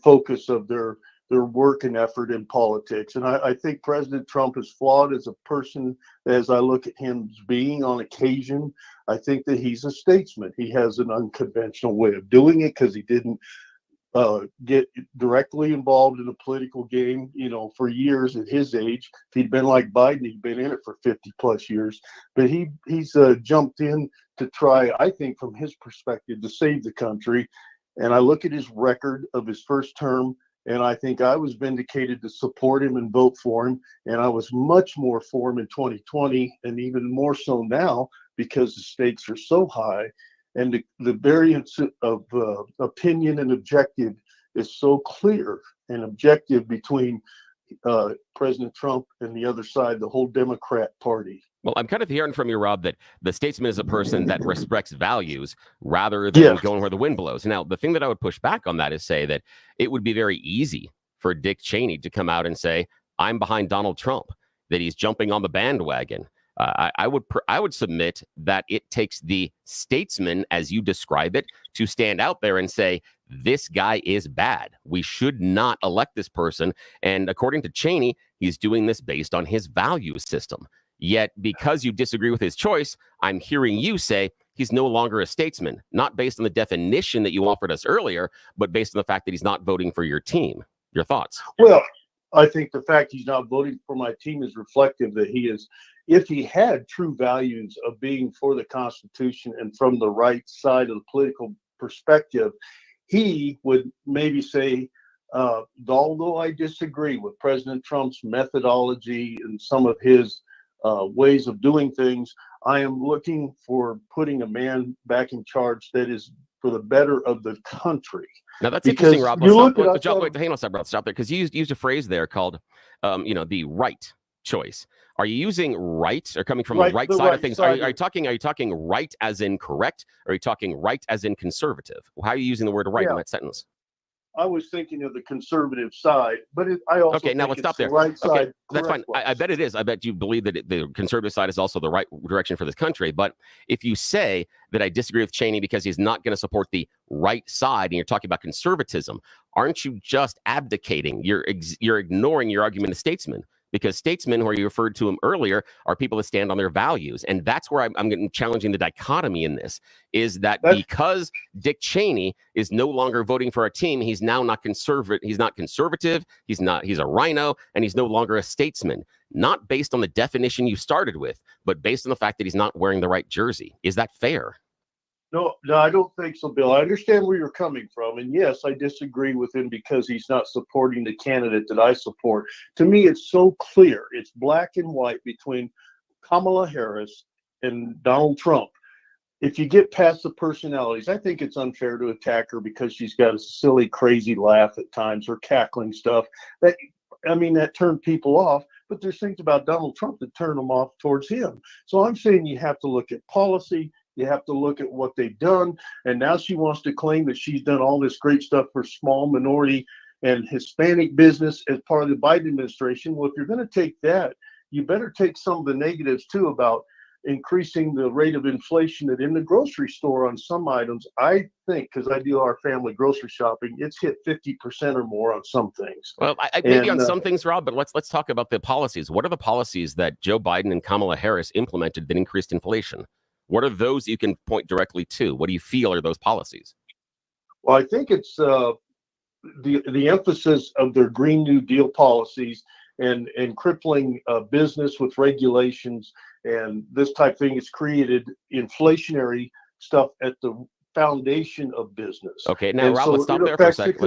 focus of their work and effort in politics. And I think President Trump is flawed as a person. As I look at him being on occasion, I think that he's a statesman. He has an unconventional way of doing it because he didn't get directly involved in the political game, for years at his age. If he'd been like Biden, he'd been in it for 50 plus years. But he's jumped in to try, I think, from his perspective, to save the country. And I look at his record of his first term, and I think I was vindicated to support him and vote for him. And I was much more for him in 2020, and even more so now because the stakes are so high. And the variance of opinion and objective is so clear and objective between President Trump and the other side, the whole Democrat Party. Well, I'm kind of hearing from you, Rob, that the statesman is a person that respects values rather than going where the wind blows. Now, the thing that I would push back on that is say that it would be very easy for Dick Cheney to come out and say, I'm behind Donald Trump, that he's jumping on the bandwagon. I would submit that it takes the statesman, as you describe it, to stand out there and say, this guy is bad. We should not elect this person. And according to Cheney, he's doing this based on his value system. Yet, because you disagree with his choice, I'm hearing you say he's no longer a statesman, not based on the definition that you offered us earlier, but based on the fact that he's not voting for your team. Your thoughts? Well, I think the fact he's not voting for my team is reflective that he is. If he had true values of being for the Constitution and from the right side of the political perspective, he would maybe say, although I disagree with President Trump's methodology and some of his ways of doing things. I am looking for putting a man back in charge that is for the better of the country. Now that's Because interesting, Rob. you Let's look stop, at hang on a second, Rob. Stop there, because you used a phrase there called, the right choice. Are you using right or coming from the right side of things? Are you talking right as in correct? Or are you talking right as in conservative? How are you using the word right in that sentence? I was thinking of the conservative side, but I also okay. Now let's stop there. Right side, okay, that's fine. I bet it is. I bet you believe that the conservative side is also the right direction for this country. But if you say that I disagree with Cheney because he's not going to support the right side, and you're talking about conservatism, aren't you just abdicating? You're ignoring your argument of statesmen. Because statesmen, where you referred to them earlier, are people that stand on their values. And that's where I'm getting challenging the dichotomy in this, is that because Dick Cheney is no longer voting for our team, he's now not conservative. He's not conservative. He's a rhino, and he's no longer a statesman. Not based on the definition you started with, but based on the fact that he's not wearing the right jersey. Is that fair? No, I don't think so, Bill. I understand where you're coming from. And yes, I disagree with him because he's not supporting the candidate that I support. To me, it's so clear. It's black and white between Kamala Harris and Donald Trump. If you get past the personalities, I think it's unfair to attack her because she's got a silly, crazy laugh at times, or cackling stuff. That turned people off. But there's things about Donald Trump that turn them off towards him. So I'm saying you have to look at policy. You have to look at what they've done. And now she wants to claim that she's done all this great stuff for small minority and Hispanic business as part of the Biden administration. Well, if you're going to take that, you better take some of the negatives too about increasing the rate of inflation that in the grocery store on some items. I think, because I do our family grocery shopping, it's hit 50% or more on some things. Well, maybe on some things, Rob, but let's talk about the policies. What are the policies that Joe Biden and Kamala Harris implemented that increased inflation? What are those you can point directly to? What do you feel are those policies? Well, I think it's the emphasis of their Green New Deal policies and crippling business with regulations and this type thing has created inflationary stuff at the foundation of business. Okay, now Rob, let's stop there for a second.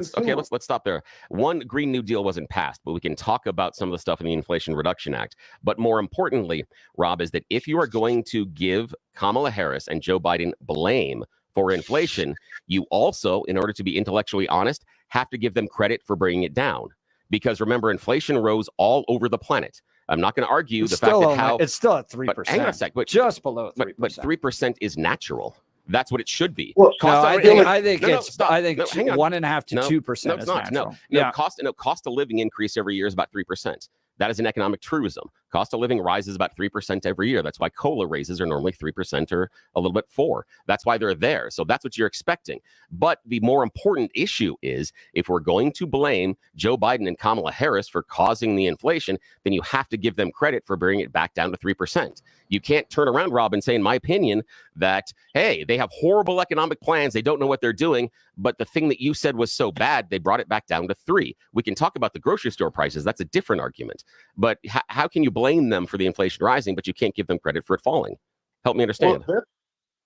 Let's stop there. One, Green New Deal wasn't passed, but we can talk about some of the stuff in the Inflation Reduction Act. But more importantly, Rob, is that if you are going to give Kamala Harris and Joe Biden blame for inflation, you also, in order to be intellectually honest, have to give them credit for bringing it down. Because remember, inflation rose all over the planet. I'm not going to argue the fact that how it's still at 3%. Hang on a sec, but just below 3%. But 3% is natural. That's what it should be. Well, I think it's 1.5 to 2%. No, it's not. Natural. Cost of living increase every year is about 3%. That is an economic truism. Cost of living rises about 3% every year. That's why COLA raises are normally 3% or a little bit 4%. That's why they're there. So that's what you're expecting. But the more important issue is if we're going to blame Joe Biden and Kamala Harris for causing the inflation, then you have to give them credit for bringing it back down to 3%. You can't turn around, Rob, and say, in my opinion, that, hey, they have horrible economic plans. They don't know what they're doing. But the thing that you said was so bad, they brought it back down to 3%. We can talk about the grocery store prices. That's a different argument. But how can you blame them for the inflation rising, but you can't give them credit for it falling? Help me understand. Well,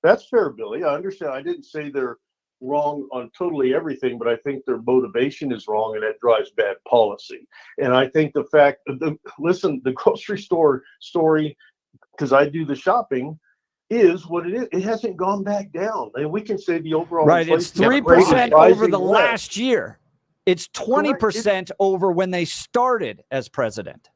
that's fair, Billy. I understand. I didn't say they're wrong on totally everything, but I think their motivation is wrong, and that drives bad policy. And I think the fact, the grocery store story, because I do the shopping, is what it is. It hasn't gone back down. And we can say the overall right. It's 3% over the last year. It's 20% over when they started as president.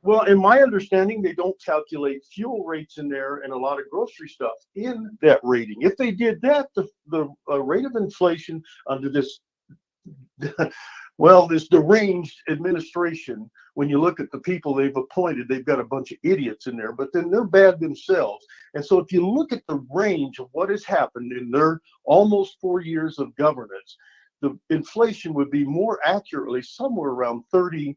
Well, in my understanding, they don't calculate fuel rates in there and a lot of grocery stuff in that rating. If they did that, the rate of inflation under this, this deranged administration, when you look at the people they've appointed, they've got a bunch of idiots in there, but then they're bad themselves. And so if you look at the range of what has happened in their almost 4 years of governance, the inflation would be more accurately somewhere around 30+%.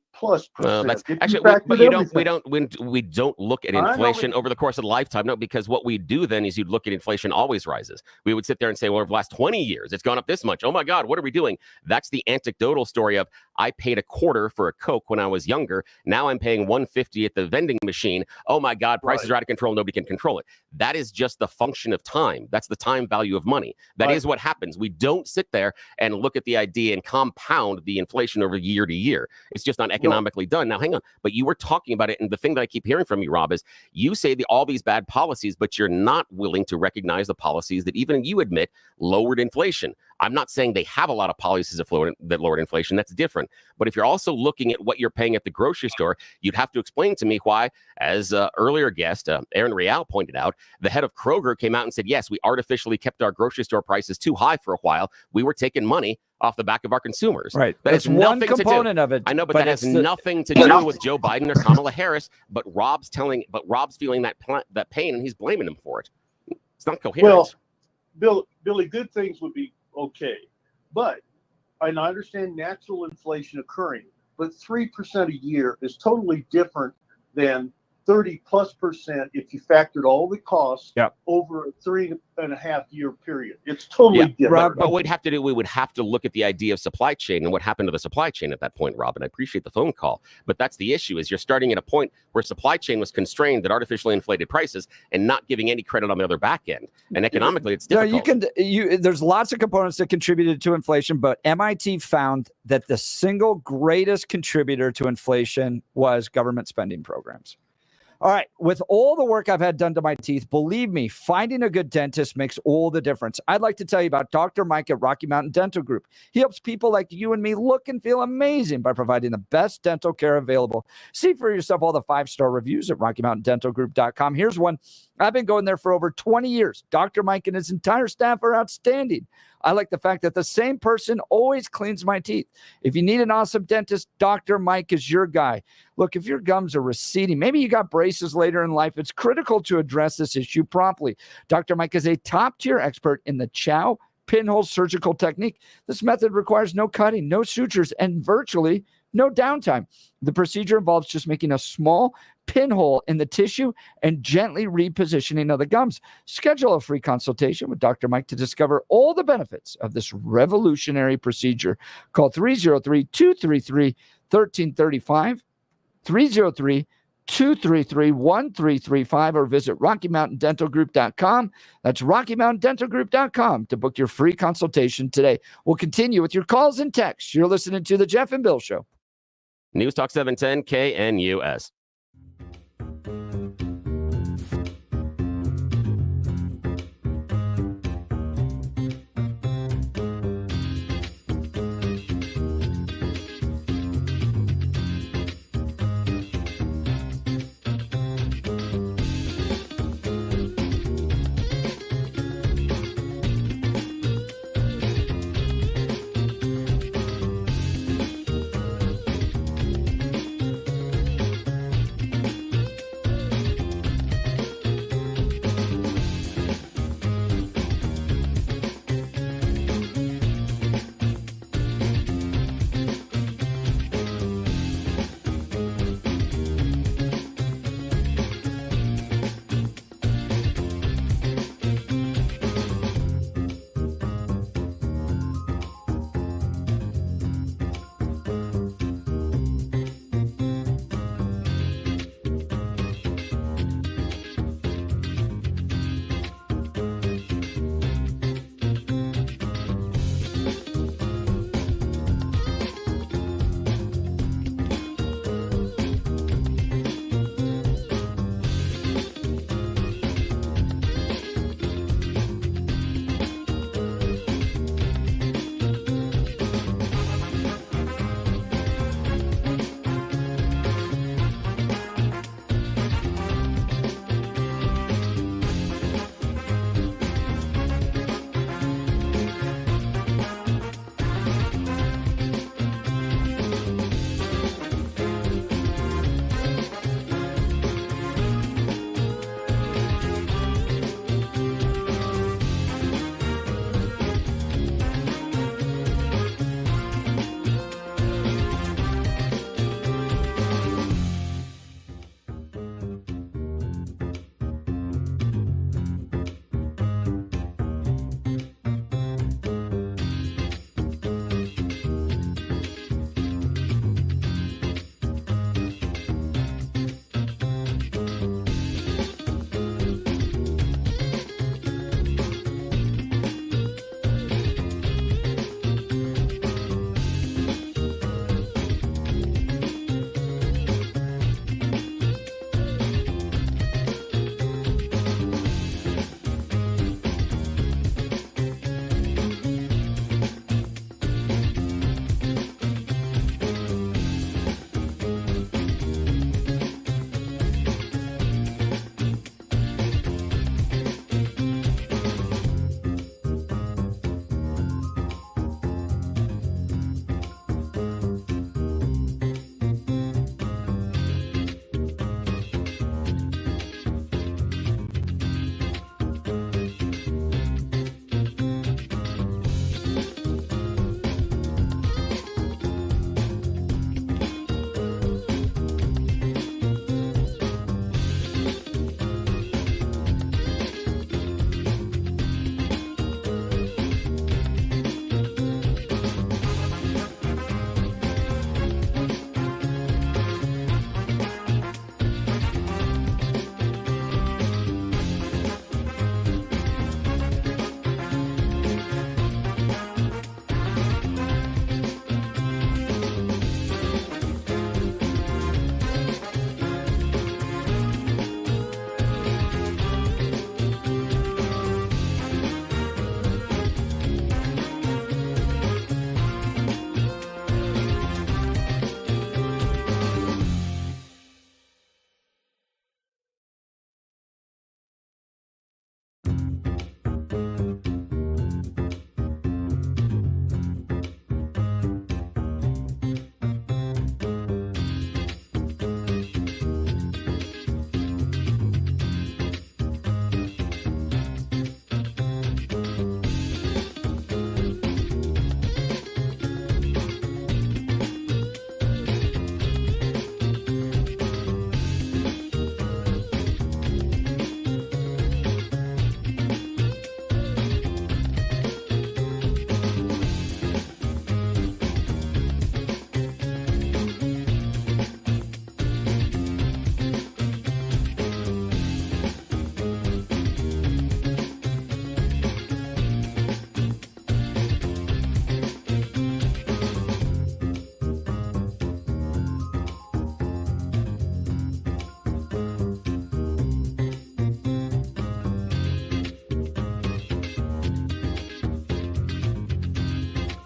That's actually, we don't look at inflation over the course of the lifetime. No, because what we do then is you'd look at inflation always rises. We would sit there and say, well, over the last 20 years, it's gone up this much. Oh my God, what are we doing? That's the anecdotal story of I paid $0.25 for a Coke when I was younger. Now I'm paying $1.50 at the vending machine. Oh my God, prices are out of control. Nobody can control it. That is just the function of time. That's the time value of money. That is what happens. We don't sit there and look look at the idea and compound the inflation over year to year. It's just not economically done. Now, hang on. But you were talking about it, and the thing that I keep hearing from you, Rob, is you say all these bad policies, but you're not willing to recognize the policies that even you admit lowered inflation. I'm not saying they have a lot of policies that lowered inflation. That's different. But if you're also looking at what you're paying at the grocery store, you'd have to explain to me why, as earlier guest Aaron Real pointed out, the head of Kroger came out and said, yes, we artificially kept our grocery store prices too high for a while. We were taking money off the back of our consumers. Right. That's one component of it. I know, but that has nothing to do with Joe Biden or Kamala Harris. But Rob's feeling that pain, and he's blaming him for it. It's not coherent. Well, Billy, good things would be okay, but and I understand natural inflation occurring, but 3% a year is totally different than 30+% if you factored all the costs over a 3.5 year period. It's totally different. Rob, but we would have to look at the idea of supply chain and what happened to the supply chain at that point, Rob. And I appreciate the phone call, but that's the issue: is you're starting at a point where supply chain was constrained at artificially inflated prices and not giving any credit on the other back end. And economically, it's difficult. There's lots of components that contributed to inflation, but MIT found that the single greatest contributor to inflation was government spending programs. All right. With all the work I've had done to my teeth, believe me, finding a good dentist makes all the difference. I'd like to tell you about Dr. Mike at Rocky Mountain Dental Group. He helps people like you and me look and feel amazing by providing the best dental care available. See for yourself all the 5-star reviews at RockyMountainDentalGroup.com. Here's one. I've been going there for over 20 years. Dr. Mike and his entire staff are outstanding. I like the fact that the same person always cleans my teeth. If you need an awesome dentist, Dr. Mike is your guy. Look, if your gums are receding, maybe you got braces later in life, it's critical to address this issue promptly. Dr. Mike is a top-tier expert in the Chow pinhole surgical technique. This method requires no cutting, no sutures, and virtually no downtime. The procedure involves just making a small pinhole in the tissue and gently repositioning of the gums. Schedule a free consultation with Dr. Mike to discover all the benefits of this revolutionary procedure. Call 303-233-1335, 303-233-1335, or visit RockyMountainDentalGroup.com. That's RockyMountainDentalGroup.com to book your free consultation today. We'll continue with your calls and texts. You're listening to The Jeff and Bill Show. News Talk 710 KNUS.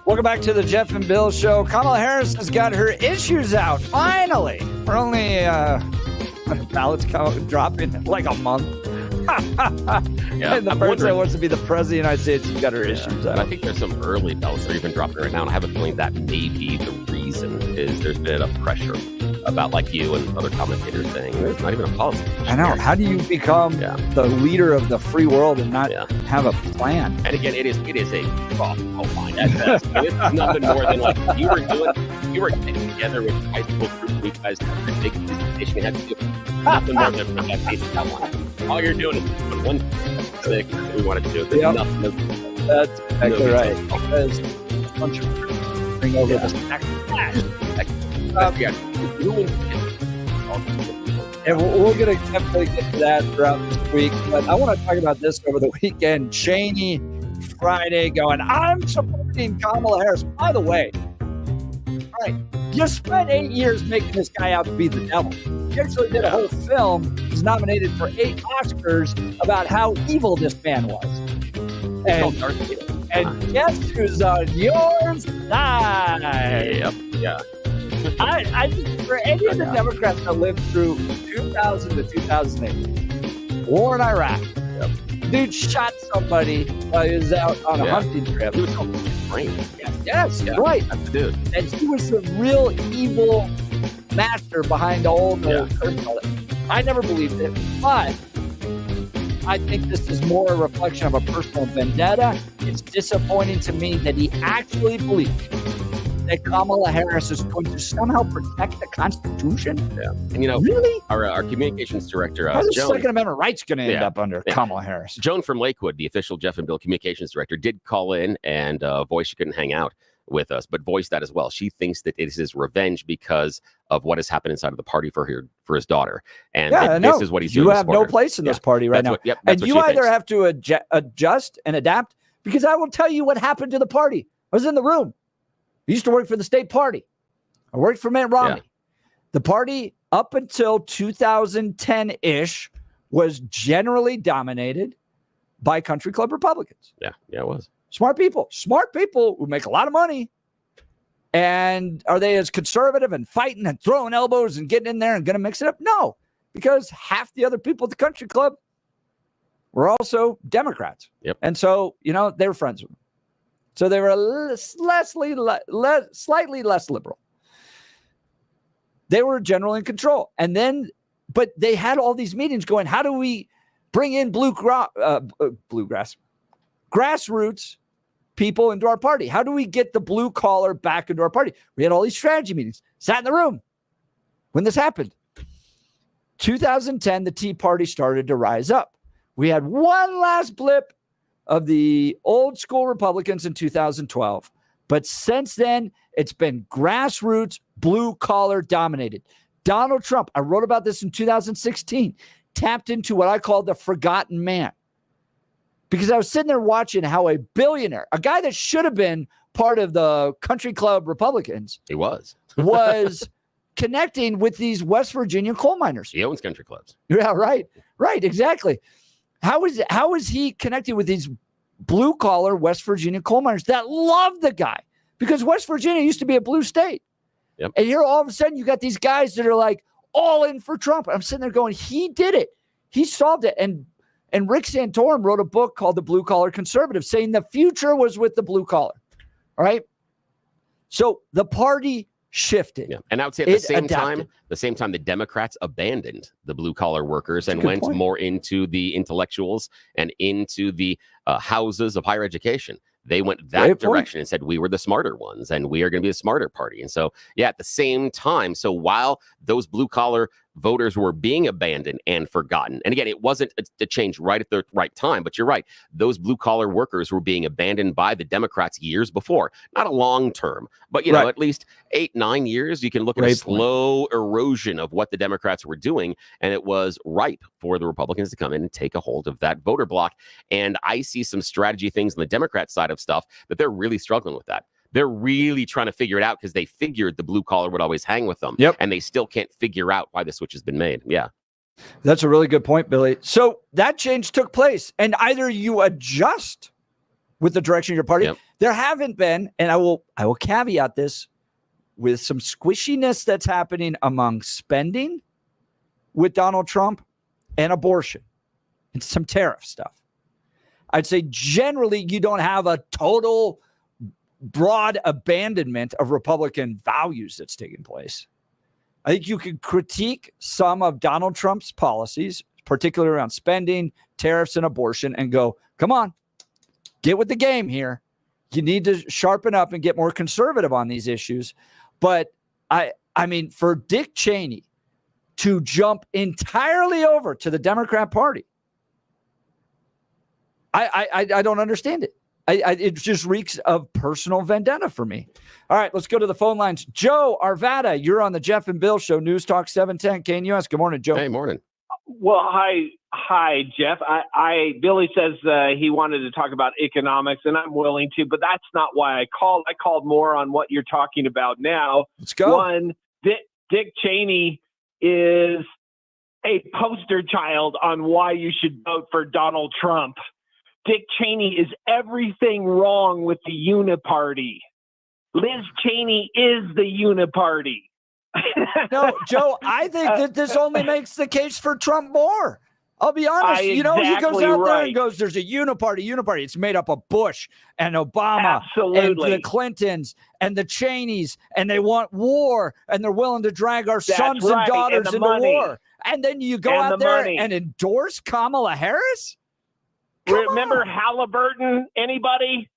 Welcome back to the Jeff and Bill Show. Kamala Harris has got her issues out, finally. We're only ballots dropping in like a month. Yeah, and the person that wants to be the president of the United States has got her issues out. I think there's some early ballots that are even dropping right now, and I have a feeling that may be the reason is there's been enough pressure about, like you and other commentators saying there's not even a policy. I know. How do you become the leader of the free world and not have a plan? And again, it is a mind at best. It's nothing more than like you were getting together with high school group. You guys have a big presentation. You have to do nothing more than that basic outline. All you're doing is put one thing we want to do. There's nothing. That's exactly right. Because a bunch of bring over the stack of cash. And we're going to definitely get to that throughout this week. But I want to talk about this over the weekend. Cheney Friday going, I'm supporting Kamala Harris. By the way, all right, you spent 8 years making this guy out to be the devil. He actually did a whole film. He's nominated for 8 Oscars about how evil this man was. And guess who's on your side? Yep. Yeah. I for any of the Democrats that lived through 2000 to 2008, war in Iraq, dude shot somebody while he was out on a hunting trip. He was called brain. Yes, right. That's the dude. And he was the real evil master behind all the curtain. I never believed it, but I think this is more a reflection of a personal vendetta. It's disappointing to me that he actually believes that Kamala Harris is going to somehow protect the Constitution. Yeah. And you know, really? Our communications director, How's the Joan, Second Amendment rights going to end up under Kamala Harris? Joan from Lakewood, the official Jeff and Bill communications director, did call in and voice she couldn't hang out with us, but voiced that as well. She thinks that it is his revenge because of what has happened inside of the party for his daughter. And this is what he's doing. You have no place in this party right now. And you either have to adjust and adapt, because I will tell you what happened to the party. I was in the room. I used to work for the state party. I worked for Mitt Romney. The party up until 2010-ish was generally dominated by country club Republicans. Yeah, it was. Smart people who make a lot of money. And are they as conservative and fighting and throwing elbows and getting in there and going to mix it up? No, because half the other people at the country club were also Democrats. Yep. And so, they were friends with them. So they were slightly less liberal. They were generally in control. And then, but they had all these meetings going, how do we bring in grassroots people into our party? How do we get the blue collar back into our party? We had all these strategy meetings, sat in the room when this happened. 2010, the Tea Party started to rise up. We had one last blip of the old school Republicans in 2012. But since then, it's been grassroots, blue collar dominated. Donald Trump, I wrote about this in 2016, tapped into what I call the forgotten man. Because I was sitting there watching how a billionaire, a guy that should have been part of the country club Republicans, he was connecting with these West Virginia coal miners. He owns country clubs. Yeah, right, exactly. How is he connecting with these blue collar West Virginia coal miners that love the guy? Because West Virginia used to be a blue state. Yep. And here all of a sudden you got these guys that are like all in for Trump. I'm sitting there going, he did it. He solved it. And Rick Santorum wrote a book called The Blue Collar Conservative, saying the future was with the blue collar. All right. So the party shifted. Yeah. And I would say at the same time, the Democrats abandoned the blue collar workers and went more into the intellectuals and into the houses of higher education. They went that direction and said, we were the smarter ones and we are going to be the smarter party. And so, at the same time, so while those blue collar voters were being abandoned and forgotten, and again, it wasn't a change right at the right time, but you're right. Those blue collar workers were being abandoned by the Democrats years before, not a long term, but at least 8-9 years. You can look at a slow erosion of what the Democrats were doing. And it was ripe for the Republicans to come in and take a hold of that voter block. And I see some strategy things on the Democrat side of stuff that they're really struggling with that. They're really trying to figure it out because they figured the blue collar would always hang with them. Yep. And they still can't figure out why the switch has been made. Yeah. That's a really good point, Billy. So that change took place. And either you adjust with the direction of your party. Yep. There haven't been, and I will caveat this with some squishiness that's happening among spending with Donald Trump and abortion and some tariff stuff. I'd say generally you don't have a total broad abandonment of Republican values that's taking place. I think you can critique some of Donald Trump's policies, particularly around spending, tariffs, and abortion, and go, come on, get with the game here. You need to sharpen up and get more conservative on these issues. But I mean, for Dick Cheney to jump entirely over to the Democrat Party, I don't understand it. It just reeks of personal vendetta for me. All right, let's go to the phone lines. Joe Arvada, you're on the Jeff and Bill Show, News Talk 710 KNUS. Good morning, Joe. Hey, morning. Well, hi, Jeff. Billy says he wanted to talk about economics, and I'm willing to, but that's not why I called. I called more on what you're talking about now. Let's go. One, Dick Cheney is a poster child on why you should vote for Donald Trump. Dick Cheney is everything wrong with the uniparty. Liz Cheney is the uniparty. No, Joe, I think that this only makes the case for Trump more. I'll be honest. He goes out there and goes, there's a uniparty. It's made up of Bush and Obama and the Clintons and the Cheneys, and they want war, and they're willing to drag our sons and daughters into war. And then you go out there and endorse Kamala Harris? Remember Halliburton? Anybody?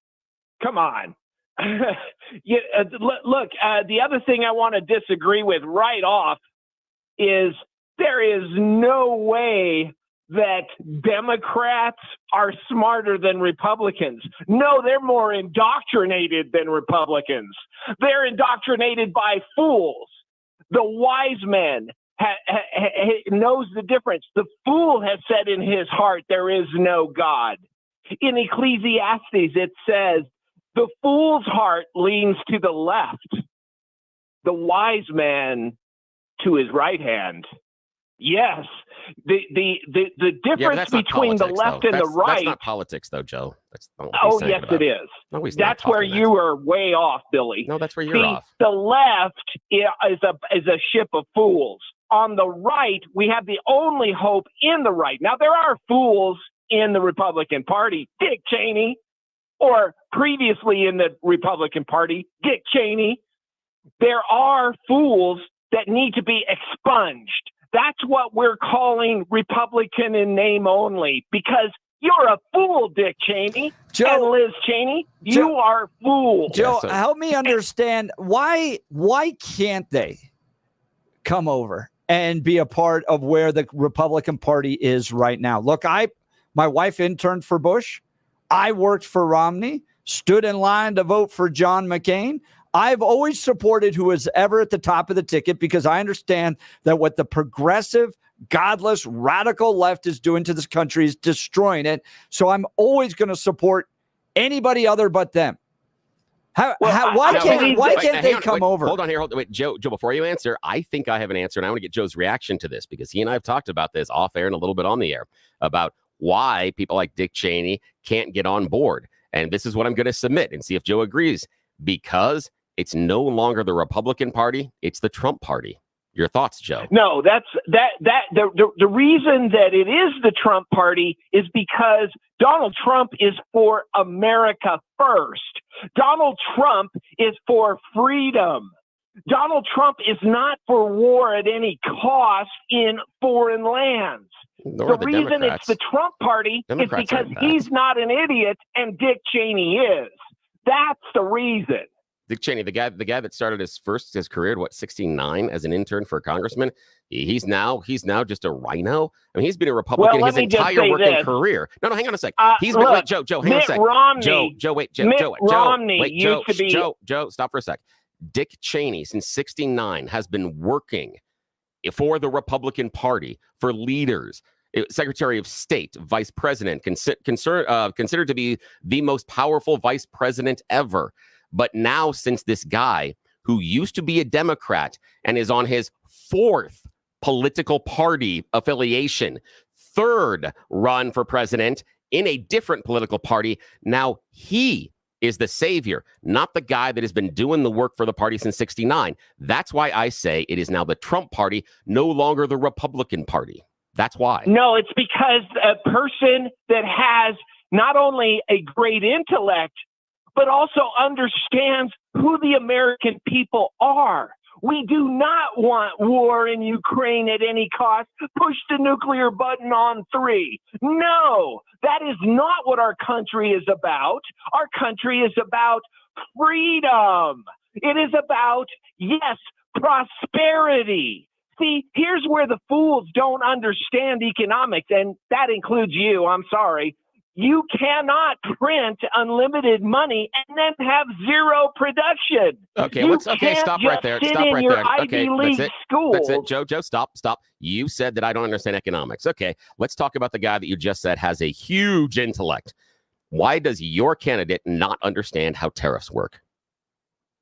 Come on. Look, the other thing I want to disagree with right off is there is no way that Democrats are smarter than Republicans. No, they're more indoctrinated than Republicans. They're indoctrinated by fools. The wise man knows the difference. The fool has said in his heart, there is no God. In Ecclesiastes, it says, the fool's heart leans to the left, the wise man to his right hand. Yes, the difference between the left and the right. That's not politics, though, Joe. That's not what oh, yes, it is. No, that's where you are way off, Billy. No, that's where you're off. The left is a ship of fools. On the right, we have the only hope in the right. Now, there are fools in the Republican Party, Dick Cheney, or previously in the Republican Party, Dick Cheney. There are fools that need to be expunged. That's what we're calling Republican in name only, because you're a fool, Dick Cheney. And Liz Cheney, you are fools. Joe, help me understand why can't they come over and be a part of where the Republican Party is right now? Look, my wife interned for Bush. I worked for Romney, stood in line to vote for John McCain. I've always supported who is ever at the top of the ticket because I understand that what the progressive, godless, radical left is doing to this country is destroying it. So I'm always going to support anybody other but them. Why can't they come over? Hold on here. Wait, Joe, before you answer, I think I have an answer, and I want to get Joe's reaction to this because he and I have talked about this off air and a little bit on the air about why people like Dick Cheney can't get on board. And this is what I'm going to submit and see if Joe agrees. Because it's no longer the Republican Party, it's the Trump Party. Your thoughts, Joe? No, the reason that it is the Trump Party is because Donald Trump is for America first. Donald Trump is for freedom. Donald Trump is not for war at any cost in foreign lands. The reason Democrats. It's the Trump Party Democrats is because he's not an idiot and Dick Cheney is. That's the reason. Dick Cheney, the guy that started his career at 69 as an intern for a congressman, he's now just a rhino. I mean, he's been a Republican his entire working career. No, hang on a sec. He's been Joe, hang on a sec. Romney, Joe, stop for a sec. Dick Cheney since 69 has been working for the Republican Party, for leaders, Secretary of State, Vice President, considered to be the most powerful vice president ever. But now, since this guy who used to be a Democrat and is on his fourth political party affiliation, third run for president in a different political party. Now he is the savior, not the guy that has been doing the work for the party since 1969. That's why I say it is now the Trump party, no longer the Republican Party. That's why. No, it's because a person that has not only a great intellect, but also understands who the American people are. We do not want war in Ukraine at any cost. Push the nuclear button on 3. No, that is not what our country is about. Our country is about freedom. It is about, yes, prosperity. See, here's where the fools don't understand economics, and that includes you. I'm sorry. You cannot print unlimited money and then have zero production. Okay, stop right there. Stop right there. Okay, that's it. That's it. Joe, stop. You said that I don't understand economics. Okay, let's talk about the guy that you just said has a huge intellect. Why does your candidate not understand how tariffs work?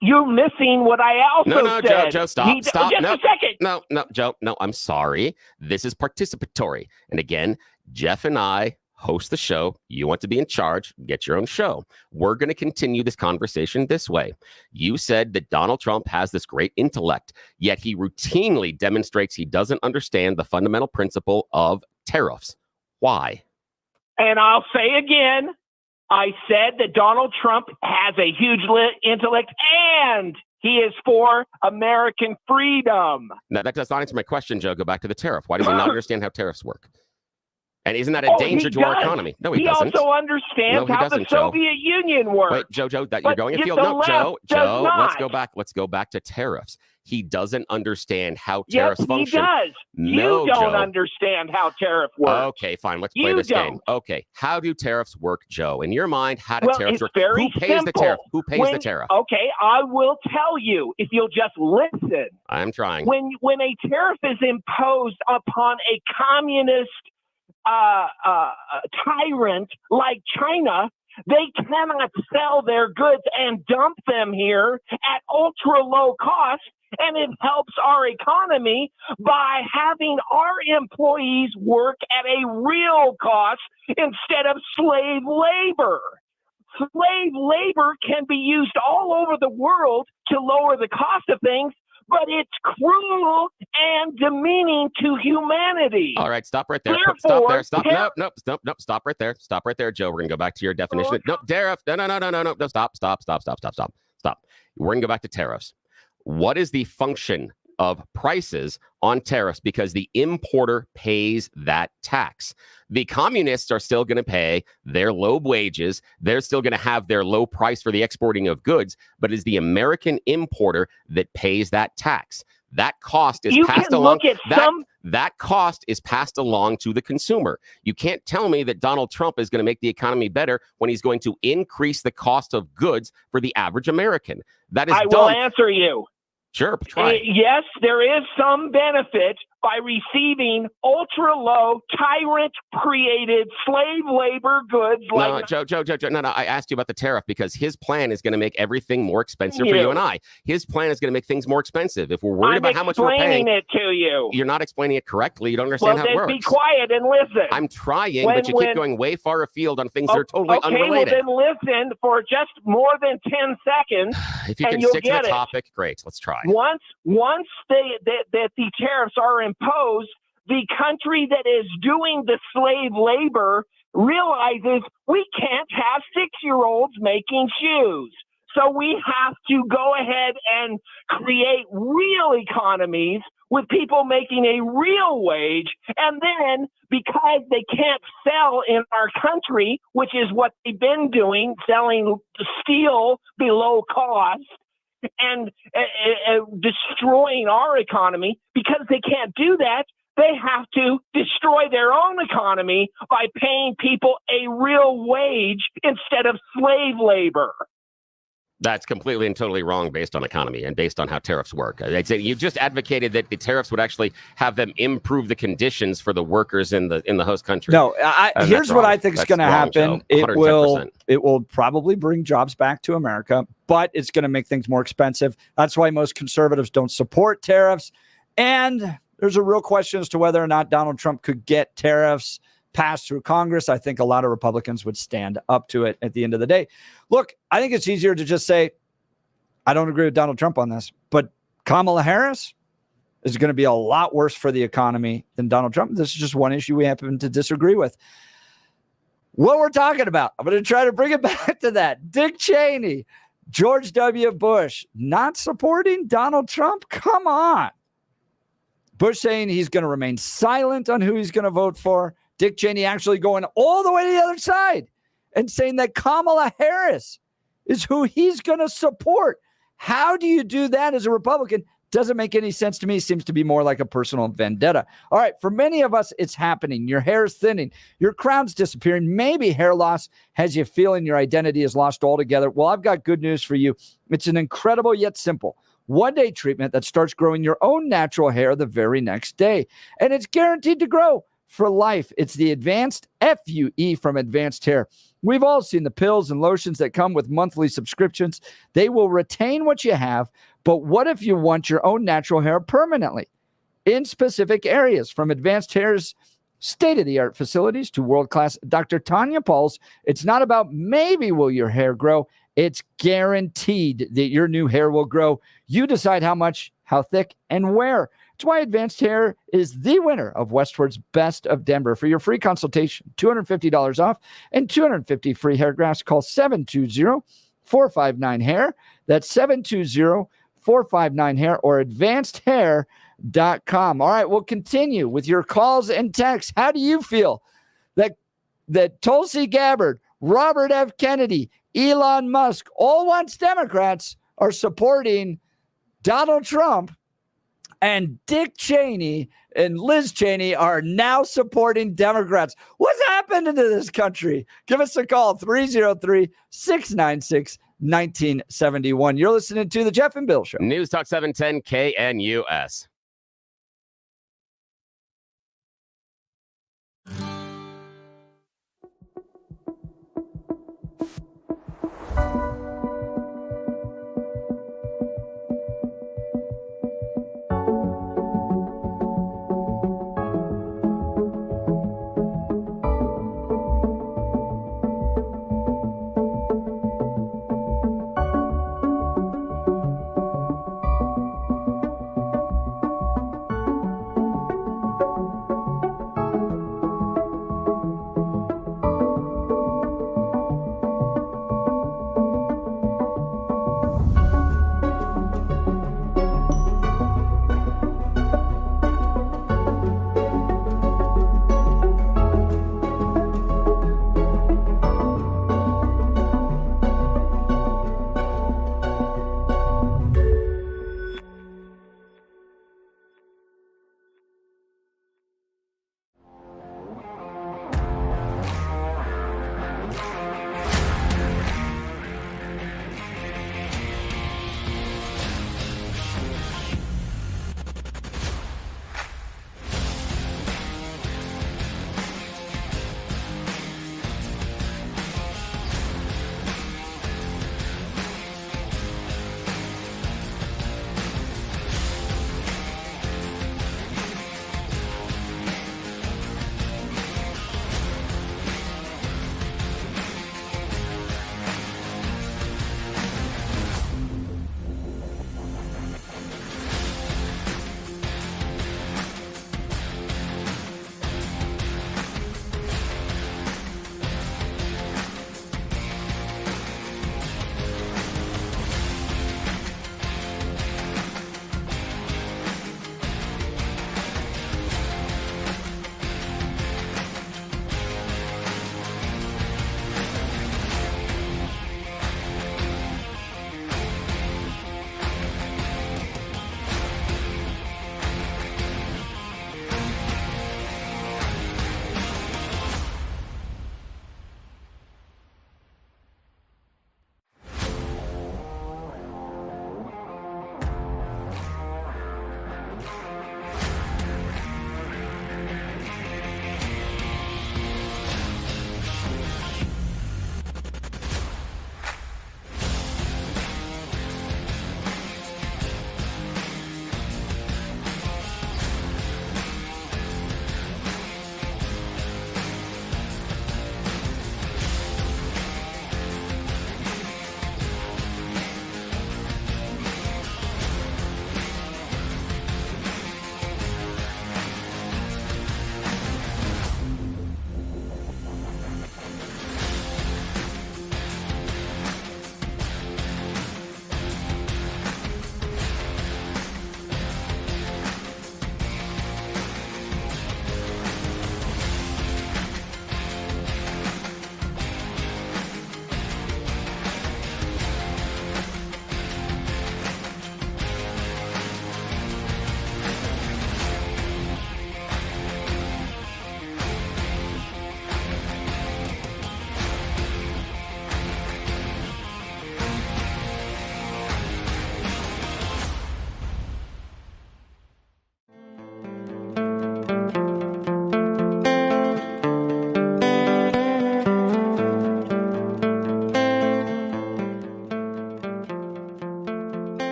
You're missing what I also said. Joe, stop. Just a second. No, Joe, no, I'm sorry. This is participatory. And again, Jeff and I host the show. You want to be in charge, get your own show. We're going to continue this conversation this way. You said that Donald Trump has this great intellect, yet he routinely demonstrates he doesn't understand the fundamental principle of tariffs. Why? And I'll say again, I said that Donald Trump has a huge intellect and he is for American freedom. Now, that does not answer my question, Joe. Go back to the tariff. Why does he not understand how tariffs work? And isn't that a danger to our economy? No, he doesn't. He also understands how the Soviet Union works. Wait, Joe, that you're going afield. No, Joe, let's go back to tariffs. He doesn't understand how tariffs function. Yes, he does. No, you don't Joe. understand how tariffs work. Okay, fine. Let's play this game. Okay, how do tariffs work, Joe? In your mind, how do tariffs work? Very Who pays the tariff? Who pays the tariff? Okay, I will tell you if you'll just listen. I'm trying. When a tariff is imposed upon a communist tyrant like China, they cannot sell their goods and dump them here at ultra low cost. And it helps our economy by having our employees work at a real cost instead of slave labor. Slave labor can be used all over the world to lower the cost of things, but it's cruel and demeaning to humanity. All right, stop right there. Therefore, Stop there. Stop. Nope. Stop right there. Stop right there, Joe. We're gonna go back to your definition. No, tariff. No. Stop. We're gonna go back to tariffs. What is the function of prices on tariffs? Because the importer pays that tax. The communists are still going to pay their low wages. They're still going to have their low price for the exporting of goods, but it's the American importer that pays that tax. That cost is passed along. That cost is passed along to the consumer. You can't tell me that Donald Trump is going to make the economy better when he's going to increase the cost of goods for the average American. That is dumb. I will answer you. Sure, try. Yes, there is some benefit by receiving ultra-low, tyrant-created slave labor goods. No, Joe. No, I asked you about the tariff because his plan is going to make everything more expensive for you and I. His plan is going to make things more expensive. If we're worried about how much we're paying, I'm explaining it to you. You're not explaining it correctly. You don't understand how it works. Well, then be quiet and listen. I'm trying, but you keep going way far afield on things that are totally unrelated. Okay, well then listen for just more than 10 seconds. If you can stick to the topic, great. Let's try. Once the tariffs are imposed, the country that is doing the slave labor realizes we can't have 6-year-olds making shoes. So we have to go ahead and create real economies with people making a real wage. And then because they can't sell in our country, which is what they've been doing, selling steel below cost, and destroying our economy, because they can't do that, they have to destroy their own economy by paying people a real wage instead of slave labor. That's completely and totally wrong based on economy and based on how tariffs work. I'd say you just advocated that the tariffs would actually have them improve the conditions for the workers in the host country. No, here's what I think is going to happen. It will probably bring jobs back to America, but it's going to make things more expensive. That's why most conservatives don't support tariffs. And there's a real question as to whether or not Donald Trump could get tariffs pass through Congress, I think a lot of Republicans would stand up to it at the end of the day. Look, I think it's easier to just say, I don't agree with Donald Trump on this, but Kamala Harris is going to be a lot worse for the economy than Donald Trump. This is just one issue we happen to disagree with. What we're talking about, I'm going to try to bring it back to that. Dick Cheney, George W. Bush, not supporting Donald Trump? Come on. Bush saying he's going to remain silent on who he's going to vote for. Dick Cheney actually going all the way to the other side and saying that Kamala Harris is who he's going to support. How do you do that as a Republican? Doesn't make any sense to me. Seems to be more like a personal vendetta. All right, for many of us, it's happening. Your hair is thinning. Your crown's disappearing. Maybe hair loss has you feeling your identity is lost altogether. Well, I've got good news for you. It's an incredible yet simple one-day treatment that starts growing your own natural hair the very next day. And it's guaranteed to grow for life. It's the Advanced FUE from Advanced Hair. We've all seen the pills and lotions that come with monthly subscriptions. They will retain what you have, but what if you want your own natural hair permanently in specific areas? From Advanced Hair's state-of-the-art facilities to world-class Dr. Tanya Paul's, it's not about maybe will your hair grow. It's guaranteed that your new hair will grow. You decide how much, how thick, and where. It's why Advanced Hair is the winner of Westward's Best of Denver. For your free consultation, $250 off and 250 free hair grafts, call 720-459-HAIR. That's 720-459-HAIR or advancedhair.com. All right, we'll continue with your calls and texts. How do you feel that Tulsi Gabbard, Robert F. Kennedy, Elon Musk, all once Democrats, are supporting Donald Trump, and Dick Cheney and Liz Cheney are now supporting Democrats? What's happened to this country? Give us a call, 303-696-1971. You're listening to The Jeff and Bill Show. News Talk 710 KNUS.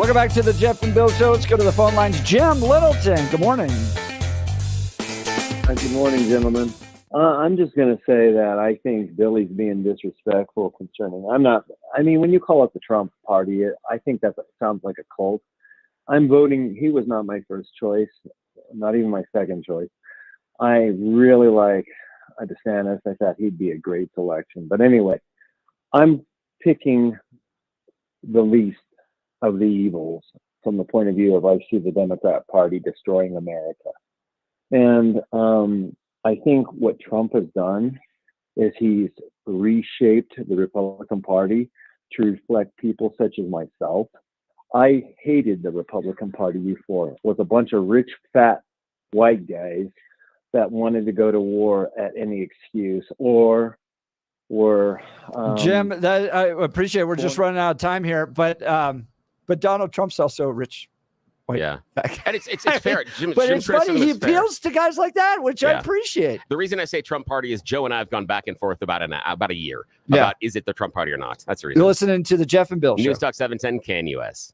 Welcome back to the Jeff and Bill Show. Let's go to the phone lines. Jim Littleton, good morning. Good morning, gentlemen. I'm just going to say that I think Billy's being disrespectful concerning. When you call it the Trump party, I think that sounds like a cult. I'm voting. He was not my first choice, not even my second choice. I really like DeSantis. I thought he'd be a great selection. But anyway, I'm picking the least of the evils from the point of view of I see the Democrat Party destroying America. And I think what Trump has done is he's reshaped the Republican Party to reflect people such as myself. I hated the Republican Party before. It was a bunch of rich, fat, white guys that wanted to go to war at any excuse or were Jim, I appreciate it. We're just running out of time here, but Donald Trump's also rich. Yeah, and it's fair. Jim, but Jim it's funny he fair. appeals to guys like that, which I appreciate. The reason I say Trump party is Joe and I have gone back and forth about a year Yeah. about is it the Trump party or not. That's the reason. You're listening to the Jeff and Bill Show. News Talk 710 KNUS.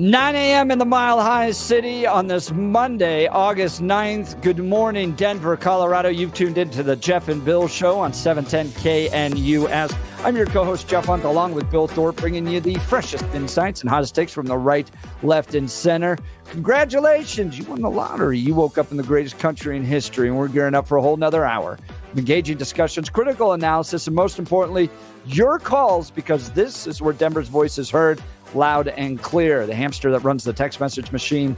9 a.m. in the Mile High City on this Monday, August 9th. Good morning, Denver, Colorado. You've tuned into the Jeff and Bill Show on 710 KNUS. I'm your co-host, Jeff Hunt, along with Bill Thorpe, bringing you the freshest insights and hottest takes from the right, left, and center. Congratulations, you won the lottery. You woke up in the greatest country in history, and we're gearing up for a whole nother hour of engaging discussions, critical analysis, and most importantly, your calls, because this is where Denver's voice is heard loud and clear. The hamster that runs the text message machine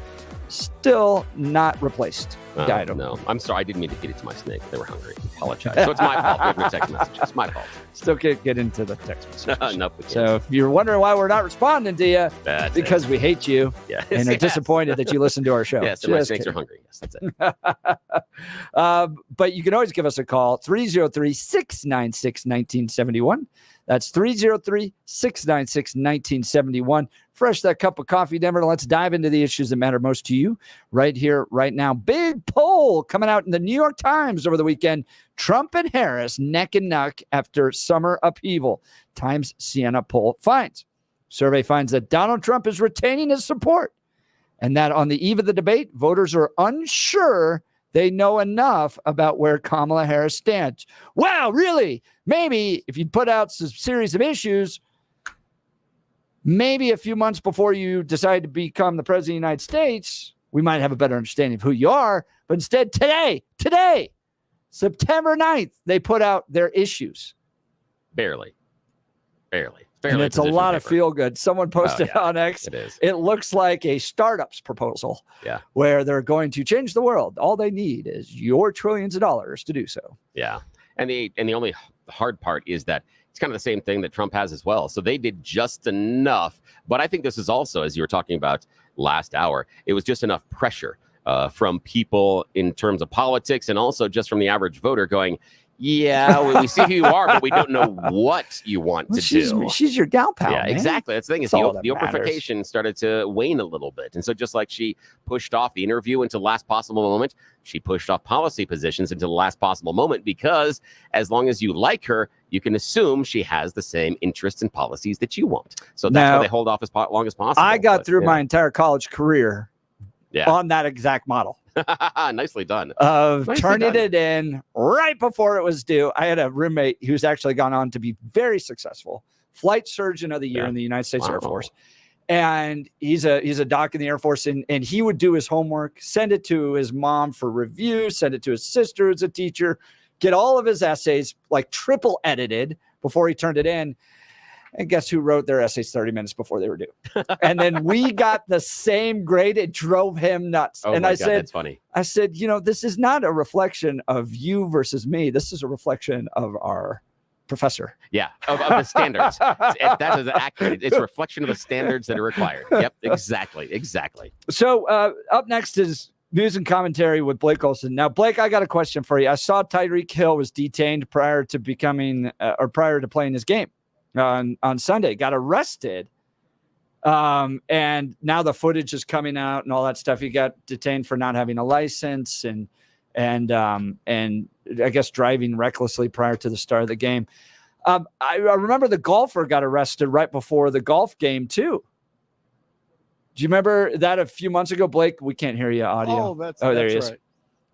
still not replaced. No, I'm sorry. I didn't mean to feed it to my snake. They were hungry. I apologize. So it's my fault. We have no text messages. It's my fault. Still can't get into the text message. Nope, we can't. So if you're wondering why we're not responding to you, That's because we hate you Yes. and are Yes. disappointed that you listen to our show. Yes, and my Just snakes are kidding. hungry. Yes, that's it. But you can always give us a call, 303-696-1971. That's 303-696-1971. Fresh that cup of coffee, Denver. Let's dive into the issues that matter most to you right here, right now. Big poll coming out in the New York Times over the weekend. Trump and Harris neck and neck after summer upheaval. Times Siena poll finds. Survey finds that Donald Trump is retaining his support and that on the eve of the debate, voters are unsure they know enough about where Kamala Harris stands. Wow, really? Maybe if you'd put out some series of issues, maybe a few months before you decide to become the president of the United States, we might have a better understanding of who you are. But instead, today, September 9th, they put out their issues. Barely. And it's a lot of feel good. Someone posted on X. It is. It looks like a startup's proposal. Yeah. Where they're going to change the world. All they need is your trillions of dollars to do so. Yeah. And the only hard part is that it's kind of the same thing that Trump has as well. So they did just enough. But I think this is also, as you were talking about last hour, it was just enough pressure from people in terms of politics and also just from the average voter going, yeah, we see who you are, but we don't know what you want to do. She's your gal pal. Yeah, man. exactly. That's the thing. Is That's all the that matters. oprification started to wane a little bit. And so just like she pushed off the interview until the last possible moment, she pushed off policy positions until the last possible moment because as long as you like her, you can assume she has the same interests and policies that you want. So that's Now, why they hold off as long as possible. I got through my entire college career Yeah. on that exact model. Nicely done. Of Nicely turning done. it in right before it was due. I had a roommate who's actually gone on to be very successful, flight surgeon of the year in the United States Air Force. And he's a doc in the Air Force, and he would do his homework, send it to his mom for review, send it to his sister who's a teacher, get all of his essays like triple edited before he turned it in. And guess who wrote their essays 30 minutes before they were due? And then we got the same grade. It drove him nuts. Oh and my I God, said, that's funny. I said, this is not a reflection of you versus me. This is a reflection of our professor. Yeah, of the standards. That is accurate. It's a reflection of the standards that are required. Yep, exactly. So up next is news and commentary with Blake Olson. Now, Blake, I got a question for you. I saw Tyreek Hill was detained prior to playing his game on Sunday, got arrested. And now the footage is coming out and all that stuff. He got detained for not having a license and I guess driving recklessly prior to the start of the game. I remember the golfer got arrested right before the golf game too. Do you remember that a few months ago, Blake? We can't hear you audio. There he is. Right.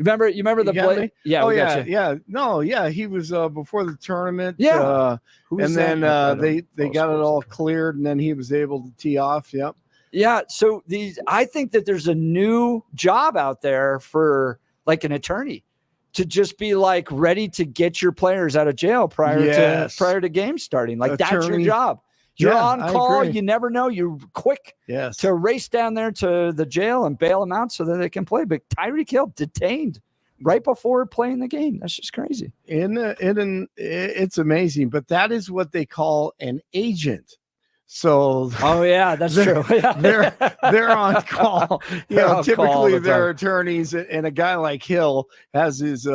You remember the got Blake? me? Yeah. Oh we yeah, got you. yeah. No, yeah. He was before the tournament. Yeah. Who was and then that? they got it all cleared, and then he was able to tee off. Yep. Yeah. So I think that there's a new job out there for like an attorney to just be like ready to get your players out of jail prior to game starting. Like that's your job. You're on call. You never know. You're quick to race down there to the jail and bail them out so that they can play. But Tyreek Hill detained right before playing the game. That's just crazy. It's amazing. But that is what they call an agent. So that's true. They're on call. Typically they're time. Attorneys, and a guy like Hill has his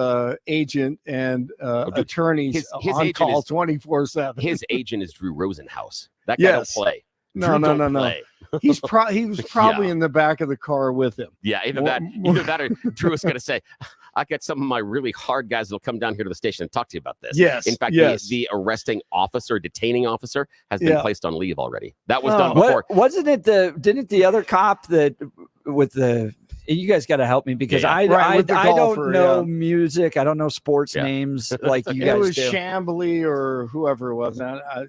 agent and attorneys his on agent call is 24/7. His agent is Drew Rosenhaus. That guy don't play. No. He was probably in the back of the car with him. Yeah, either that or Drew was going to say, I got some of my really hard guys that'll come down here to the station and talk to you about this. Yes. In fact, yes. the arresting officer, detaining officer, has been placed on leave already. That was done What, before. wasn't it didn't the other cop that with the, you guys got to help me because I golfer, don't know music. I don't know sports Yeah. names like you It guys was do. Chambly or whoever it was.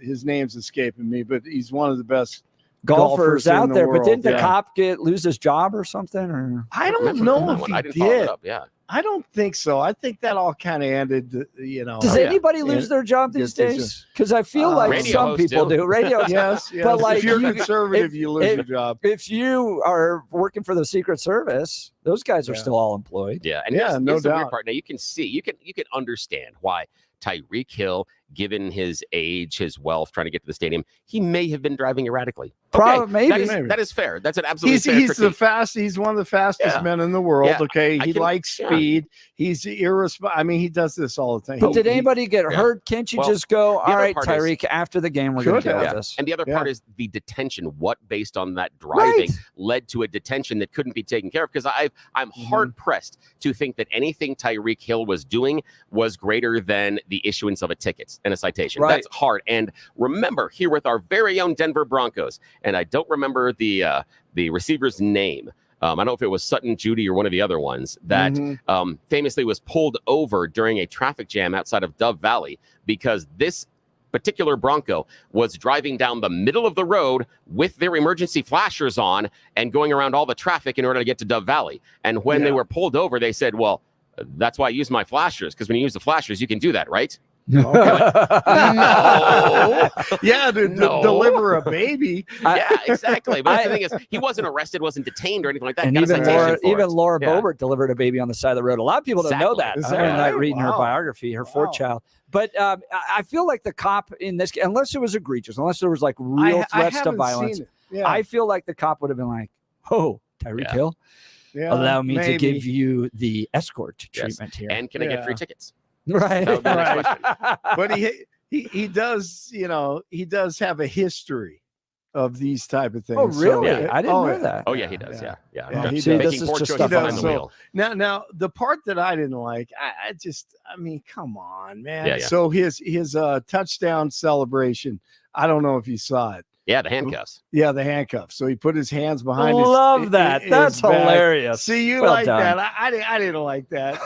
His name's escaping me, but he's one of the best Golfers in out the there. world. But didn't the Yeah. cop lose his job or something? Or I don't Remember know that if one. he I didn't follow it did. up. Yeah. I don't think so. I think that all kind of ended, you know. does anybody lose their job these days? Because I feel like Radio some hosts people do. do. Radio, yes, but like if you're you- conservative, if- you lose if- your job. If you are working for the Secret Service, those guys are Yeah. still all employed. Yeah, and Yeah, here's, no here's the weird doubt. part. Now you can see, you can understand why Tyreek Hill, given his age, his wealth, trying to get to the stadium, he may have been driving erratically. Maybe. That is fair. That's an absolutely fair He's critique. he's one of the fastest Yeah. men in the world. Yeah. Okay, I he can- likes yeah. speed. He's irresponsible. I mean, he does this all the time. But did He- anybody get Yeah. hurt? Can't you Well, just go, the all other right, part is- Tyreek, after the game, we're going to Should deal have. with this? And the other Yeah. part is the detention. What, based on that driving, led to a detention that couldn't be taken care of? Because I'm hard pressed to think that anything Tyreek Hill was doing was greater than the issuance of a ticket and a citation. Right. That's hard. And remember, here with our very own Denver Broncos, and I don't remember the receiver's name. I don't know if it was Sutton Judy or one of the other ones that famously was pulled over during a traffic jam outside of Dove Valley because this particular Bronco was driving down the middle of the road with their emergency flashers on and going around all the traffic in order to get to Dove Valley. And when they were pulled over, they said, well, that's why I use my flashers, because when you use the flashers, you can do that, right? No. Yeah, to deliver a baby. Yeah, exactly. But the thing is, he wasn't arrested, wasn't detained or anything like that. And Got a citation for it. Laura Yeah. Bobert delivered a baby on the side of the road. A lot of people don't know that. Exactly. Is I that remember right? reading her Wow. biography, her fourth child. But I feel like the cop in this, unless it was egregious, unless there was like real threats to haven't violence, seen it. Yeah. I feel like the cop would have been like, "Oh, Tyreek Hill, Yeah, allow me to maybe. give you the escort Yes. treatment here." And can I get Yeah. free tickets? Right. That would be the next question. But he does, you know, he does have a history of these type of things. Oh, really? Yeah. I didn't know yeah. that. Oh, yeah, he does. Yeah. Yeah, he See, does. this is poor just choices stuff He I behind does. the know. wheel. Now the part that I didn't like, I mean, come on, man. Yeah, yeah. So his touchdown celebration, I don't know if you saw it. Yeah, the handcuffs. Yeah, the handcuffs. So he put his hands behind his. Love that. his That's back. hilarious. See, you Well like done. that? I didn't like that.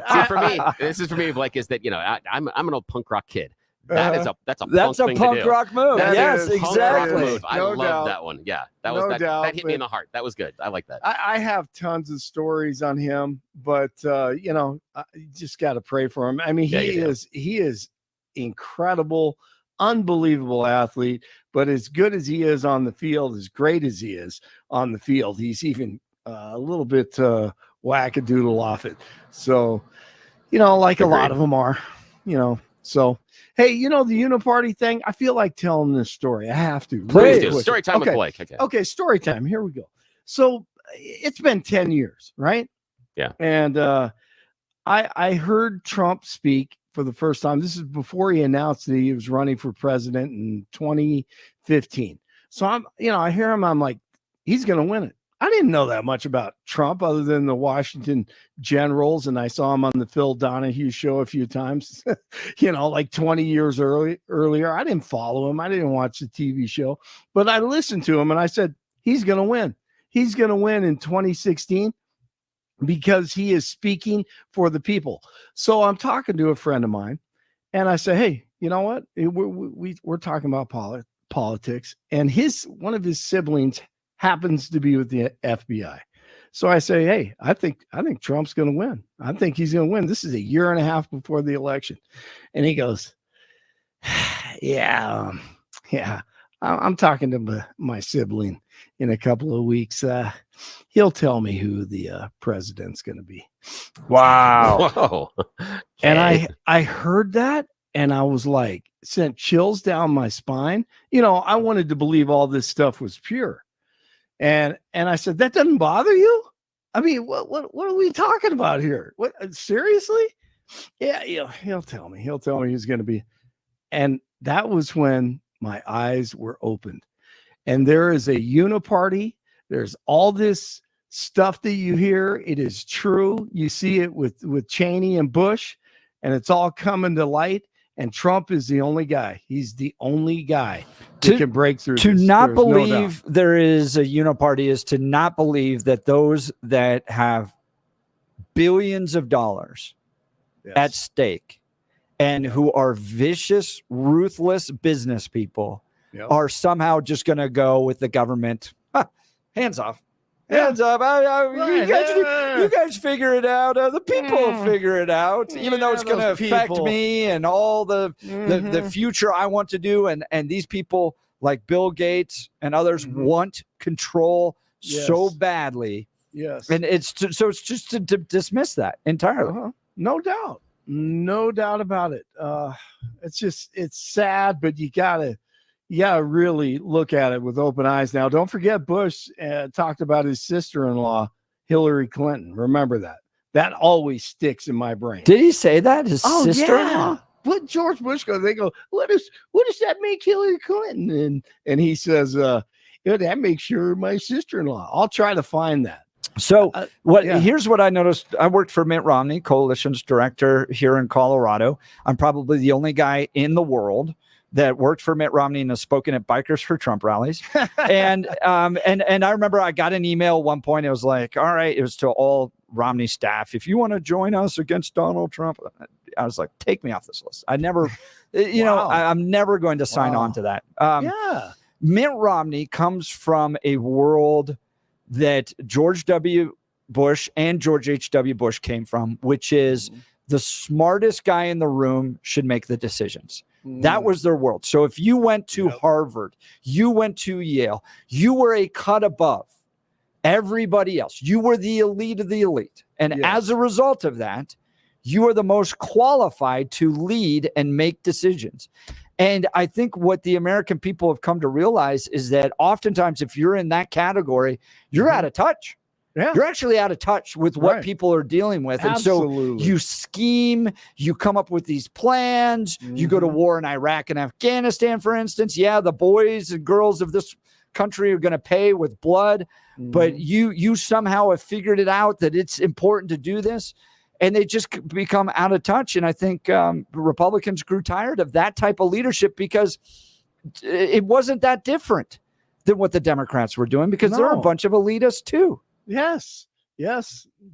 See, for me, this is for me, Blake, is that, you know, I'm an old punk rock kid. That's a That's punk a thing punk to do. rock move. That Yes, is Punk rock exactly. move. I No love doubt. that one. Yeah, that was No doubt, that hit me in but- the heart. That was good. I like that. I have tons of stories on him, but you know, you just got to pray for him. I mean, Yeah, you do. he is incredible, unbelievable athlete. But as good as he is on the field, as great as he is on the field, he's even a little bit wackadoodle off it. So, you know, like a lot Agreed. of them are, you know. So, hey, you know, the uniparty thing, I feel like telling this story. I have to. Please really do. quick. Story time with Okay. Blake. Okay. Okay, story time. Here we go. So it's been 10 years, right? Yeah. And I heard Trump speak for the first time. This is before he announced that he was running for president in 2015. So I hear him, I'm like, he's going to win it. I didn't know that much about Trump other than the Washington Generals, and I saw him on the Phil Donahue show a few times, like 20 years earlier. I didn't follow him. I didn't watch the TV show, but I listened to him and I said, he's going to win. He's going to win in 2016 because he is speaking for the people. So I'm talking to a friend of mine and I say, hey, you know what? We're talking about politics, and one of his siblings happens to be with the FBI. So I say, hey, I think Trump's going to win. I think he's going to win. This is a year and a half before the election. And he goes, yeah, I'm talking to my sibling in a couple of weeks. He'll tell me who the president's going to be. Wow. Whoa. And I heard that and I was like, sent chills down my spine. I wanted to believe all this stuff was pure. And I said, that doesn't bother you? I mean, what are we talking about here? What, seriously? Yeah, he'll tell me. He'll tell me he's going to be. And that was when my eyes were opened. And there is a uniparty. There's all this stuff that you hear, it is true. You see it with Cheney and Bush, and it's all coming to light. And Trump is the only guy. He's the only guy that can break through. To this. not There's no believe there is a uniparty is to not believe that those that have billions of dollars at stake and who are vicious, ruthless business people are somehow just going to go with the government. Hands off. Hands up. You guys figure it out. The people will figure it out, even though it's going to affect me and all the future I want to do. And these people like Bill Gates and others want control so badly. Yes. And it's just to dismiss that entirely. No doubt. No doubt about it. It's sad, but you gotta really look at it with open eyes. Now, don't forget Bush talked about his sister-in-law, Hillary Clinton. Remember that. That always sticks in my brain. Did he say that? His sister-in-law? Yeah. What George Bush goes, they go, what does that make Hillary Clinton? And he says, that makes her my sister-in-law. I'll try to find that. So here's what I noticed. I worked for Mitt Romney, coalition's director here in Colorado. I'm probably the only guy in the world that worked for Mitt Romney and has spoken at Bikers for Trump rallies. and I remember I got an email at one point. It was like, all right, it was to all Romney staff. If you want to join us against Donald Trump, I was like, take me off this list. I never, I'm never going to sign on to that. Mitt Romney comes from a world that George W. Bush and George H.W. Bush came from, which is the smartest guy in the room should make the decisions. That was their world. So if you went to Harvard, you went to Yale, you were a cut above everybody else. You were the elite of the elite. And as a result of that, you are the most qualified to lead and make decisions. And I think what the American people have come to realize is that oftentimes if you're in that category, you're out of touch. Yeah. You're actually out of touch with what people are dealing with. And so you scheme, you come up with these plans, you go to war in Iraq and Afghanistan, for instance. Yeah, the boys and girls of this country are going to pay with blood, but you somehow have figured it out that it's important to do this. And they just become out of touch. And I think Republicans grew tired of that type of leadership because it wasn't that different than what the Democrats were doing because they're a bunch of elitists too. Yes.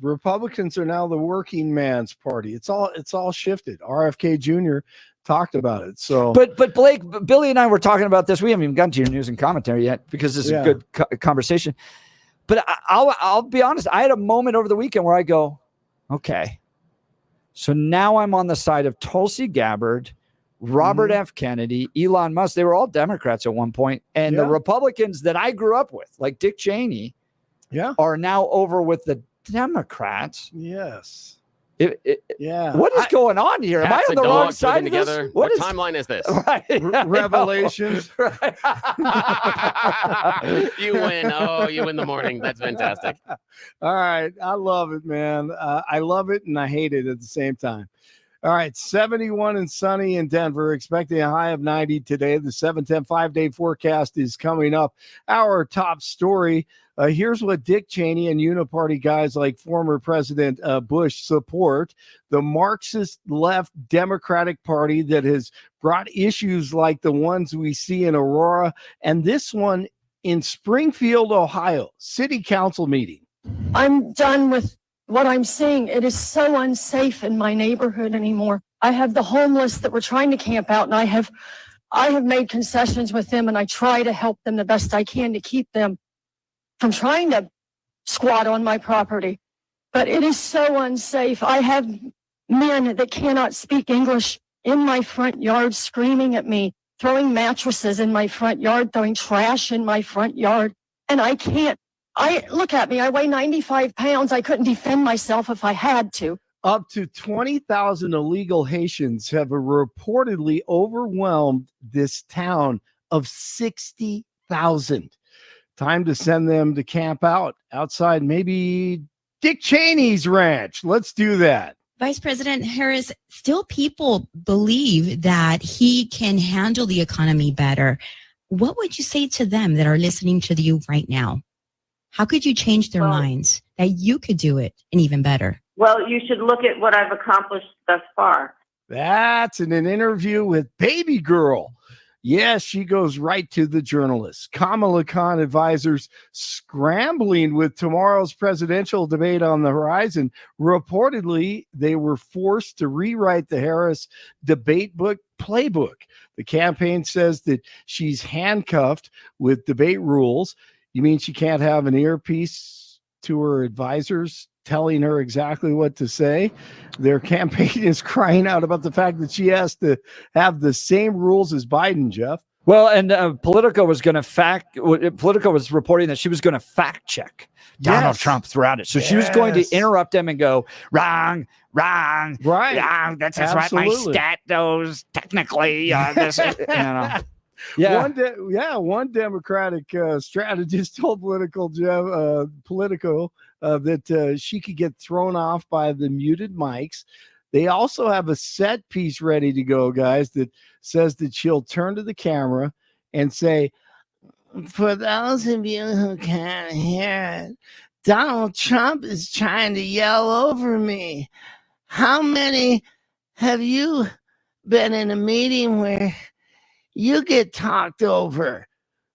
Republicans are now the working man's party. It's all shifted. RFK Jr. talked about it. So, but Blake, Billy and I were talking about this. We haven't even gotten to your news and commentary yet because this is a good conversation. But I'll be honest. I had a moment over the weekend where I go, okay, so now I'm on the side of Tulsi Gabbard, Robert F. Kennedy, Elon Musk. They were all Democrats at one point, and the Republicans that I grew up with, like Dick Cheney, are now over with the Democrats. Yes. What is going on here? Am I on the wrong side of this? What timeline is this? Revelations. You win. Oh, you win the morning. That's fantastic. All right. I love it, man. I love it and I hate it at the same time. All right. 71 and sunny in Denver, expecting a high of 90 today. The 7-10 5-day forecast is coming up. Our top story. Here's what Dick Cheney and uniparty guys like former President Bush support. The Marxist left Democratic Party that has brought issues like the ones we see in Aurora and this one in Springfield, Ohio, city council meeting. I'm done with what I'm seeing. It is so unsafe in my neighborhood anymore. I have the homeless that were trying to camp out, and I have made concessions with them, and I try to help them the best I can to keep them from trying to squat on my property. But it is so unsafe. I have men that cannot speak English in my front yard screaming at me, throwing mattresses in my front yard, throwing trash in my front yard. And I can't. Look at me. I weigh 95 pounds. I couldn't defend myself if I had to. Up to 20,000 illegal Haitians have reportedly overwhelmed this town of 60,000. Time to send them to camp out outside maybe Dick Cheney's ranch. Let's do that. Vice President Harris, still people believe that he can handle the economy better. What would you say to them that are listening to you right now? How could you change their minds that you could do it and even better? Well, you should look at what I've accomplished thus far. That's in an interview with Baby Girl. Yes, she goes right to the journalist. Kamala Khan advisors scrambling with tomorrow's presidential debate on the horizon. Reportedly, they were forced to rewrite the Harris debate book playbook. The campaign says that she's handcuffed with debate rules. You mean she can't have an earpiece to her advisors telling her exactly what to say? Their campaign is crying out about the fact that she has to have the same rules as Biden, Jeff. Well, and Politico was reporting that she was going to fact check Donald Trump throughout it. So she was going to interrupt him and go, wrong, right. Wrong. That's what my stat knows technically. Yeah. One Democratic strategist told Politico that she could get thrown off by the muted mics. They also have a set piece ready to go, guys, that says that she'll turn to the camera and say, for those of you who can't hear it, Donald Trump is trying to yell over me. How many have you been in a meeting where you get talked over?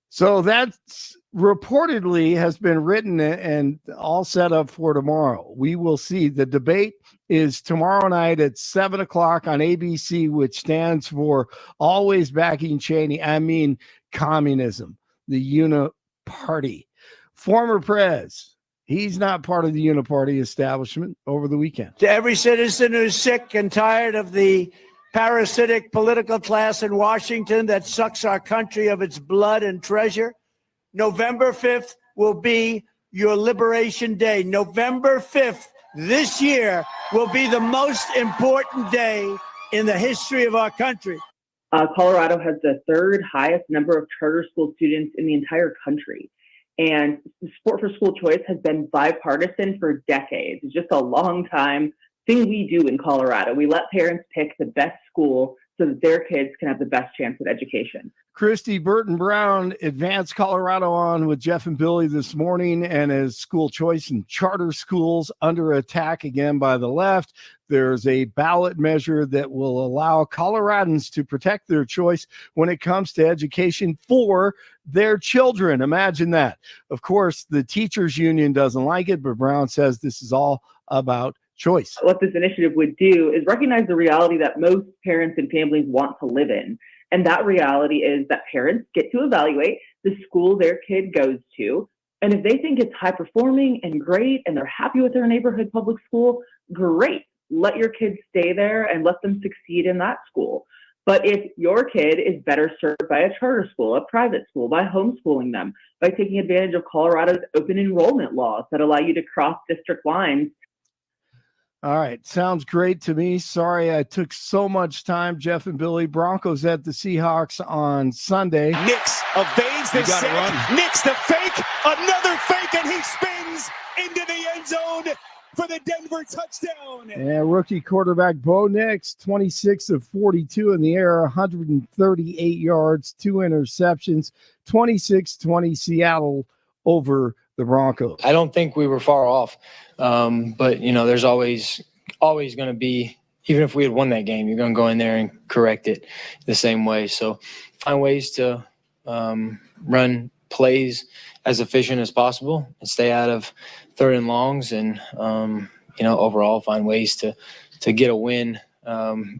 So that's reportedly has been written and all set up for tomorrow. We will see. The debate is tomorrow night at 7:00 on ABC, which stands for always backing Cheney. I mean, communism, the Uniparty. Former Prez, he's not part of the Uniparty establishment over the weekend. To every citizen who's sick and tired of the parasitic political class in Washington that sucks our country of its blood and treasure, November 5th will be your Liberation Day. November 5th this year will be the most important day in the history of our country. Colorado has the third highest number of charter school students in the entire country. And support for school choice has been bipartisan for decades. It's just a long time thing we do in Colorado. We let parents pick the best school so that their kids can have the best chance at education. Christy Burton Brown advanced Colorado on with Jeff and Billy this morning, and as school choice and charter schools under attack again by the left, there's a ballot measure that will allow Coloradans to protect their choice when it comes to education for their children. Imagine that. Of course, the teachers union doesn't like it, but Brown says this is all about choice. What this initiative would do is recognize the reality that most parents and families want to live in. And that reality is that parents get to evaluate the school their kid goes to. And if they think it's high performing and great and they're happy with their neighborhood public school, great. Let your kids stay there and let them succeed in that school. But if your kid is better served by a charter school, a private school, by homeschooling them, by taking advantage of Colorado's open enrollment laws that allow you to cross district lines. All right. Sounds great to me. Sorry I took so much time. Jeff and Billy. Broncos at the Seahawks on Sunday. Nix evades the sack. Nix the fake. Another fake, and he spins into the end zone for the Denver touchdown. And rookie quarterback Bo Nix, 26 of 42 in the air, 138 yards, 2 interceptions, 26-20 Seattle over the Broncos. I don't think we were far off. But, there's always going to be, even if we had won that game, you're going to go in there and correct it the same way. So find ways to run plays as efficient as possible and stay out of third and longs and, overall find ways to get a win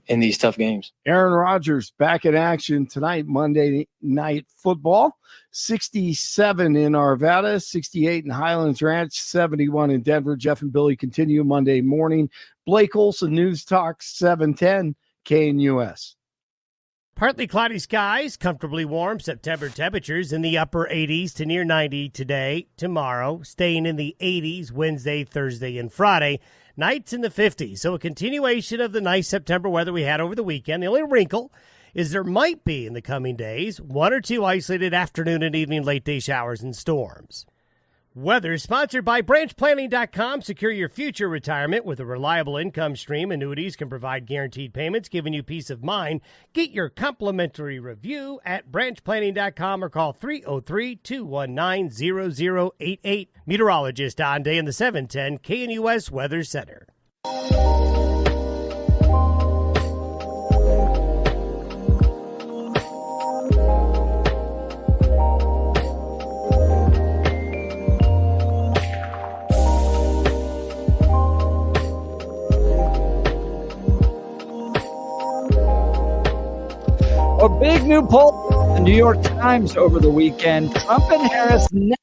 in these tough games. Aaron Rodgers back in action tonight, Monday Night Football. 67 in Arvada, 68 in Highlands Ranch, 71 in Denver. Jeff and Billy continue Monday morning. Blake Olson, News Talk 710 KNUS. Partly cloudy skies, comfortably warm September temperatures in the upper 80s to near 90 today, tomorrow, staying in the 80s Wednesday, Thursday, and Friday. Nights in the 50s. So a continuation of the nice September weather we had over the weekend. The only wrinkle is there might be in the coming days 1 or 2 isolated afternoon and evening late day showers and storms. Weather sponsored by branchplanning.com. Secure your future retirement with a reliable income stream. Annuities can provide guaranteed payments, giving you peace of mind. Get your complimentary review at branchplanning.com or call 303-219-0088. Meteorologist Don Day in the 710 KNUS Weather Center. A big new poll in the New York Times over the weekend. Trump and Harris neck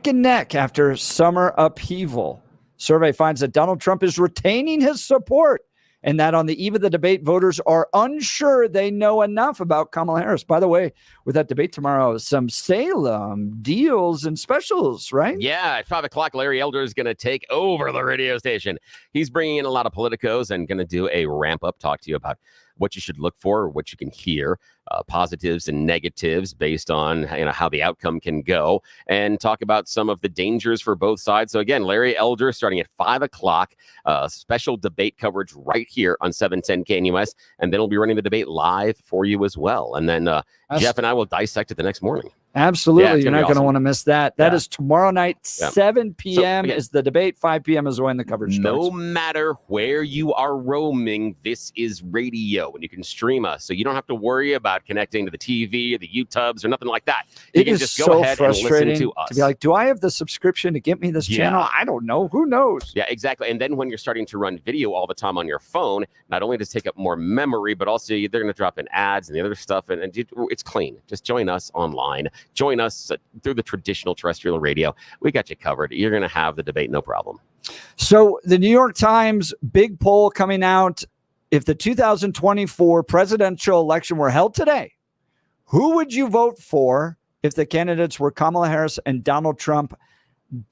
and neck after summer upheaval. Survey finds that Donald Trump is retaining his support and that on the eve of the debate, voters are unsure they know enough about Kamala Harris. By the way, with that debate tomorrow, some Salem deals and specials, right? Yeah, at 5 o'clock, Larry Elder is going to take over the radio station. He's bringing in a lot of politicos and going to do a ramp up, talk to you about what you should look for, what you can hear, positives and negatives based on how the outcome can go, and talk about some of the dangers for both sides. So again, Larry Elder starting at 5 o'clock, special debate coverage right here on 710 KNUS, and then we'll be running the debate live for you as well. And then Jeff and I will dissect it the next morning. Absolutely. Yeah, You're not going to want to miss that. That is tomorrow night, Yeah. 7 p.m. again, is the debate. 5 p.m. is when the coverage starts. No matter where you are roaming, this is radio, and you can stream us. So you don't have to worry about connecting to the TV or the YouTubes or nothing like that. You It can is just go so ahead and frustrating listen to us. to be like, do I have the subscription to get me this channel? I don't know. Who knows? Yeah, exactly. And then when you're starting to run video all the time on your phone, not only does it take up more memory, but also they're going to drop in ads and the other stuff. And it's clean. Just join us online. Join us through the traditional terrestrial radio. We got you covered. You're going to have the debate, no problem. So the New York Times big poll coming out. If the 2024 presidential election were held today, who would you vote for if the candidates were Kamala Harris and Donald Trump?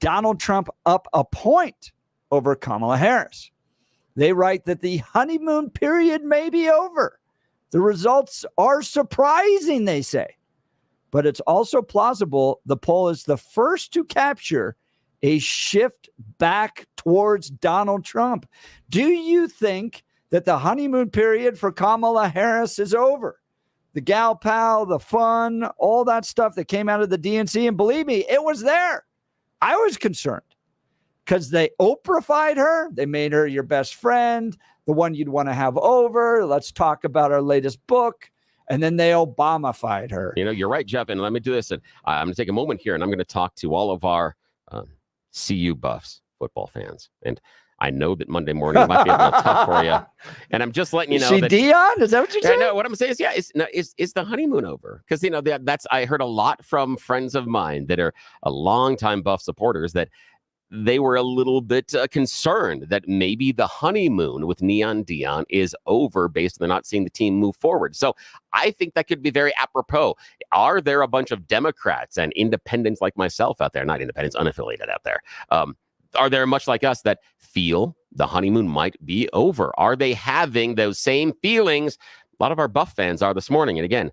Donald Trump up a point over Kamala Harris. They write that the honeymoon period may be over. The results are surprising, they say. But it's also plausible the poll is the first to capture a shift back towards Donald Trump. Do you think that the honeymoon period for Kamala Harris is over? The gal pal, the fun, all that stuff that came out of the DNC. And believe me, it was there. I was concerned because they Oprah-fied her. They made her your best friend, the one you'd want to have over. Let's talk about our latest book. And then they Obama-fied her. You're right, Jeff. And let me do this. And I'm going to take a moment here, and I'm going to talk to all of our CU buffs, football fans. And I know that Monday morning might be a little tough for you. And I'm just letting you know. Is she Dion? Is that what you're saying? No, what I'm saying is, is the honeymoon over? Because, that's I heard a lot from friends of mine that are a longtime buff supporters that they were a little bit concerned that maybe the honeymoon with Neon Dion is over based on they're not seeing the team move forward. So I think that could be very apropos. Are there a bunch of Democrats and independents like myself out there, not independents, unaffiliated out there? Are there much like us that feel the honeymoon might be over? Are they having those same feelings? A lot of our Buff fans are this morning. And again,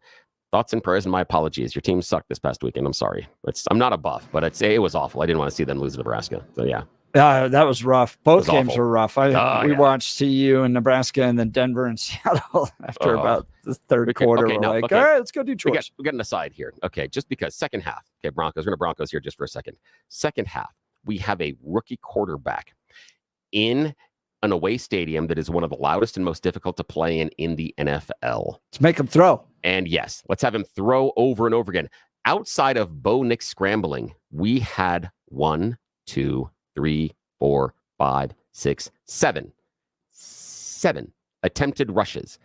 thoughts and prayers and my apologies. Your team sucked this past weekend. I'm sorry. I'm not a Buff, but it was awful. I didn't want to see them lose to Nebraska. So, yeah. That was rough. Both games awful. were rough. We watched CU in Nebraska and then Denver and Seattle after about the third quarter. We're all right, let's go do chores. We got an aside here. Okay, just because second half. Okay, Broncos. We're going to Broncos here just for a second. Second half, we have a rookie quarterback in an away stadium that is one of the loudest and most difficult to play in the NFL. Let's make him throw. And yes, let's have him throw over and over again. Outside of Bo Nix scrambling, we had 1, 2, 3, 4, 5, 6, 7 attempted rushes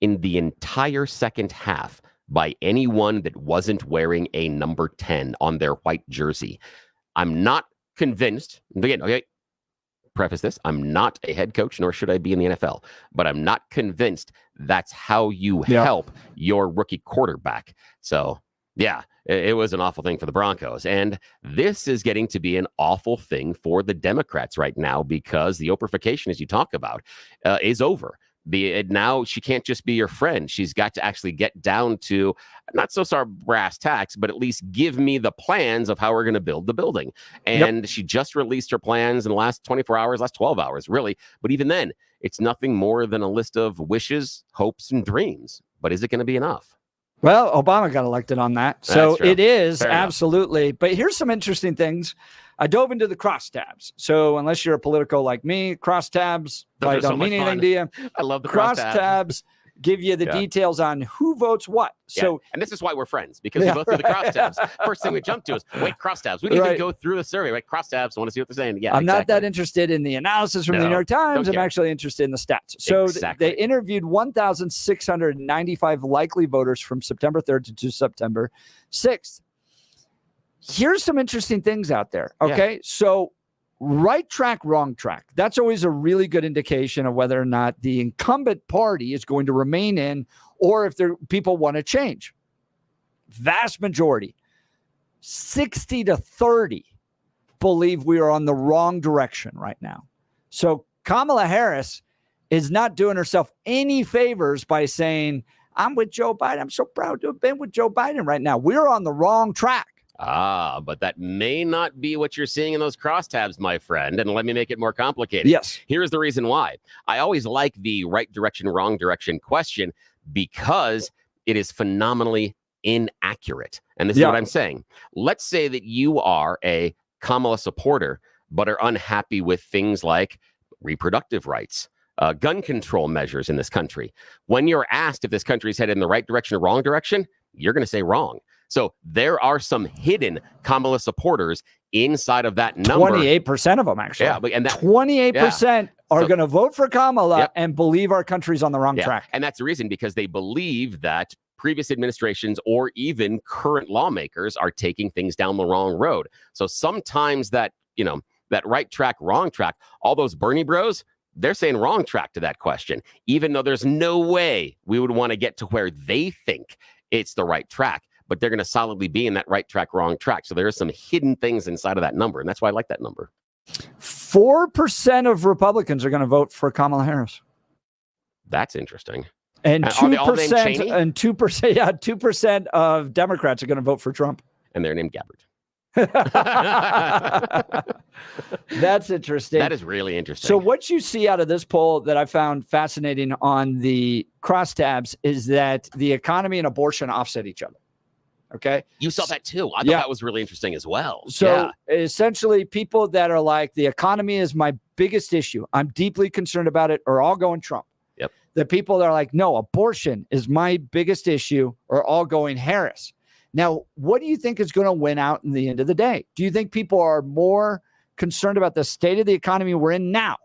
in the entire second half by anyone that wasn't wearing a number 10 on their white jersey. I'm not convinced. Again, okay, preface this. I'm not a head coach, nor should I be in the NFL, but I'm not convinced that's how you help your rookie quarterback. So, yeah, it was an awful thing for the Broncos. And this is getting to be an awful thing for the Democrats right now because the Oprahfication, as you talk about, is over. Now she can't just be your friend. She's got to actually get down to not so sorry brass tacks, but at least give me the plans of how we're going to build the building. And she just released her plans in the last 24 hours, last 12 hours, really. But even then, it's nothing more than a list of wishes, hopes, and dreams. But is it going to be enough? Well, Obama got elected on that. So it is absolutely. But here's some interesting things. I dove into the crosstabs. So unless you're a politico like me, crosstabs don't mean anything to you. I love the crosstabs. Give you the details on who votes what. So, and this is why we're friends, because we go through the crosstabs. First thing we jump to is, wait, crosstabs. We didn't even go through the survey. Wait, crosstabs. I want to see what they're saying. Yeah, I'm not that interested in the analysis from the New York Times. I'm actually interested in the stats. So they interviewed 1,695 likely voters from September 3rd to September 6th. Here's some interesting things out there. Okay. So right track, wrong track. That's always a really good indication of whether or not the incumbent party is going to remain in or if people want to change. Vast majority, 60-30, believe we are on the wrong direction right now. So Kamala Harris is not doing herself any favors by saying, I'm with Joe Biden. I'm so proud to have been with Joe Biden right now. We're on the wrong track. But that may not be what you're seeing in those crosstabs, my friend. And let me make it more complicated. Yes. Here's the reason why. I always like the right direction, wrong direction question because it is phenomenally inaccurate. And this is what I'm saying. Let's say that you are a Kamala supporter, but are unhappy with things like reproductive rights, gun control measures in this country. When you're asked if this country is headed in the right direction or wrong direction, you're going to say wrong. So there are some hidden Kamala supporters inside of that number. 28% of them, actually. Yeah, and that 28% are going to vote for Kamala and believe our country's on the wrong track. And that's the reason, because they believe that previous administrations or even current lawmakers are taking things down the wrong road. So sometimes that, that right track, wrong track, all those Bernie bros, they're saying wrong track to that question, even though there's no way we would want to get to where they think it's the right track. But they're going to solidly be in that right track, wrong track. So there are some hidden things inside of that number. And that's why I like that number. 4% of Republicans are going to vote for Kamala Harris. That's interesting. And 2% and 2% of Democrats are going to vote for Trump. And they're named Gabbard. That's interesting. That is really interesting. So what you see out of this poll that I found fascinating on the crosstabs is that the economy and abortion offset each other. Okay. You saw that too. I thought that was really interesting as well. So essentially people that are like, the economy is my biggest issue, I'm deeply concerned about it, are all going Trump. Yep. The people that are like, no, abortion is my biggest issue, are all going Harris. Now, what do you think is going to win out in the end of the day? Do you think people are more concerned about the state of the economy we're in now?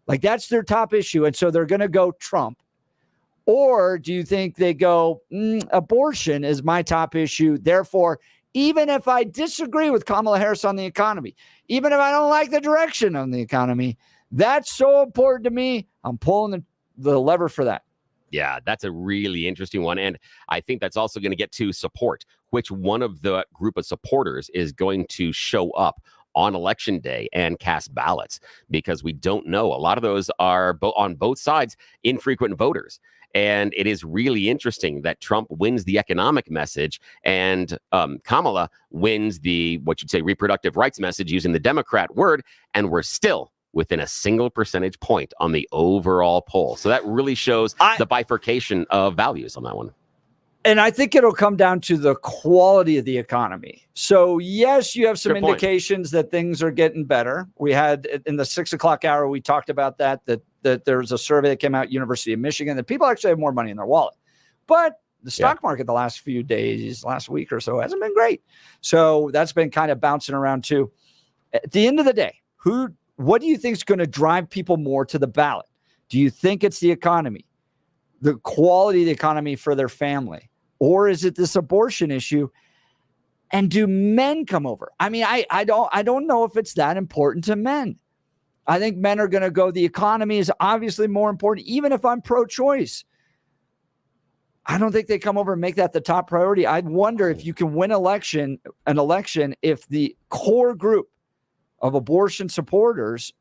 Like that's their top issue. And so they're going to go Trump. Or do you think they go, abortion is my top issue. Therefore, even if I disagree with Kamala Harris on the economy, even if I don't like the direction on the economy, that's so important to me, I'm pulling the lever for that. Yeah, that's a really interesting one. And I think that's also going to get to support. Which one of the group of supporters is going to show up on election day and cast ballots? Because we don't know. A lot of those are on both sides infrequent voters. And it is really interesting that Trump wins the economic message and Kamala wins the, what you'd say, reproductive rights message using the Democrat word. And we're still within a single percentage point on the overall poll. So that really shows the bifurcation of values on that one. And I think it'll come down to the quality of the economy. So yes, you have some indications that things are getting better. We had in the 6 o'clock hour, we talked about that there's a survey that came out, University of Michigan, that people actually have more money in their wallet. But the stock market the last few days, last week or so, hasn't been great. So that's been kind of bouncing around too. At the end of the day, what do you think is going to drive people more to the ballot? Do you think it's the economy, the quality of the economy for their family? Or is it this abortion issue? And do men come over? I mean, I don't know if it's that important to men. I think men are going to go, the economy is obviously more important, even if I'm pro-choice. I don't think they come over and make that the top priority. I'd wonder if you can win an election if the core group of abortion supporters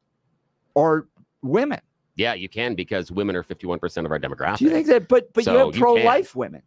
are women. Yeah, you can, because women are 51% of our demographic. Do you think that? But So you have you pro-life women.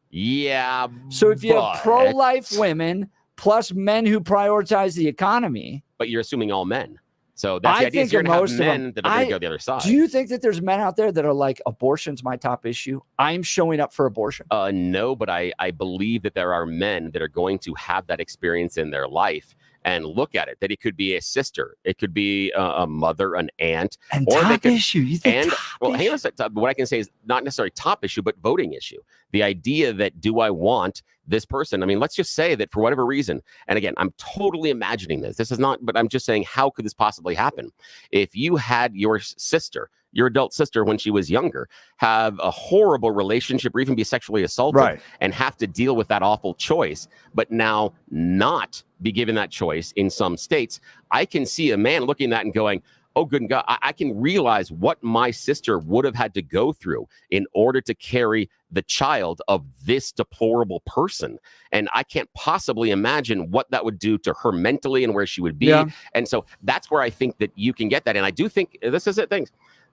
Yeah. So if you have but- pro-life women plus men who prioritize the economy, But you're assuming all men. So that's the I idea. think You're going to have most of men them. that are going to go the other side. Do you think that there's men out there that are like, abortion's my top issue? I'm showing up for abortion. No, but I believe that there are men that are going to have that experience in their life and look at it, that it could be a sister, it could be a mother, an aunt, And or they top could, issue. You think and top well, hang on issue? a second. What I can say is not necessarily top issue, but voting issue. The idea that, do I want this person? I mean, let's just say that for whatever reason, and again, I'm totally imagining this. This is not, but I'm just saying, how could this possibly happen? If you had your sister, your adult sister, when she was younger, have a horrible relationship or even be sexually assaulted, Right. and have to deal with that awful choice, but now not be given that choice in some states, I can see a man looking at that and going, oh, good God, I can realize what my sister would have had to go through in order to carry the child of this deplorable person. And I can't possibly imagine what that would do to her mentally and where she would be. Yeah. And so that's where I think that you can get that. And I do think this is it. Things.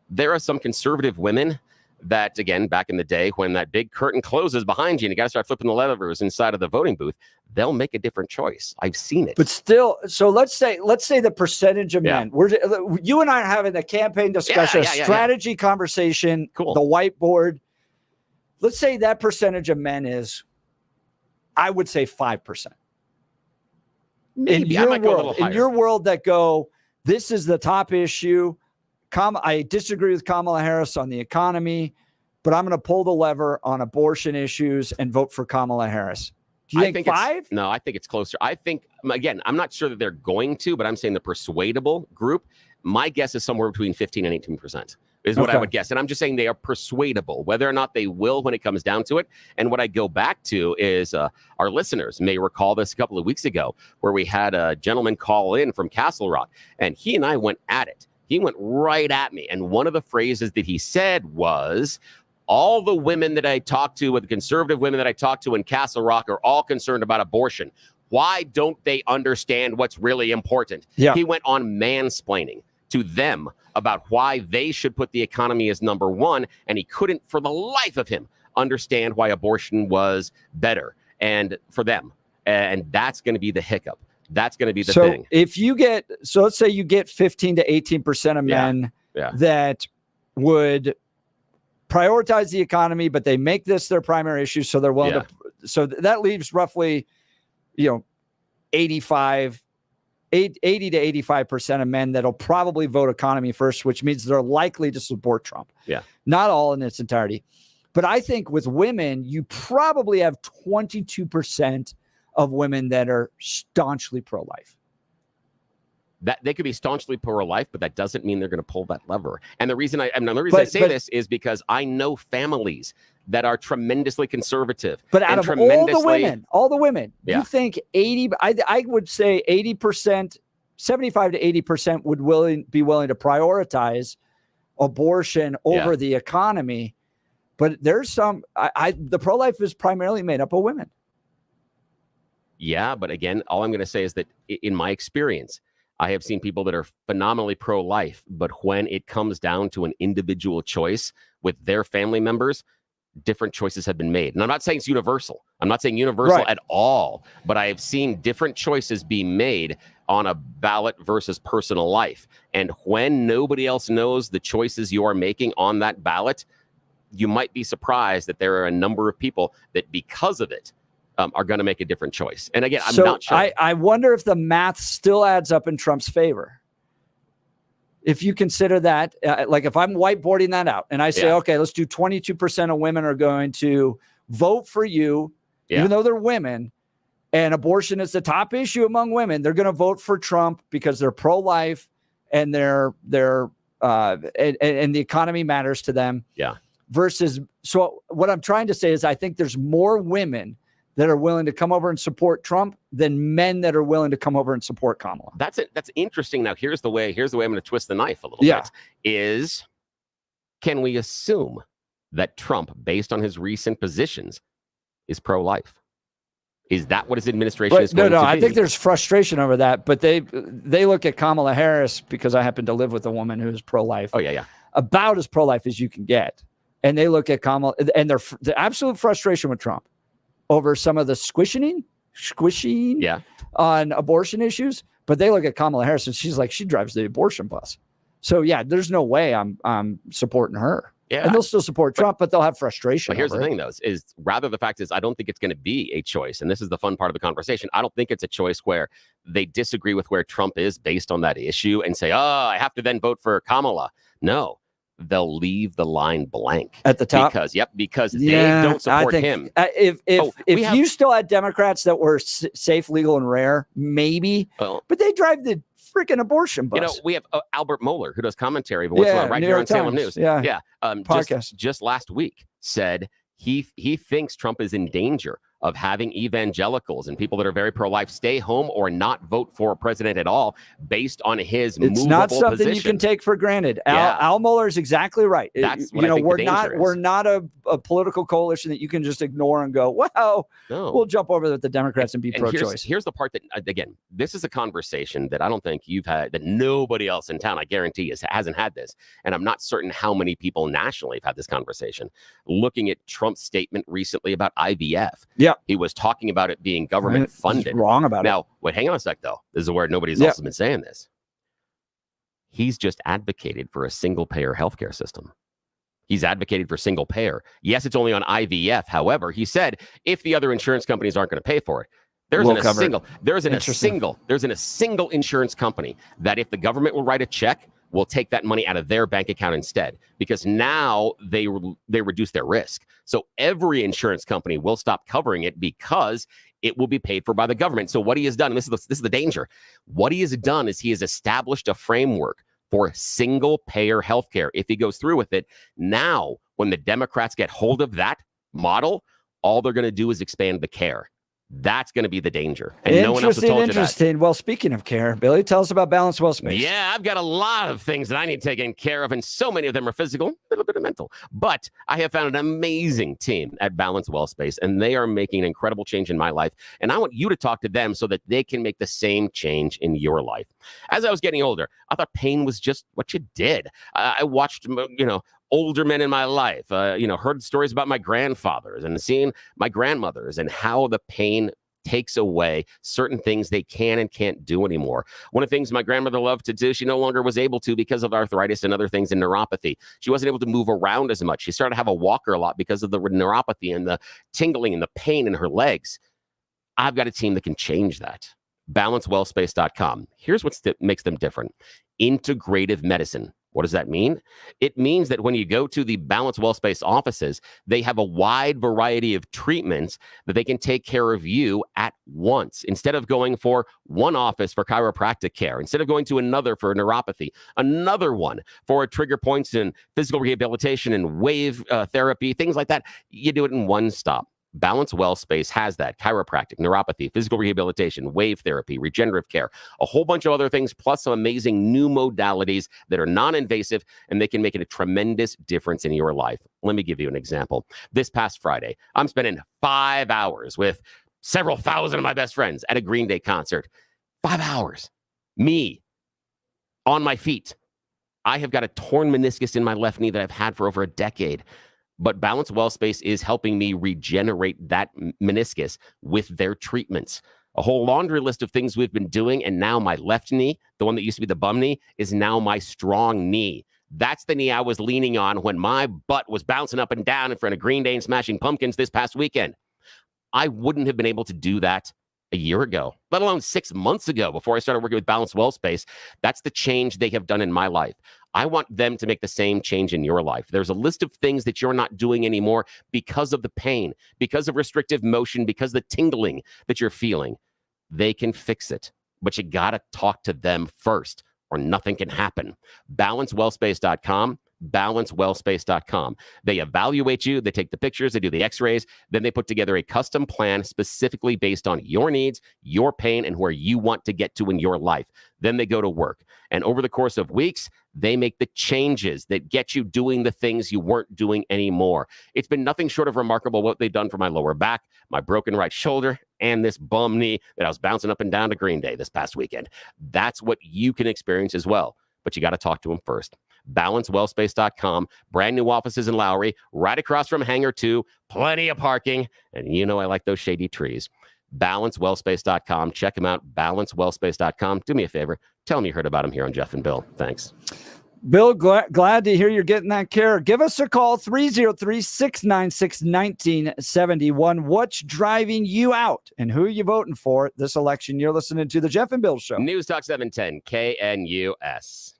There are some conservative women that, again, back in the day when that big curtain closes behind you and you got to start flipping the levers inside of the voting booth, they'll make a different choice. I've seen it. But still, so let's say the percentage of men. You and I are having a campaign discussion, a strategy conversation, cool. The whiteboard. Let's say that percentage of men is, I would say 5%. Maybe. I might go a little higher. In your world that go, this is the top issue. I disagree with Kamala Harris on the economy, but I'm going to pull the lever on abortion issues and vote for Kamala Harris. Do you think 5? No, I think it's closer. I think, again, I'm not sure that they're going to, but I'm saying the persuadable group, my guess is somewhere between 15 and 18% is what I would guess. And I'm just saying they are persuadable, whether or not they will when it comes down to it. And what I go back to is our listeners may recall this a couple of weeks ago where we had a gentleman call in from Castle Rock, and he and I went at it. He went right at me. And one of the phrases that he said was, all the women that I talked to, with the conservative women that I talked to in Castle Rock, are all concerned about abortion. Why don't they understand what's really important? Yeah. He went on mansplaining to them about why they should put the economy as number one. And he couldn't, for the life of him, understand why abortion was better and for them. And that's going to be the hiccup. That's going to be the thing. If you get, let's say you get 15 to 18% of men that would prioritize the economy, but they make this their primary issue. So they're willing to, so that leaves roughly, 80 to 85% of men that'll probably vote economy first, which means they're likely to support Trump. Yeah. Not all in its entirety. But I think with women, you probably have 22% of women that are staunchly pro-life. That they could be staunchly pro-life, but that doesn't mean they're going to pull that lever. And the reason I say this is because I know families that are tremendously conservative. But out of all the women, you think 80? I would say 80%, 75 to 80% would be willing to prioritize abortion over the economy. But there's some. The pro-life is primarily made up of women. Yeah, but again, all I'm going to say is that in my experience, I have seen people that are phenomenally pro-life, but when it comes down to an individual choice with their family members, different choices have been made. And I'm not saying it's universal. I'm not saying universal at all, but I have seen different choices be made on a ballot versus personal life. And when nobody else knows the choices you are making on that ballot, you might be surprised that there are a number of people that because of it, are going to make a different choice. And again, I'm not sure. I wonder if the math still adds up in Trump's favor. If you consider that, like if I'm whiteboarding that out and I say, okay, let's do 22% of women are going to vote for you, even though they're women, and abortion is the top issue among women, they're going to vote for Trump because they're pro-life and and the economy matters to them. Yeah. Versus, so what I'm trying to say is I think there's more women that are willing to come over and support Trump than men that are willing to come over and support Kamala. That's it. That's interesting. Now, here's the way I'm going to twist the knife a little bit. Can we assume that Trump, based on his recent positions, is pro-life? Is that what his administration is going to be? I think there's frustration over that, but they look at Kamala Harris, because I happen to live with a woman who is pro-life. Oh, yeah. about as pro-life as you can get. And they look at Kamala and the absolute frustration with Trump over some of the squishing on abortion issues. But they look at Kamala Harris and she's like, she drives the abortion bus. So yeah, there's no way I'm supporting her. Yeah. And they'll still support Trump, but they'll have frustration. But here's the over it. thing, though, is rather the fact is I don't think it's going to be a choice. And this is the fun part of the conversation. I don't think it's a choice where they disagree with where Trump is based on that issue and say, oh, I have to then vote for Kamala. No, they'll leave the line blank at the top because they don't support him. If you still had Democrats that were safe, legal, and rare, maybe, but they drive the freaking abortion bus. You know, we have Albert Mohler, who does commentary right here on Salem News. Just last week said he thinks Trump is in danger of having evangelicals and people that are very pro-life stay home or not vote for a president at all based on his it's not something you can take for granted. Al Mohler is exactly right. That's what I think we're not a political coalition that you can just ignore and go, wow, we'll jump over with the Democrats and be pro-choice. Here's the part that, again, this is a conversation that I don't think you've had, that nobody else in town, I guarantee, hasn't had this. And I'm not certain how many people nationally have had this conversation. Looking at Trump's statement recently about IVF. Yeah. He was talking about it being government funded. He's wrong about it. Now, wait, hang on a sec, though. This is where nobody's also been saying this. He's just advocated for a single payer healthcare system. He's advocated for single payer. Yes, it's only on IVF. However, he said if the other insurance companies aren't going to pay for it, there's a single insurance company that if the government will write a check, will take that money out of their bank account instead, because now they reduce their risk. So every insurance company will stop covering it because it will be paid for by the government. So what he has done, and this is the danger, what he has done is he has established a framework for single payer healthcare. If he goes through with it, now when the Democrats get hold of that model, all they're going to do is expand the care. That's going to be the danger. And no one else has told you that. Well, speaking of care, Billy, tell us about Balanced Well Space. Yeah, I've got a lot of things that I need taken care of, and so many of them are physical, a little bit of mental. But I have found an amazing team at Balanced Well Space, and they are making an incredible change in my life. And I want you to talk to them so that they can make the same change in your life. As I was getting older, I thought pain was just what you did. I watched, older men in my life, heard stories about my grandfathers and seeing my grandmothers and how the pain takes away certain things they can and can't do anymore. One of the things my grandmother loved to do, she no longer was able to because of arthritis and other things in neuropathy. She wasn't able to move around as much. She started to have a walker a lot because of the neuropathy and the tingling and the pain in her legs. I've got a team that can change that. BalanceWellSpace.com. Here's what makes them different. Integrative medicine. What does that mean? It means that when you go to the Balanced Well Space offices, they have a wide variety of treatments that they can take care of you at once. Instead of going for one office for chiropractic care, instead of going to another for neuropathy, another one for trigger points and physical rehabilitation and wave therapy, things like that, you do it in one stop. Balanced Well Space has that: chiropractic, neuropathy, physical rehabilitation, wave therapy, regenerative care, a whole bunch of other things, plus some amazing new modalities that are non-invasive, and they can make it a tremendous difference in your life. Let me give you an example. This past Friday, I'm spending 5 hours with several thousand of my best friends at a Green Day concert. 5 hours. Me, on my feet. I have got a torn meniscus in my left knee that I've had for over a decade. But Balanced Well Space is helping me regenerate that meniscus with their treatments. A whole laundry list of things we've been doing, and now my left knee, the one that used to be the bum knee, is now my strong knee. That's the knee I was leaning on when my butt was bouncing up and down in front of Green Day and Smashing Pumpkins this past weekend. I wouldn't have been able to do that a year ago, let alone 6 months ago before I started working with Balanced Well Space. That's the change they have done in my life. I want them to make the same change in your life. There's a list of things that you're not doing anymore because of the pain, because of restrictive motion, because of the tingling that you're feeling. They can fix it, but you got to talk to them first or nothing can happen. BalanceWellSpace.com. BalanceWellSpace.com. They evaluate you, they take the pictures, they do the x-rays, then they put together a custom plan specifically based on your needs, your pain, and where you want to get to in your life. Then they go to work. And over the course of weeks, they make the changes that get you doing the things you weren't doing anymore. It's been nothing short of remarkable what they've done for my lower back, my broken right shoulder, and this bum knee that I was bouncing up and down to Green Day this past weekend. That's what you can experience as well. But you got to talk to them first. balancewellspace.com. Brand new offices in Lowry, right across from Hangar 2, plenty of parking, and you know I like those shady trees. balancewellspace.com. Check them out, balancewellspace.com. Do me a favor, tell them you heard about them here on Jeff and Bill. Thanks. Bill, glad to hear you're getting that care. Give us a call, 303-696-1971. What's driving you out and who are you voting for this election? You're listening to the Jeff and Bill Show. News Talk 710 KNUS.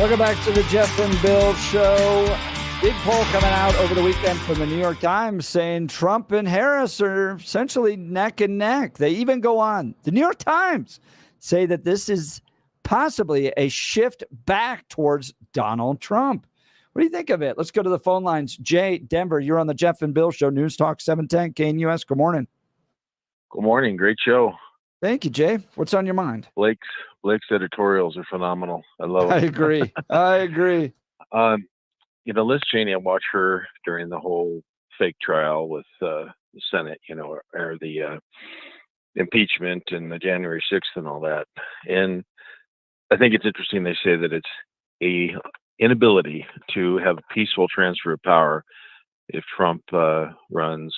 Welcome back to the Jeff and Bill Show. Big poll coming out over the weekend from the New York Times saying Trump and Harris are essentially neck and neck. They even go on. The New York Times say that this is possibly a shift back towards Donald Trump. What do you think of it? Let's go to the phone lines. Jay, Denver, you're on the Jeff and Bill Show, News Talk 710 KNUS. Good morning. Good morning. Great show. Thank you, Jay. What's on your mind? Blake's editorials are phenomenal. I love it. I agree. I agree. Liz Cheney, I watched her during the whole fake trial with the Senate, or the impeachment and the January 6th and all that. And I think it's interesting they say that it's a inability to have a peaceful transfer of power if Trump runs.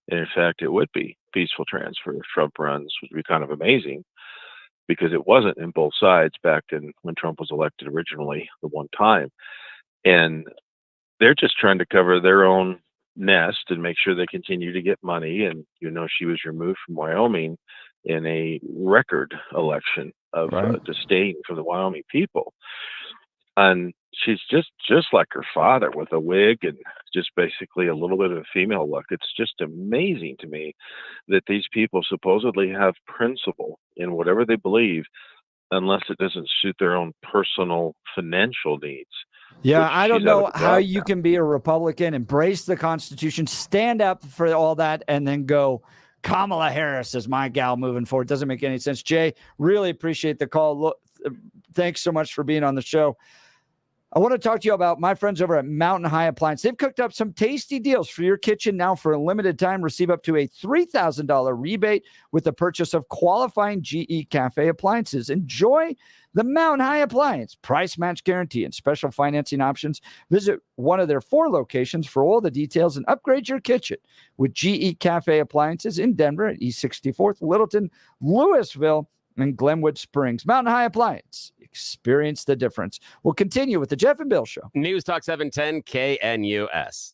And in fact, it would be peaceful transfer if Trump runs, which would be kind of amazing because it wasn't in both sides back when Trump was elected originally the one time. And they're just trying to cover their own nest and make sure they continue to get money. And, she was removed from Wyoming in a record election of disdain for the Wyoming people. And she's just like her father with a wig and just basically a little bit of a female look. It's just amazing to me that these people supposedly have principle in whatever they believe, unless it doesn't suit their own personal financial needs. Yeah, I don't know how you can be a Republican, embrace the Constitution, stand up for all that, and then go, Kamala Harris is my gal moving forward. Doesn't make any sense. Jay, really appreciate the call. Look, thanks so much for being on the show. I want to talk to you about my friends over at Mountain High Appliance. They've cooked up some tasty deals for your kitchen now. For a limited time, receive up to a $3,000 rebate with the purchase of qualifying GE Cafe appliances. Enjoy the Mountain High Appliance price match guarantee and special financing options. Visit one of their 4 locations for all the details and upgrade your kitchen with GE Cafe appliances in Denver at East 64th, Littleton, Louisville, and Glenwood Springs. Mountain High Appliance. Experience the difference. We'll continue with the Jeff and Bill Show. News Talk 710 KNUS.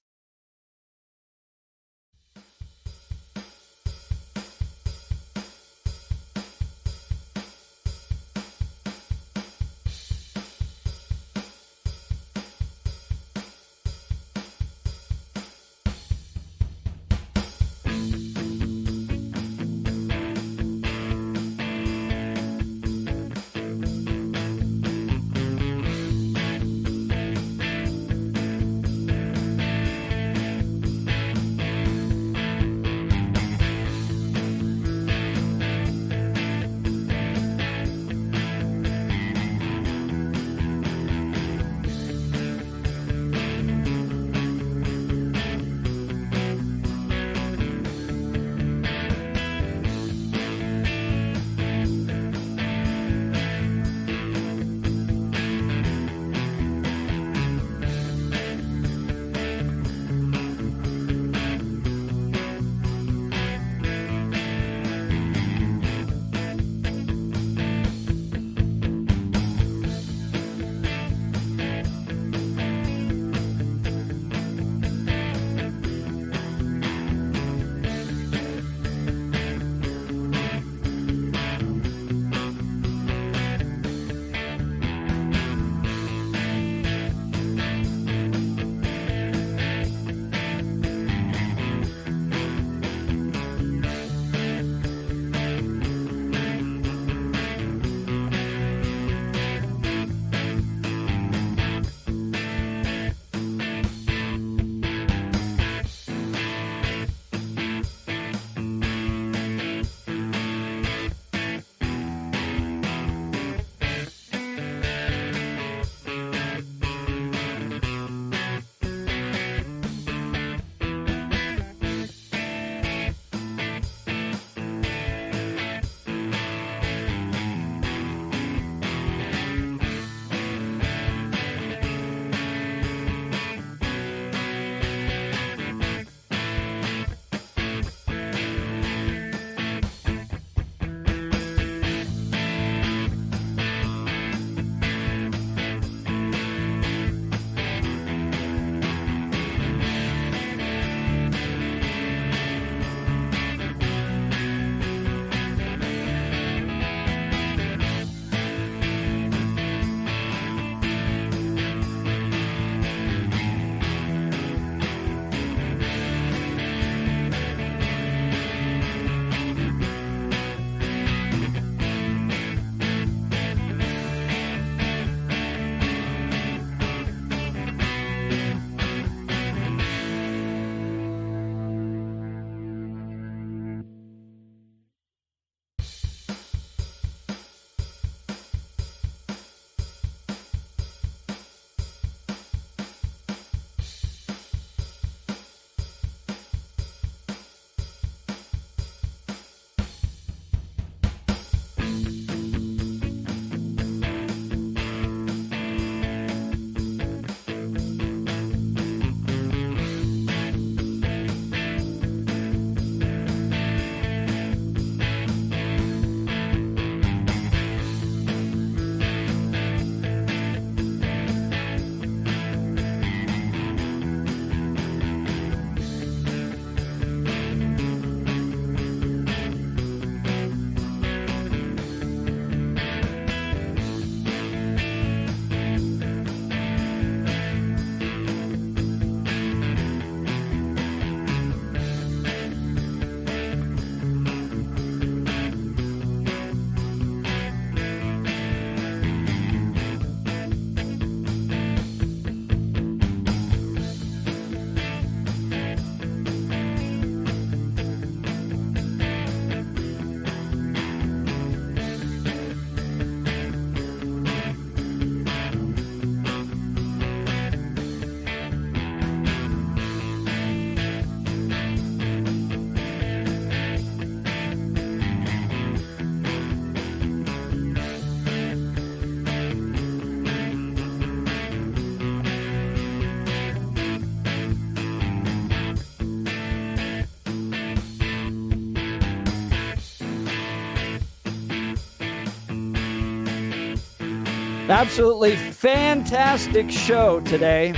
Absolutely fantastic show today.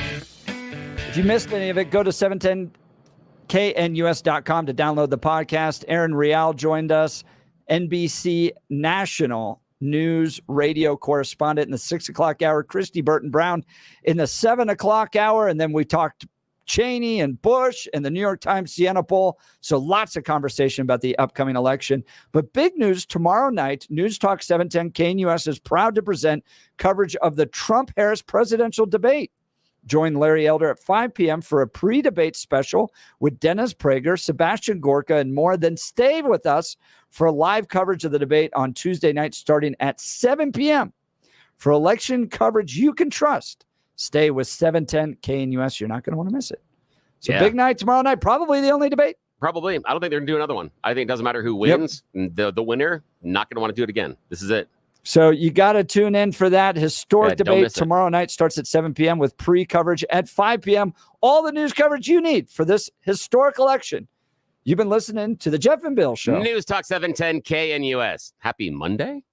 If you missed any of it, go to 710knus.com to download the podcast. Aaron Real joined us, NBC National News radio correspondent in the 6 o'clock hour. Christy Burton Brown in the 7 o'clock hour. And then we talked Cheney and Bush and the New York Times Siena poll. So lots of conversation about the upcoming election. But big news tomorrow night, News Talk 710 KNUS is proud to present coverage of the Trump-Harris presidential debate. Join Larry Elder at 5 p.m. for a pre-debate special with Dennis Prager, Sebastian Gorka, and more. Then stay with us for live coverage of the debate on Tuesday night starting at 7 p.m. For election coverage you can trust, stay with 710 KNUS. You're not going to want to miss it. So big night tomorrow night, probably the only debate. Probably. I don't think they're going to do another one. I think it doesn't matter who wins. Yep. The winner, not going to want to do it again. This is it. So you got to tune in for that historic debate tomorrow night. Starts at 7 p.m. with pre-coverage at 5 p.m. All the news coverage you need for this historic election. You've been listening to the Jeff and Bill Show. News Talk 710 KNUS. Happy Monday.